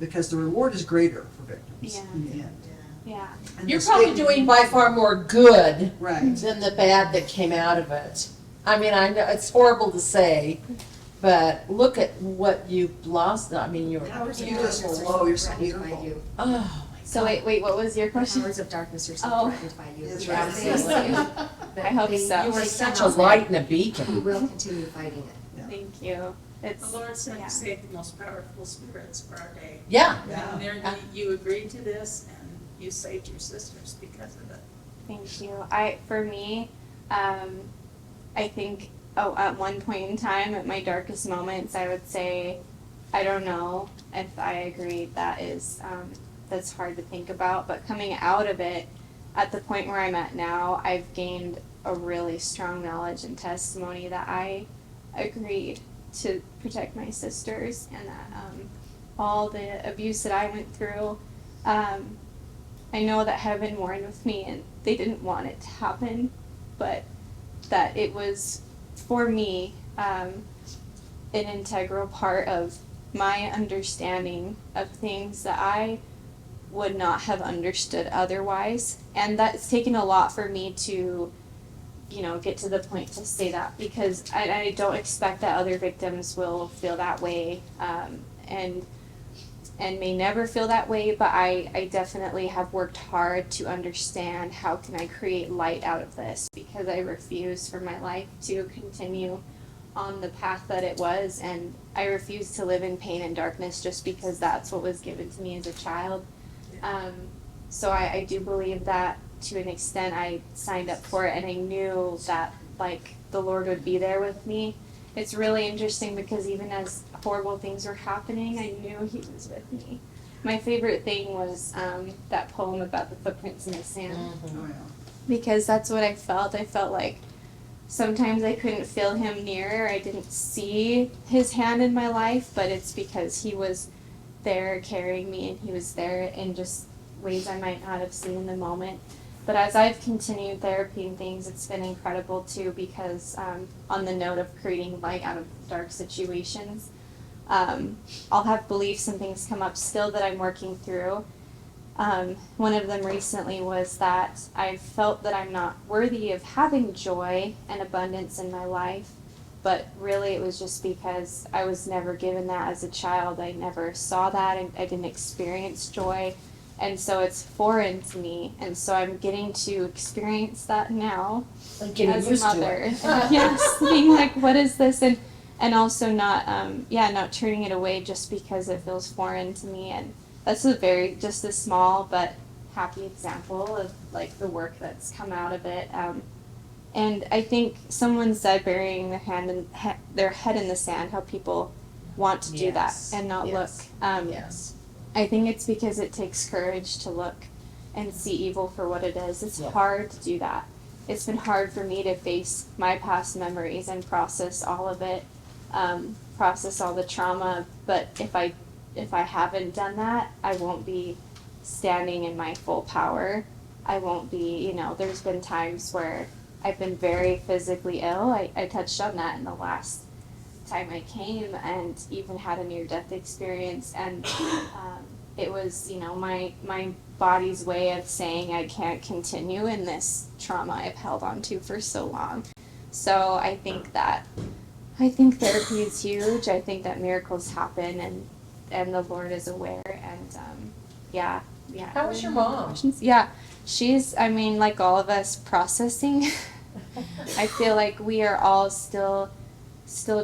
Because the reward is greater for victims in the end. Yeah. And You're the probably stigma- doing by far more good Right. than the bad that came out of it. I mean, I know it's horrible to say, but look at what you've lost. I mean, you're, You just low, you're so Threatened by beautiful. you. oh my So wait, what was your The question? powers of darkness are so Oh. threatened by you. That's They- right. they- I hope they- so. You were they such a cannot- light and a We beacon. will continue fighting it. Thank you. It's, The Lord said yeah. to save the most powerful spirits for our day. Yeah. And you agreed to this and you saved your sisters because of it. Thank you. For me, I think, at one point in time, at my darkest moments, I would say, I don't know if I agreed. That's hard to think about. But coming out of it, at the point where I'm at now, I've gained a really strong knowledge and testimony that I agreed to protect my sisters, and that all the abuse that I went through, I know that heaven mourned with me and they didn't want it to happen, but that it was, for me, an integral part of my understanding of things that I would not have understood otherwise. And that's taken a lot for me to, get to the point to say that, because I don't expect that other victims will feel that way, and may never feel that way, but I definitely have worked hard to understand how can I create light out of this, because I refuse for my life to continue on the path that it was, and I refuse to live in pain and darkness just because that's what was given to me as a child. So I do believe that to an extent I signed up for it, and I knew that the Lord would be there with me. It's really interesting because even as horrible things were happening, I knew He was with me. My favorite thing was that poem about the footprints in the sand, Oh, yeah. because that's what I felt. I felt like sometimes I couldn't feel Him near, I didn't see His hand in my life, but it's because He was there carrying me, and He was there in just ways I might not have seen in the moment. But as I've continued therapy and things, it's been incredible too, because on the note of creating light out of dark situations, I'll have beliefs and things come up still that I'm working through. One of them recently was that I felt that I'm not worthy of having joy and abundance in my life, but really it was just because I was never given that as a child. I never saw that, and I didn't experience joy. And so it's foreign to me, and so I'm getting to experience that now I'm getting as a used to mother. it. Yes, being like, what is this? And also not turning it away just because it feels foreign to me. And that's just a small but happy example of the work that's come out of it. And I think someone said burying their head in the sand, how people want to do that Yes, and not yes, look. Yes. I think it's because it takes courage to look and see evil for what it is. It's Yeah. hard to do that. It's been hard for me to face my past memories and process all of it, process all the trauma. But if I haven't done that, I won't be standing in my full power. I won't be, there's been times where I've been very physically ill. I touched on that in the last time I came, and even had a near-death experience, and it was my body's way of saying I can't continue in this trauma I've held on to for so long. So I think therapy is huge. I think that miracles happen, and the Lord is aware, and yeah. How was your mom? Yeah, she's, like all of us, processing. I feel like we are all still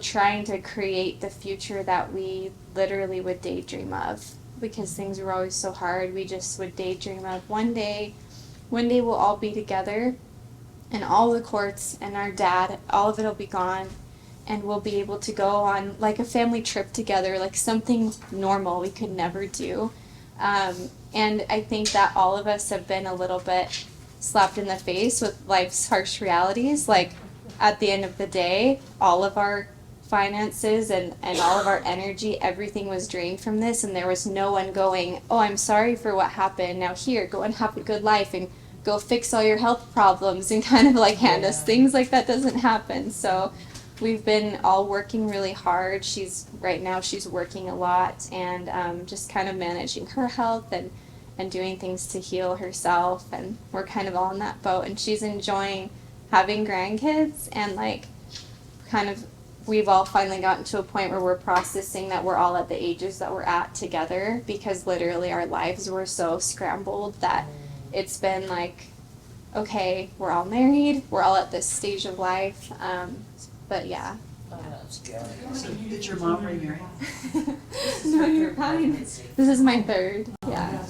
trying to create the future that we literally would daydream of, because things were always so hard. We just would daydream of one day we'll all be together, and all the courts and our dad, all of it'll be gone, and we'll be able to go on a family trip together, something normal we could never do. And I think that all of us have been a little bit slapped in the face with life's harsh realities. At the end of the day, all of our finances and all of our energy, everything was drained from this, and there was no one going, oh, I'm sorry for what happened, now here, go and have a good life and go fix all your health problems, and kind of hand us things. That doesn't happen. So we've been all working really hard. Right now she's working a lot, and just kind of managing her health and doing things to heal herself, and we're kind of all in that boat, and she's enjoying having grandkids, and like kind of we've all finally gotten to a point where we're processing that we're all at the ages that we're at together, because literally our lives were so scrambled that it's been like, okay, we're all married, we're all at this stage of life, but yeah. So did your mom remarry? No, you're fine. This is my third. Yeah.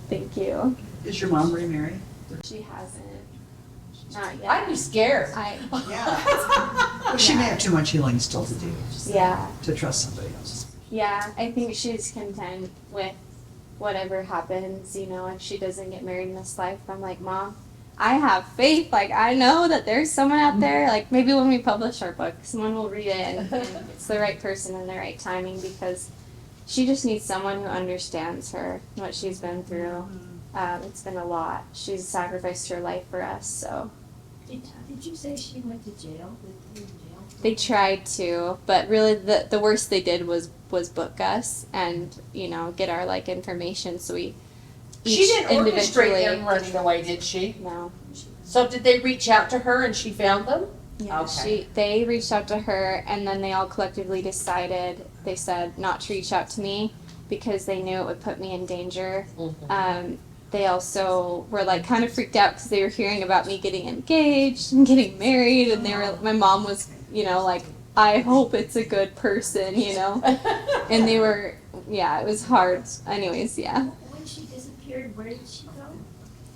Thank you. Did your mom remarry? She hasn't. Not yet. I'd be scared. Yeah. Well, she may have too much healing still to do, Yeah. to trust somebody else. Yeah. I think she's content with whatever happens, you know, if she doesn't get married in this life. I'm like, Mom, I have faith. Like, I know that there's someone out there, like maybe when we publish our book, someone will read it and it's the right person and the right timing, because she just needs someone who understands her, what she's been through. It's been a lot. She's sacrificed her life for us, so. Did you say she went to jail? They threw in jail? They tried to, but really the worst they did was book us and, you know, get our like information, so we She each didn't individually. orchestrate them running away, did she? No. So did they reach out to her and she found them? Yeah, Okay. they reached out to her, and then they all collectively decided, they said not to reach out to me because they knew it would put me in danger. They also were like kind of freaked out because they were hearing about me getting engaged and getting married, and my mom was, you know, like, I hope it's a good person, you know, and they were, yeah, it was hard. Anyways, yeah. When she disappeared, where did she go?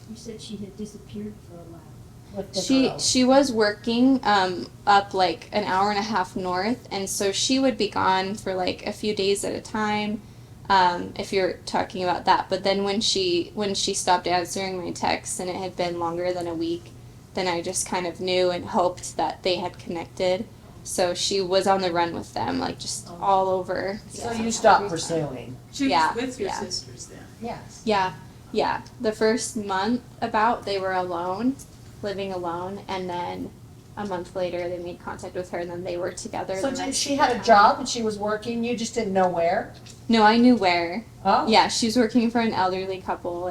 You said she had disappeared for a while. With the She girls? was working up like an hour and a half north, and so she would be gone for like a few days at a time, if you're talking about that. But then when she stopped answering my texts and it had been longer than a week, then I just kind of knew and hoped that they had connected. So she was on the run with them, like just all over. So you stopped pursuing? She Yeah, was with your yeah. sisters then? Yes. Yeah. The first month they were alone, living alone, and then a month later they made contact with her, and then they were together. So the did rest she of the had a time. job and she was working, you just didn't know where? No, I knew where. Oh. Yeah, she was working for an elderly couple,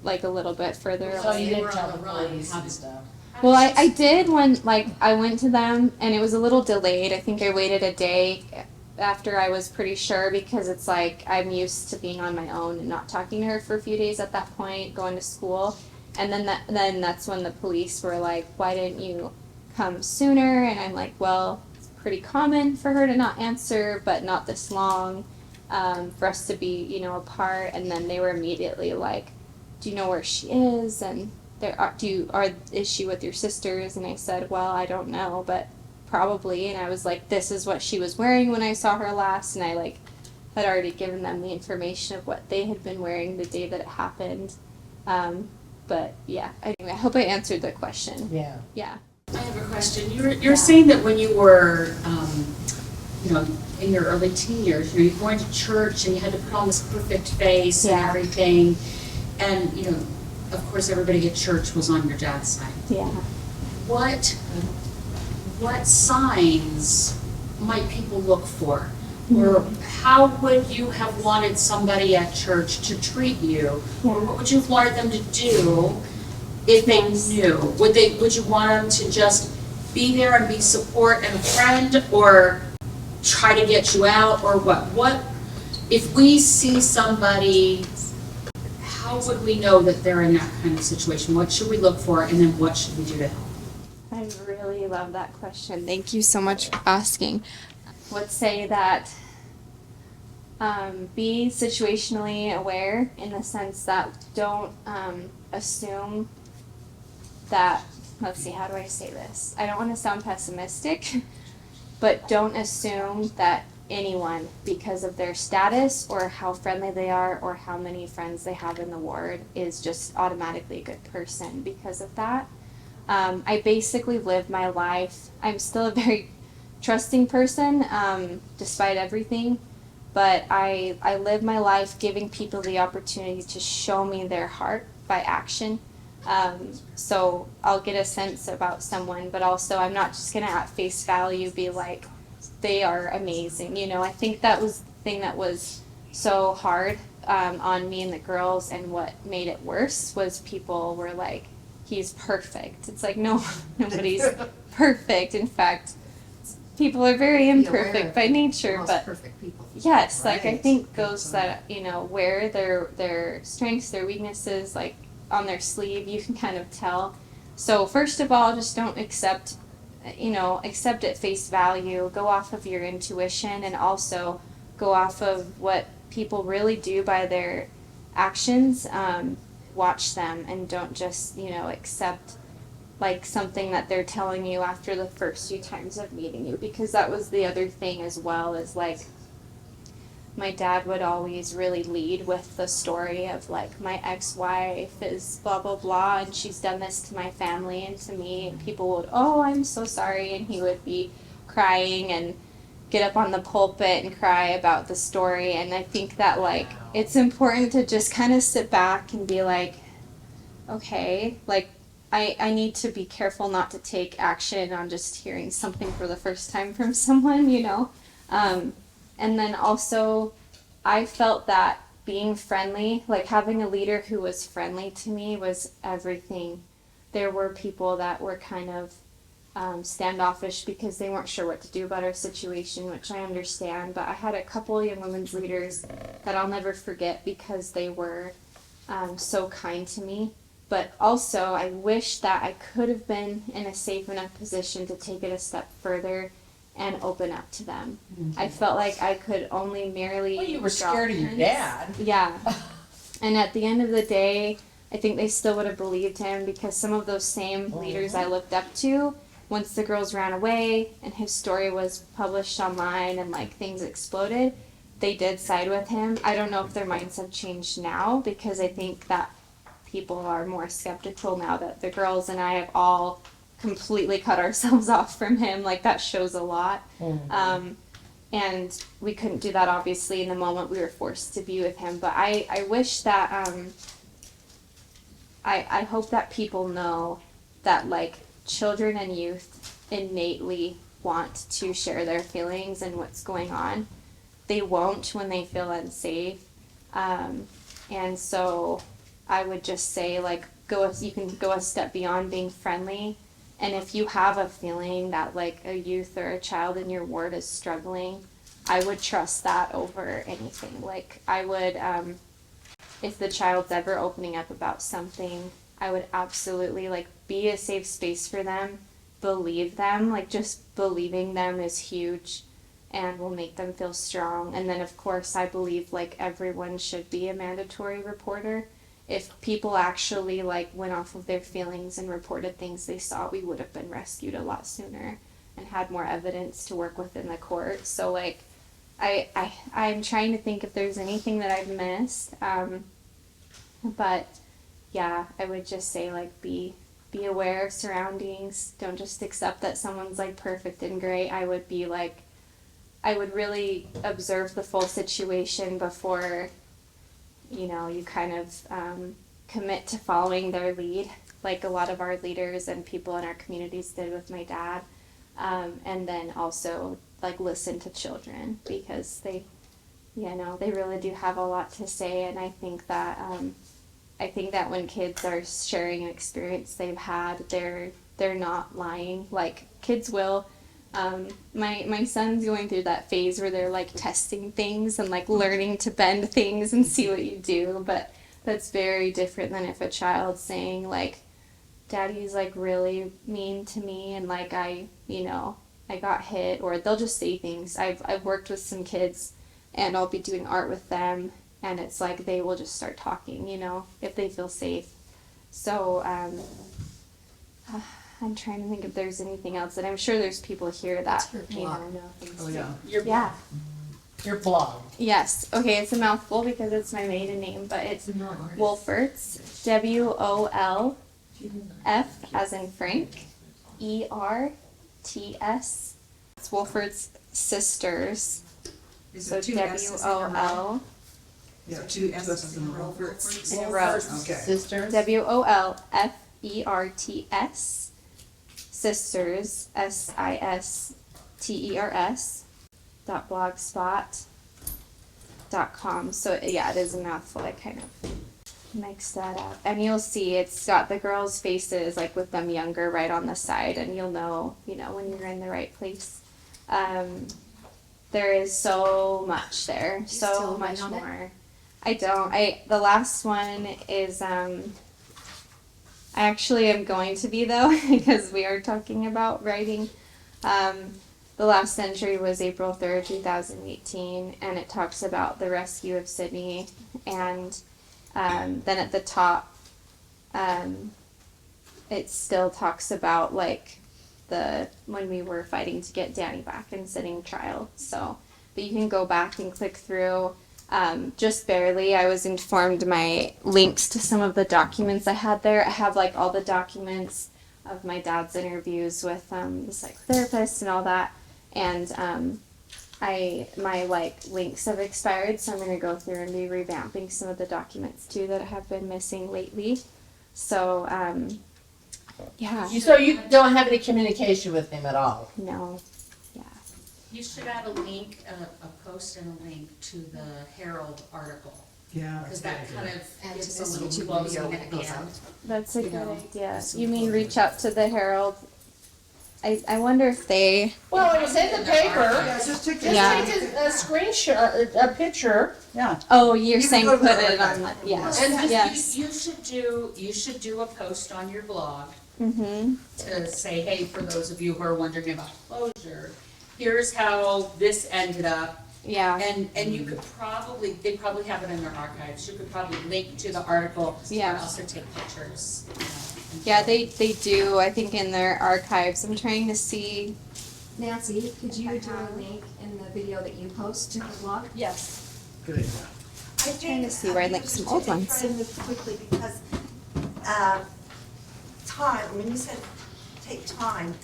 like a little bit further So away. you You didn't were tell on the the run. police How and did- stuff? Well, I did when, like, I went to them, and it was a little delayed. I think I waited a day after I was pretty sure, because it's like I'm used to being on my own and not talking to her for a few days at that point, going to school. And then that's when the police were like, why didn't you come sooner? And I'm like, well, it's pretty common for her to not answer, but not this long, for us to be, you know, apart. And then they were immediately like, do you know where she is? And is she with your sisters? And I said, well, I don't know, but probably. And I was like, this is what she was wearing when I saw her last. And I like had already given them the information of what they had been wearing the day that it happened. But yeah, anyway, I hope I answered the question. Yeah. Yeah. I have a question. You're saying that when you were, you know, in your early teen years, you know, you're going to church and you had to put on this perfect face and Yeah. everything. And, you know, of course, everybody at church was on your dad's side. Yeah. What signs might people look for? Or how would you have wanted somebody at church to treat you? Or what would you have wanted them to do if they knew? Would you want them to just be there and be support and a friend, or try to get you out, or what? If we see somebody, how would we know that they're in that kind of situation? What should we look for, and then what should we do to help? I really love that question. Thank you so much for asking. Would say that be situationally aware, in the sense that don't assume that, let's see, how do I say this? I don't want to sound pessimistic, but don't assume that anyone, because of their status or how friendly they are or how many friends they have in the ward, is just automatically a good person because of that. I basically live my life. I'm still a very trusting person, despite everything, but I live my life giving people the opportunity to show me their heart by action. So I'll get a sense about someone, but also I'm not just gonna at face value be like, they are amazing. You know, I think that was the thing that was so hard on me and the girls, and what made it worse was people were like, he's perfect. It's like, no, nobody's perfect. In fact, people are very Be aware imperfect of by the nature, most but perfect people. yes, like I Right. think those that, wear their strengths, their weaknesses, like on their sleeve, you can kind of tell. So first of all, just don't accept at face value. Go off of your intuition, and also go off of what people really do by their actions. Watch them, and don't just, accept like something that they're telling you after the first few times of meeting you, because that was the other thing as well, is like my dad would always really lead with the story of like, my ex-wife is blah blah blah and she's done this to my family and to me, and people would, oh, I'm so sorry, and he would be crying and get up on the pulpit and cry about the story. And I think that like it's important to just kind of sit back and be like, okay, like I need to be careful not to take action on just hearing something for the first time from someone, and then also I felt that being friendly, like having a leader who was friendly to me, was everything. There were people that were kind of standoffish because they weren't sure what to do about our situation, which I understand, but I had a couple young women's leaders that I'll never forget because they were so kind to me. But also, I wish that I could have been in a safe enough position to take it a step further and open up to them. I felt like I could only merely... Well, you were drop scared of your hints. dad. Yeah. And at the end of the day, I think they still would have believed him, because some of those same leaders I looked up to, once the girls ran away and his story was published online and like things exploded, they did side with him. I don't know if their minds have changed now, because I think that people are more skeptical now that the girls and I have all completely cut ourselves off from him. Like, that shows a lot. And we couldn't do that obviously in the moment we were forced to be with him. But I wish that I hope that people know that like children and youth innately want to share their feelings and what's going on. They won't when they feel unsafe. And so I would just say, like, you can go a step beyond being friendly. And if you have a feeling that like a youth or a child in your ward is struggling, I would trust that over anything. Like, I would, if the child's ever opening up about something, I would absolutely like be a safe space for them, believe them. Like, just believing them is huge and will make them feel strong. And then of course I believe like everyone should be a mandatory reporter. If people actually like went off of their feelings and reported things they saw, we would have been rescued a lot sooner and had more evidence to work with in the court. So like, I'm trying to think if there's anything that I've missed. But yeah, I would just say like be aware of surroundings. Don't just accept that someone's like perfect and great. I would really observe the full situation before you kind of commit to following their lead, like a lot of our leaders and people in our communities did with my dad. And then also like listen to children, because they really do have a lot to say. And I think that when kids are sharing an experience they've had, they're not lying. Like, kids will. My son's going through that phase where they're like testing things and like learning to bend things and see what you do, but that's very different than if a child's saying like, daddy's like really mean to me and like I got hit, or they'll just say things. I've worked with some kids and I'll be doing art with them and it's like they will just start talking, if they feel safe. So I'm trying to think if there's anything else, that I'm sure there's people here that know things. Oh, yeah. Your blog. Yes. Okay, it's a mouthful because it's my maiden name, but it's Wolferts. WOLF as in Frank. ERTS. It's Wolferts Sisters. Is So it two S's in a row? WOL. Yeah, two S's in a row. In a row. Okay. Sisters. WOLFERTS. Sisters, SISTERS. .blogspot. .com. So yeah, it is a mouthful. I kind of mixed that up. And you'll see it's got the girls' faces, like with them younger, right on the side, and you'll know, when you're in the right place. There is so much there, so still much writing on it? more. I don't. The last one is I actually am going to be though because we are talking about writing. The last entry was April 3rd, 2018, and it talks about the rescue of Sydney, and then at the top, it still talks about like when we were fighting to get Danny back and sitting trial. So, but you can go back and click through. Just barely. I was informed my links to some of the documents I had there. I have like all the documents of my dad's interviews with the psychotherapist and all that. And my like links have expired, so I'm gonna go through and be revamping some of the documents too that have been missing lately. So yeah. So you don't have any communication with him at all? No. Yeah. You should add a link, a post and a link to the Herald article, Yeah. because that kind of And gives to a this little YouTube closing video at when it the goes end. out. That's a You good know, idea. some You mean sort reach of- out to the Herald? I wonder if they. Well, it was in the paper. Yeah, just take Just Yeah. take a screenshot, a picture. Yeah. Oh, you're You can saying go to put the it on archive. the, yes, And yes. you should do a post on your blog Mm-hmm. to say, hey, for those of you who are wondering about closure, here's how this ended up. Yeah. And you could they probably have it in their archives. You could probably link to the article. Yeah. Or also take pictures. And Yeah, they do, I think, in their archives. I'm trying to see. Nancy, could you do a link in the video that you post to the blog? Yes. Good idea. I Trying to see where I linked some old ones. Try to move quickly because time, when you said take time,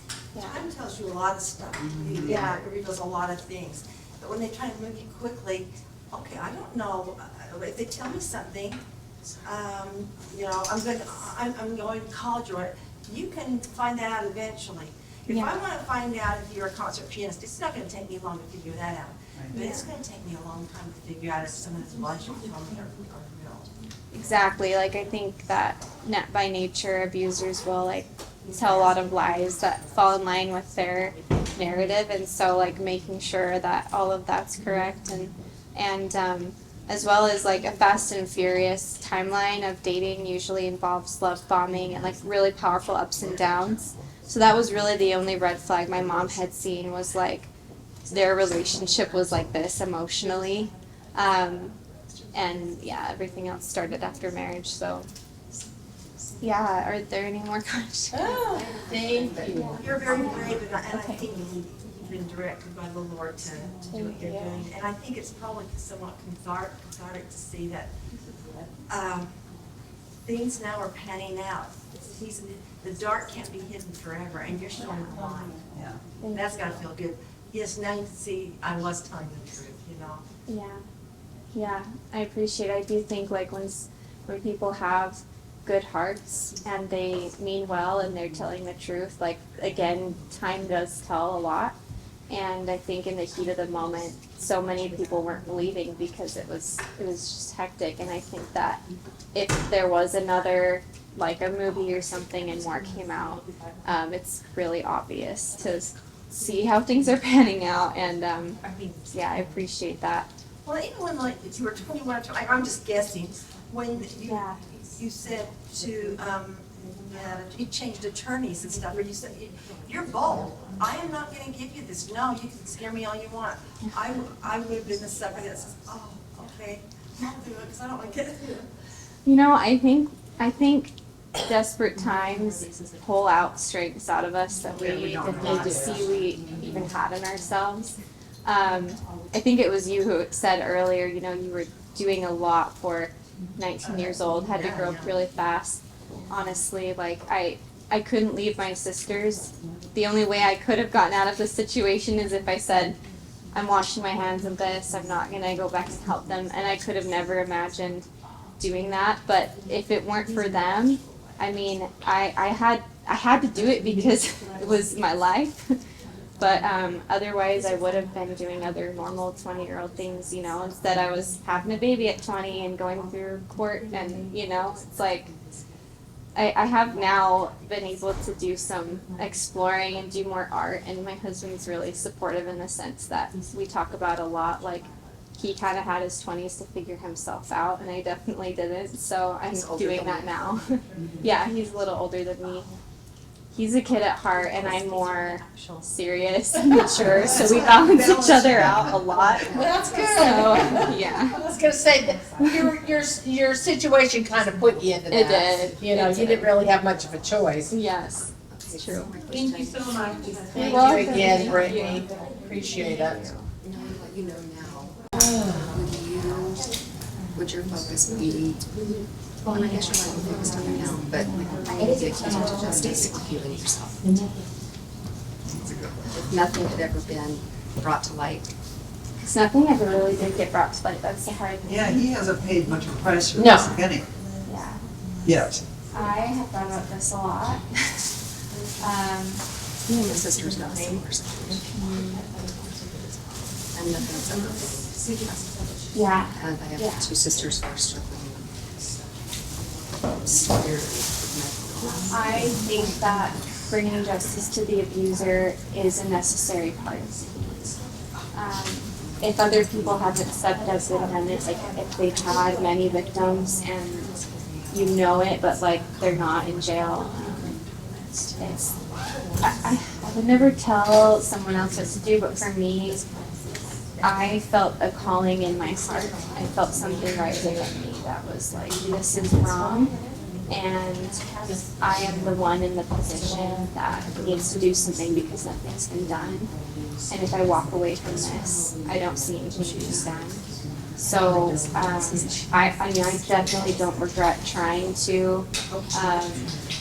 time tells you a lot of stuff. Yeah. It reveals a lot of things. But when they try to move you quickly, okay, I don't know, if they tell me something, I'm going to college or what, you can find that out eventually. If Yeah. I want to find out if you're a concert pianist, it's not going to take me long to figure that out. But it's going to take me a long time to figure out if some of this logical comments are real. Exactly. Like, I think that by nature, abusers will, like, tell a lot of lies that fall in line with their narrative. And so, like, making sure that all of that's correct and as well as, like, a fast and furious timeline of dating usually involves love bombing and, like, really powerful ups and downs. So that was really the only red flag my mom had seen was, like, their relationship was like this emotionally. And yeah, everything else started after marriage. So yeah, are there any more questions? Oh, thank you. You're very brave, and I Okay. think you've been directed by the Lord to do what Thank you're you. doing. And I think it's probably somewhat cathartic to see that things now are panning out. The dark can't be hidden forever, and you're showing the light. Yeah. That's gotta feel good. Yes, now you can see I was telling the truth, Yeah, yeah, I appreciate it. I do think like when people have good hearts and they mean well and they're telling the truth, like again, time does tell a lot. And I think in the heat of the moment, so many people weren't believing because it was just hectic. And I think that if there was another like a movie or something and more came out, it's really obvious to see how things are panning out. And yeah, I appreciate that. Well, even when like you were 21, I'm just guessing, when Yeah. you said to, you changed attorneys and stuff, or you said, you're bold. I am not gonna give you this. No, you can scare me all you want. I would have been the sucker that says, oh, okay, I'll do it, because I don't want to get it. You know, I think desperate times pull out strengths out of us that we did not see we even had in ourselves. I think it was you who said earlier, you know, you were doing a lot for 19 years old, had to grow up really fast. Honestly, like I couldn't leave my sisters. The only way I could have gotten out of this situation is if I said, I'm washing my hands of this, I'm not gonna go back and help them, and I could have never imagined doing that. But if it weren't for them, I mean, I had to do it because it was my life. But otherwise, I would have been doing other normal 20-year-old things, you know. Instead, I was having a baby at 20 and going through court, and you know, it's like I have now been able to do some exploring and do more art, and my husband's really supportive in the sense that we talk about a lot. Like, he kind of had his 20s to figure himself out, and I definitely didn't. So I'm doing that now. Yeah, he's a little older than me. He's a kid at heart, and I'm more serious and mature, so we balance each other out a lot. Well, that's good. So, yeah. I was gonna say that your situation kind of put you into that. It did. You know, It you did. didn't really have much of a choice. Yes, it's true. Thank you so much. Thank you welcome. again, Brittany. Appreciate it. Knowing what you know now, would your focus be, well, and I guess you're not even focused on it now, but maybe the accuser to justice of healing yourself. If nothing had ever been brought to light. Because nothing ever really did get brought to light. That's the hard thing. Yeah, he hasn't paid much of a price for No. this, any, Yeah. yet. I have thought about this a lot. Me and my sister's got a similar situation. And nothing's ever been. Yeah. And I have Yeah. 2 sisters who are struggling severely with mental illness. I think that bringing justice to the abuser is a necessary part. If other people haven't stepped up to them, it's like if they've had many victims and you know it, but like they're not in jail. I would never tell someone else what to do, but for me, I felt a calling in my heart. I felt something rising in me that was like, this is wrong, and I am the one in the position that needs to do something because nothing's been done. And if I walk away from this, I don't see anything being done. So I mean, I definitely don't regret trying to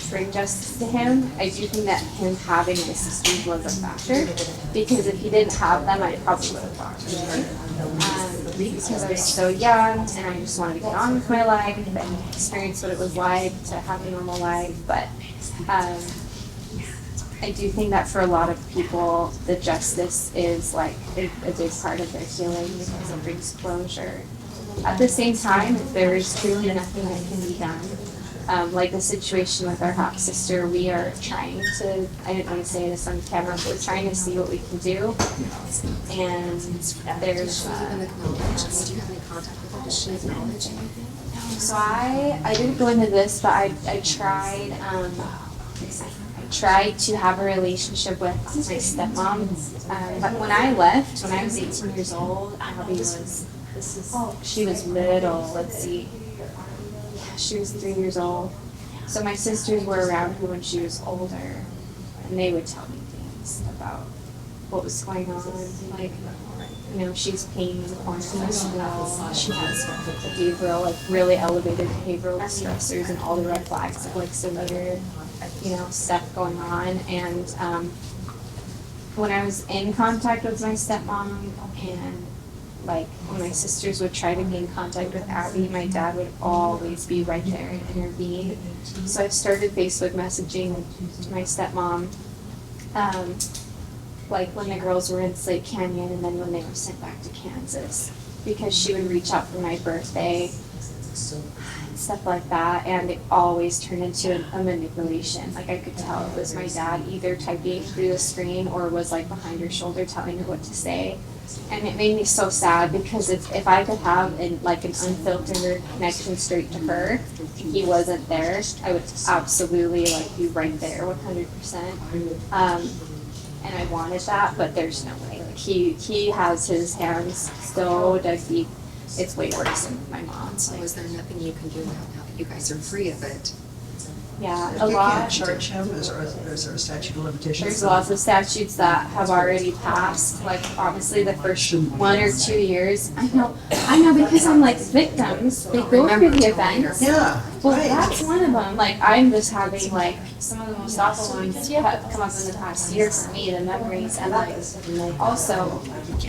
bring justice to him. I do think that him having my sisters was a factor, because if he didn't have them, I probably would have talked to him. Because I was so young and I just wanted to get on with my life and experience what it was like to have a normal life. But I do think that for a lot of people, the justice is like a big part of their healing because it brings closure. At the same time, if there is truly nothing that can be done, like the situation with our half sister, we are trying to, I didn't want to say this on camera, but we're trying to see what we can do. And there's, Do you have any contact with her? Does she acknowledge anything? so I didn't go into this, but I tried to have a relationship with my stepmom. But when I left, when I was 18 years old, she was little, let's see. Yeah, she was 3 years old. So my sisters were around her when she was older, and they would tell me things about what was going on. Like, you know, she's paying the corner of my school. She has behavioral, like really elevated behavioral stressors and all the red flags of like severe, you know, stuff going on. And when I was in contact with my stepmom, and like when my sisters would try to gain contact with Abby, my dad would always be right there and intervene. So I started Facebook messaging my stepmom, like when the girls were in Slate Canyon and then when they were sent back to Kansas, because she would reach out for my birthday, stuff like that, and it always turned into a manipulation. Like I could tell it was my dad either typing through the screen or was like behind her shoulder telling her what to say. And it made me so sad, because if I could have an unfiltered connection straight to her, he wasn't there, I would absolutely like be right there 100%. And I wanted that, but there's no way. Like he has his hands so dug deep. It's way worse than my mom. So is there nothing you can do now that you guys are free of it? Yeah, If a you lot. can't charge him, is there a statute of limitations? There's lots of statutes that have already passed, like obviously the first 1 or 2 years. I know, because I'm like victims, they go through the events. Yeah, Well, right. that's one of them. Like I'm just having like some of the most awful ones have come up in the past year for me, the memories, and like also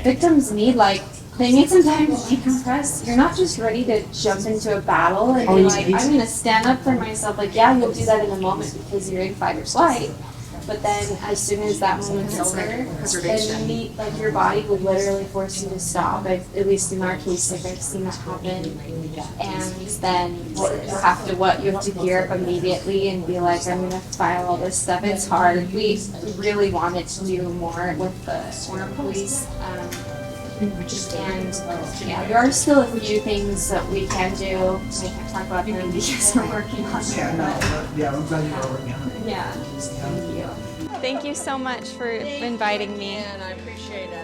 victims need they need some time to decompress. You're not just ready to jump into a battle and be like, I'm gonna stand up for myself. Like, yeah, you'll do that in a moment because you're in fight or flight. But then as soon as that moment's over, then like your body would literally force you to stop. At least in our case, like I've seen that happen. And then you have to gear up immediately and be like, I'm gonna file all this stuff. It's hard. We really wanted to do more with the police. And yeah, there are still a few things that we can do. I can't talk about them because we're working on it. Yeah, no, yeah, I'm glad you are working on it. Yeah, thank you. Thank you so much for inviting me. And I appreciate it.